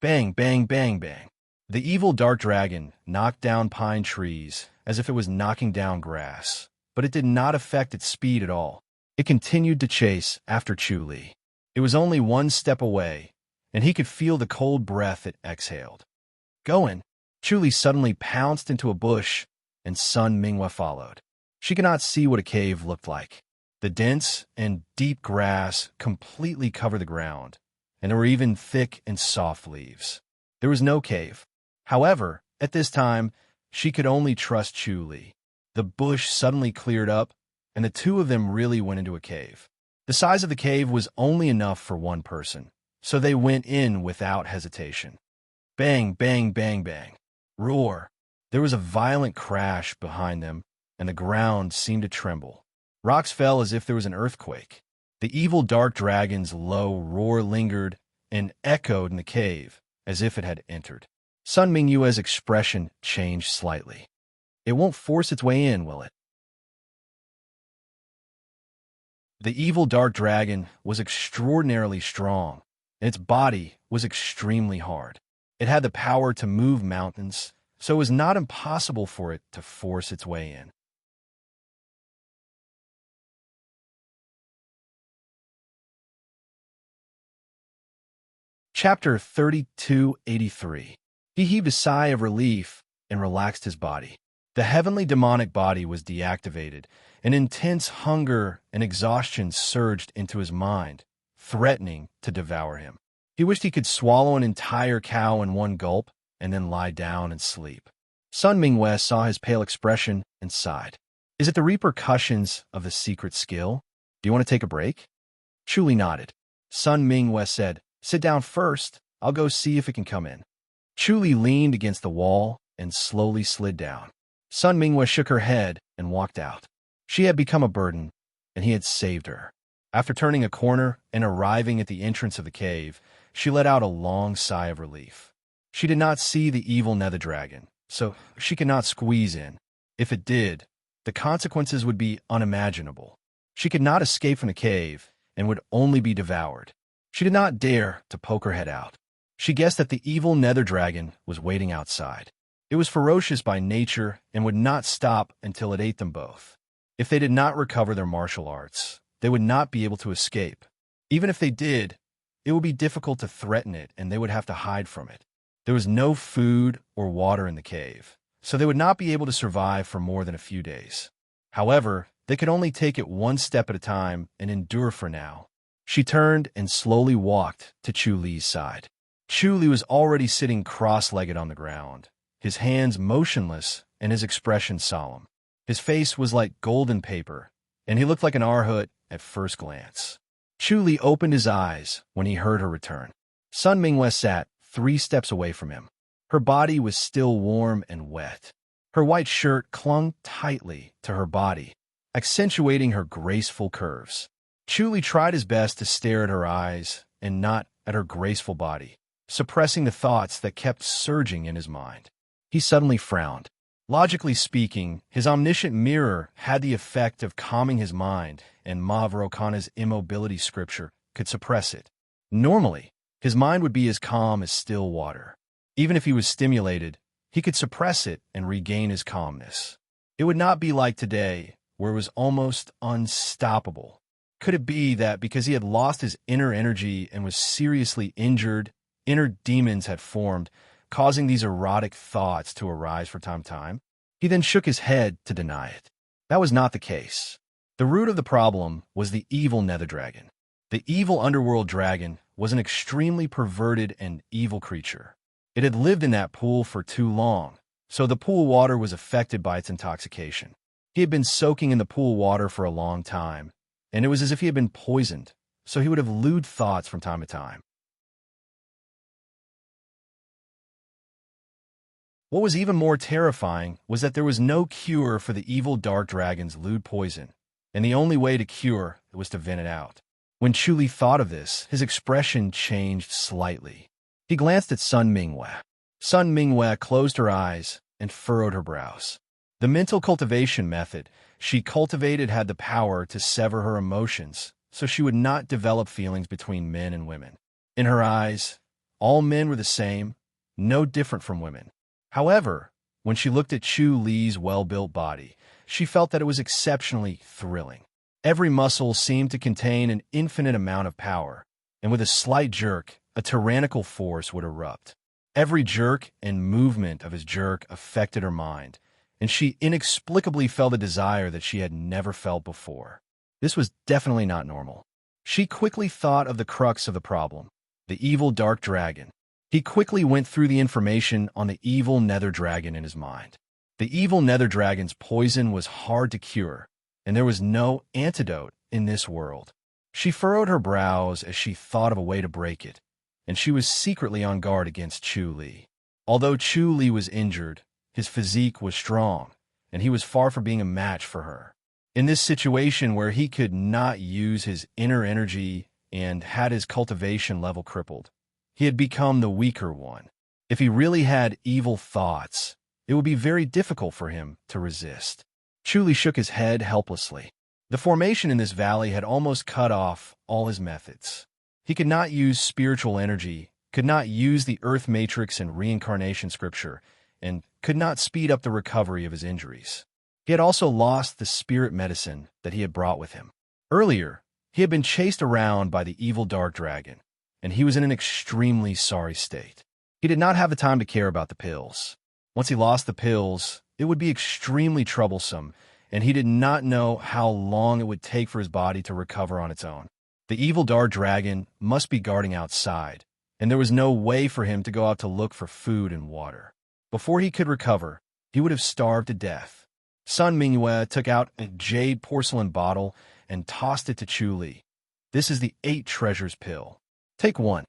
Bang, bang, bang, bang. The evil dark dragon knocked down pine trees as if it was knocking down grass, but it did not affect its speed at all. It continued to chase after Chu Li. It was only 1 step away, and he could feel the cold breath it exhaled. Going! Chu Li suddenly pounced into a bush and Sun Minghua followed. She could not see what a cave looked like. The dense and deep grass completely covered the ground, and there were even thick and soft leaves. There was no cave. However, at this time, she could only trust Chu Li. The bush suddenly cleared up, and the two of them really went into a cave. The size of the cave was only enough for one person, so they went in without hesitation. Bang, bang, bang, bang. Roar. There was a violent crash behind them, and the ground seemed to tremble. Rocks fell as if there was an earthquake. The evil dark dragon's low roar lingered and echoed in the cave as if it had entered. Sun Minghua's expression changed slightly. It won't force its way in, will it? The evil dark dragon was extraordinarily strong, and its body was extremely hard. It had the power to move mountains, so it was not impossible for it to force its way in. Chapter 3283. He heaved a sigh of relief and relaxed his body. The heavenly demonic body was deactivated, and intense hunger and exhaustion surged into his mind, threatening to devour him. He wished he could swallow an entire cow in one gulp and then lie down and sleep. Sun Minghua saw his pale expression and sighed. Is it the repercussions of the secret skill? Do you want to take a break? Chu Li nodded. Sun Minghua said, Sit down first. I'll go see if it can come in. Chu Li leaned against the wall and slowly slid down. Sun Minghua shook her head and walked out. She had become a burden, and he had saved her. After turning a corner and arriving at the entrance of the cave, she let out a long sigh of relief. She did not see the evil nether dragon, so she could not squeeze in. If it did, the consequences would be unimaginable. She could not escape from the cave and would only be devoured. She did not dare to poke her head out. She guessed that the evil nether dragon was waiting outside. It was ferocious by nature and would not stop until it ate them both. If they did not recover their martial arts, they would not be able to escape. Even if they did, it would be difficult to threaten it and they would have to hide from it. There was no food or water in the cave, so they would not be able to survive for more than a few days. However, they could only take it one step at a time and endure for now. She turned and slowly walked to Chu Li's side. Chu Li was already sitting cross-legged on the ground, his hands motionless and his expression solemn. His face was like golden paper, and he looked like an arhat at first glance. Chu Li opened his eyes when he heard her return. Sun Minghua sat 3 steps away from him. Her body was still warm and wet. Her white shirt clung tightly to her body, accentuating her graceful curves. Chu Li tried his best to stare at her eyes and not at her graceful body, suppressing the thoughts that kept surging in his mind. He suddenly frowned. Logically speaking, his omniscient mirror had the effect of calming his mind, and Mahavirokana's immobility scripture could suppress it. Normally, his mind would be as calm as still water. Even if he was stimulated, he could suppress it and regain his calmness. It would not be like today, where it was almost unstoppable. Could it be that because he had lost his inner energy and was seriously injured, inner demons had formed, causing these erotic thoughts to arise from time to time? He then shook his head to deny it. That was not the case. The root of the problem was the evil nether dragon. The evil underworld dragon was an extremely perverted and evil creature. It had lived in that pool for too long, so the pool water was affected by its intoxication. He had been soaking in the pool water for a long time, and it was as if he had been poisoned, so he would have lewd thoughts from time to time. What was even more terrifying was that there was no cure for the evil dark dragon's lewd poison, and the only way to cure it was to vent it out. When Chu Li thought of this, his expression changed slightly. He glanced at Sun Minghua. Sun Minghua closed her eyes and furrowed her brows. The mental cultivation method she cultivated had the power to sever her emotions, so she would not develop feelings between men and women. In her eyes, all men were the same, no different from women. However, when she looked at Chu Li's well-built body, she felt that it was exceptionally thrilling. Every muscle seemed to contain an infinite amount of power, and with a slight jerk, a tyrannical force would erupt. Every jerk and movement of his jerk affected her mind, and she inexplicably felt a desire that she had never felt before. This was definitely not normal. She quickly thought of the crux of the problem, the evil dark dragon. He quickly went through the information on the evil nether dragon in his mind. The evil nether dragon's poison was hard to cure, and there was no antidote in this world. She furrowed her brows as she thought of a way to break it, and she was secretly on guard against Chu Li. Although Chu Li was injured, his physique was strong, and he was far from being a match for her. In this situation where he could not use his inner energy and had his cultivation level crippled, he had become the weaker one. If he really had evil thoughts, it would be very difficult for him to resist. Chu Li shook his head helplessly. The formation in this valley had almost cut off all his methods. He could not use spiritual energy, could not use the earth matrix and reincarnation scripture, and could not speed up the recovery of his injuries. He had also lost the spirit medicine that he had brought with him. Earlier, he had been chased around by the evil dark dragon, and he was in an extremely sorry state. He did not have the time to care about the pills. Once he lost the pills, it would be extremely troublesome, and he did not know how long it would take for his body to recover on its own. The evil dark dragon must be guarding outside, and there was no way for him to go out to look for food and water. Before he could recover, he would have starved to death. Sun Mingyue took out a jade porcelain bottle and tossed it to Chu Li. This is the 8 treasures pill. Take one.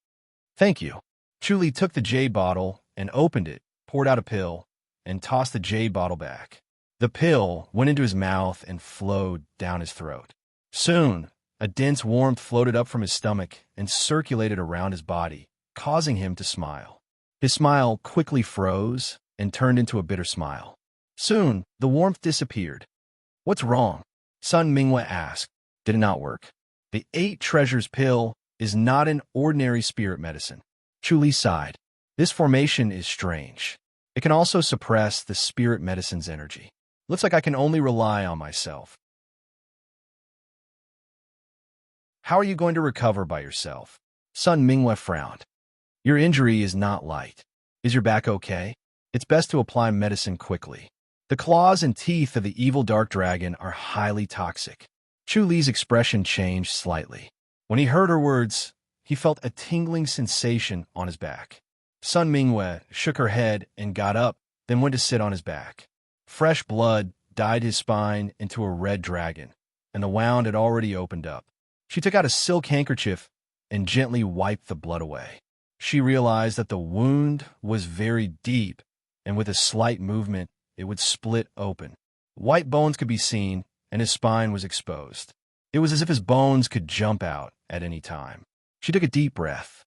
Thank you. Chu Li took the jade bottle and opened it, poured out a pill, and tossed the jade bottle back. The pill went into his mouth and flowed down his throat. Soon, a dense warmth floated up from his stomach and circulated around his body, causing him to smile. His smile quickly froze and turned into a bitter smile. Soon, the warmth disappeared. What's wrong? Sun Mingyue asked. Did it not work? The 8 treasures pill is not an ordinary spirit medicine. Chu Li sighed. This formation is strange. It can also suppress the spirit medicine's energy. Looks like I can only rely on myself. How are you going to recover by yourself? Sun Mingyue frowned. Your injury is not light. Is your back okay? It's best to apply medicine quickly. The claws and teeth of the evil dark dragon are highly toxic. Chu Li's expression changed slightly. When he heard her words, he felt a tingling sensation on his back. Sun Mingyue shook her head and got up, then went to sit on his back. Fresh blood dyed his spine into a red dragon, and the wound had already opened up. She took out a silk handkerchief and gently wiped the blood away. She realized that the wound was very deep, and with a slight movement, it would split open. White bones could be seen, and his spine was exposed. It was as if his bones could jump out at any time. She took a deep breath.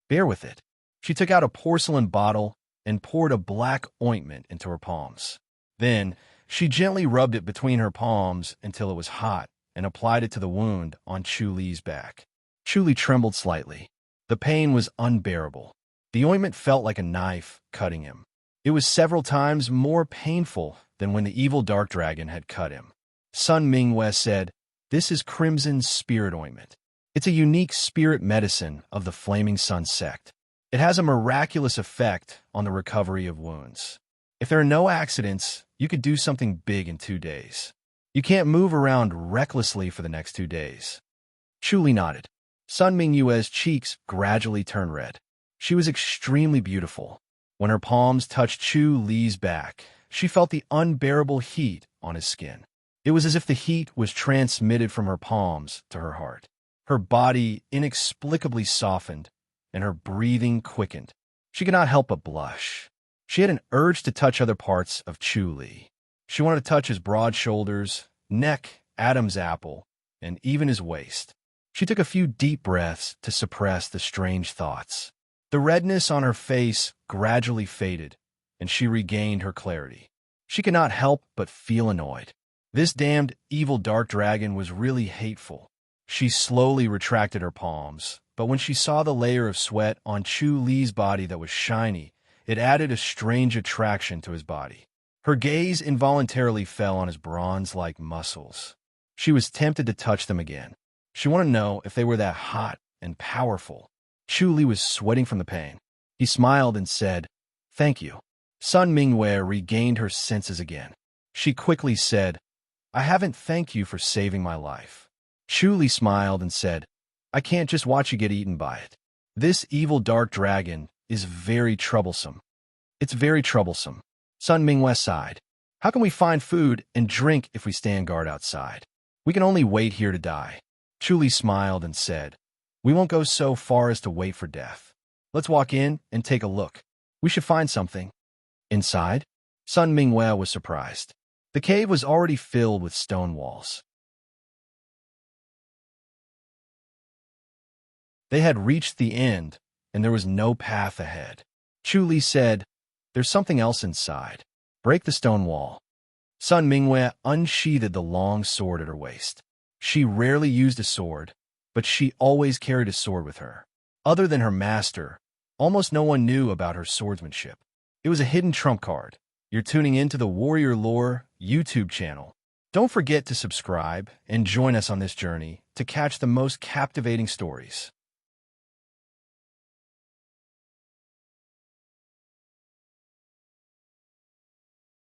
Bear with it. She took out a porcelain bottle and poured a black ointment into her palms. Then, she gently rubbed it between her palms until it was hot and applied it to the wound on Chu Li's back. Chu Li trembled slightly. The pain was unbearable. The ointment felt like a knife cutting him. It was several times more painful than when the evil dark dragon had cut him. Sun Mingyue said, "This is Crimson Spirit Ointment. It's a unique spirit medicine of the Flaming Sun sect. It has a miraculous effect on the recovery of wounds. If there are no accidents, you could do something big in 2 days. You can't move around recklessly for the next 2 days." Chu Li nodded. Sun Mingyue's cheeks gradually turned red. She was extremely beautiful. When her palms touched Chu Li's back, she felt the unbearable heat on his skin. It was as if the heat was transmitted from her palms to her heart. Her body inexplicably softened, and her breathing quickened. She could not help but blush. She had an urge to touch other parts of Chu Li. She wanted to touch his broad shoulders, neck, Adam's apple, and even his waist. She took a few deep breaths to suppress the strange thoughts. The redness on her face gradually faded, and she regained her clarity. She could not help but feel annoyed. This damned evil dark dragon was really hateful. She slowly retracted her palms, but when she saw the layer of sweat on Chu Li's body that was shiny, it added a strange attraction to his body. Her gaze involuntarily fell on his bronze-like muscles. She was tempted to touch them again. She wanted to know if they were that hot and powerful. Chu Li was sweating from the pain. He smiled and said, "Thank you." Sun Mingyue regained her senses again. She quickly said, I haven't thanked you for saving my life. Chu Li smiled and said, I can't just watch you get eaten by it. This evil dark dragon is very troublesome. It's very troublesome. Sun Mingwei sighed. How can we find food and drink if we stand guard outside? We can only wait here to die. Chu Li smiled and said, we won't go so far as to wait for death. Let's walk in and take a look. We should find something. Inside? Sun Mingwei was surprised. The cave was already filled with stone walls. They had reached the end, and there was no path ahead. Chu Li said, there's something else inside. Break the stone wall. Sun Mingwei unsheathed the long sword at her waist. She rarely used a sword, but she always carried a sword with her. Other than her master, almost no one knew about her swordsmanship. It was a hidden trump card. You're tuning into the Warrior Lore YouTube channel. Don't forget to subscribe and join us on this journey to catch the most captivating stories.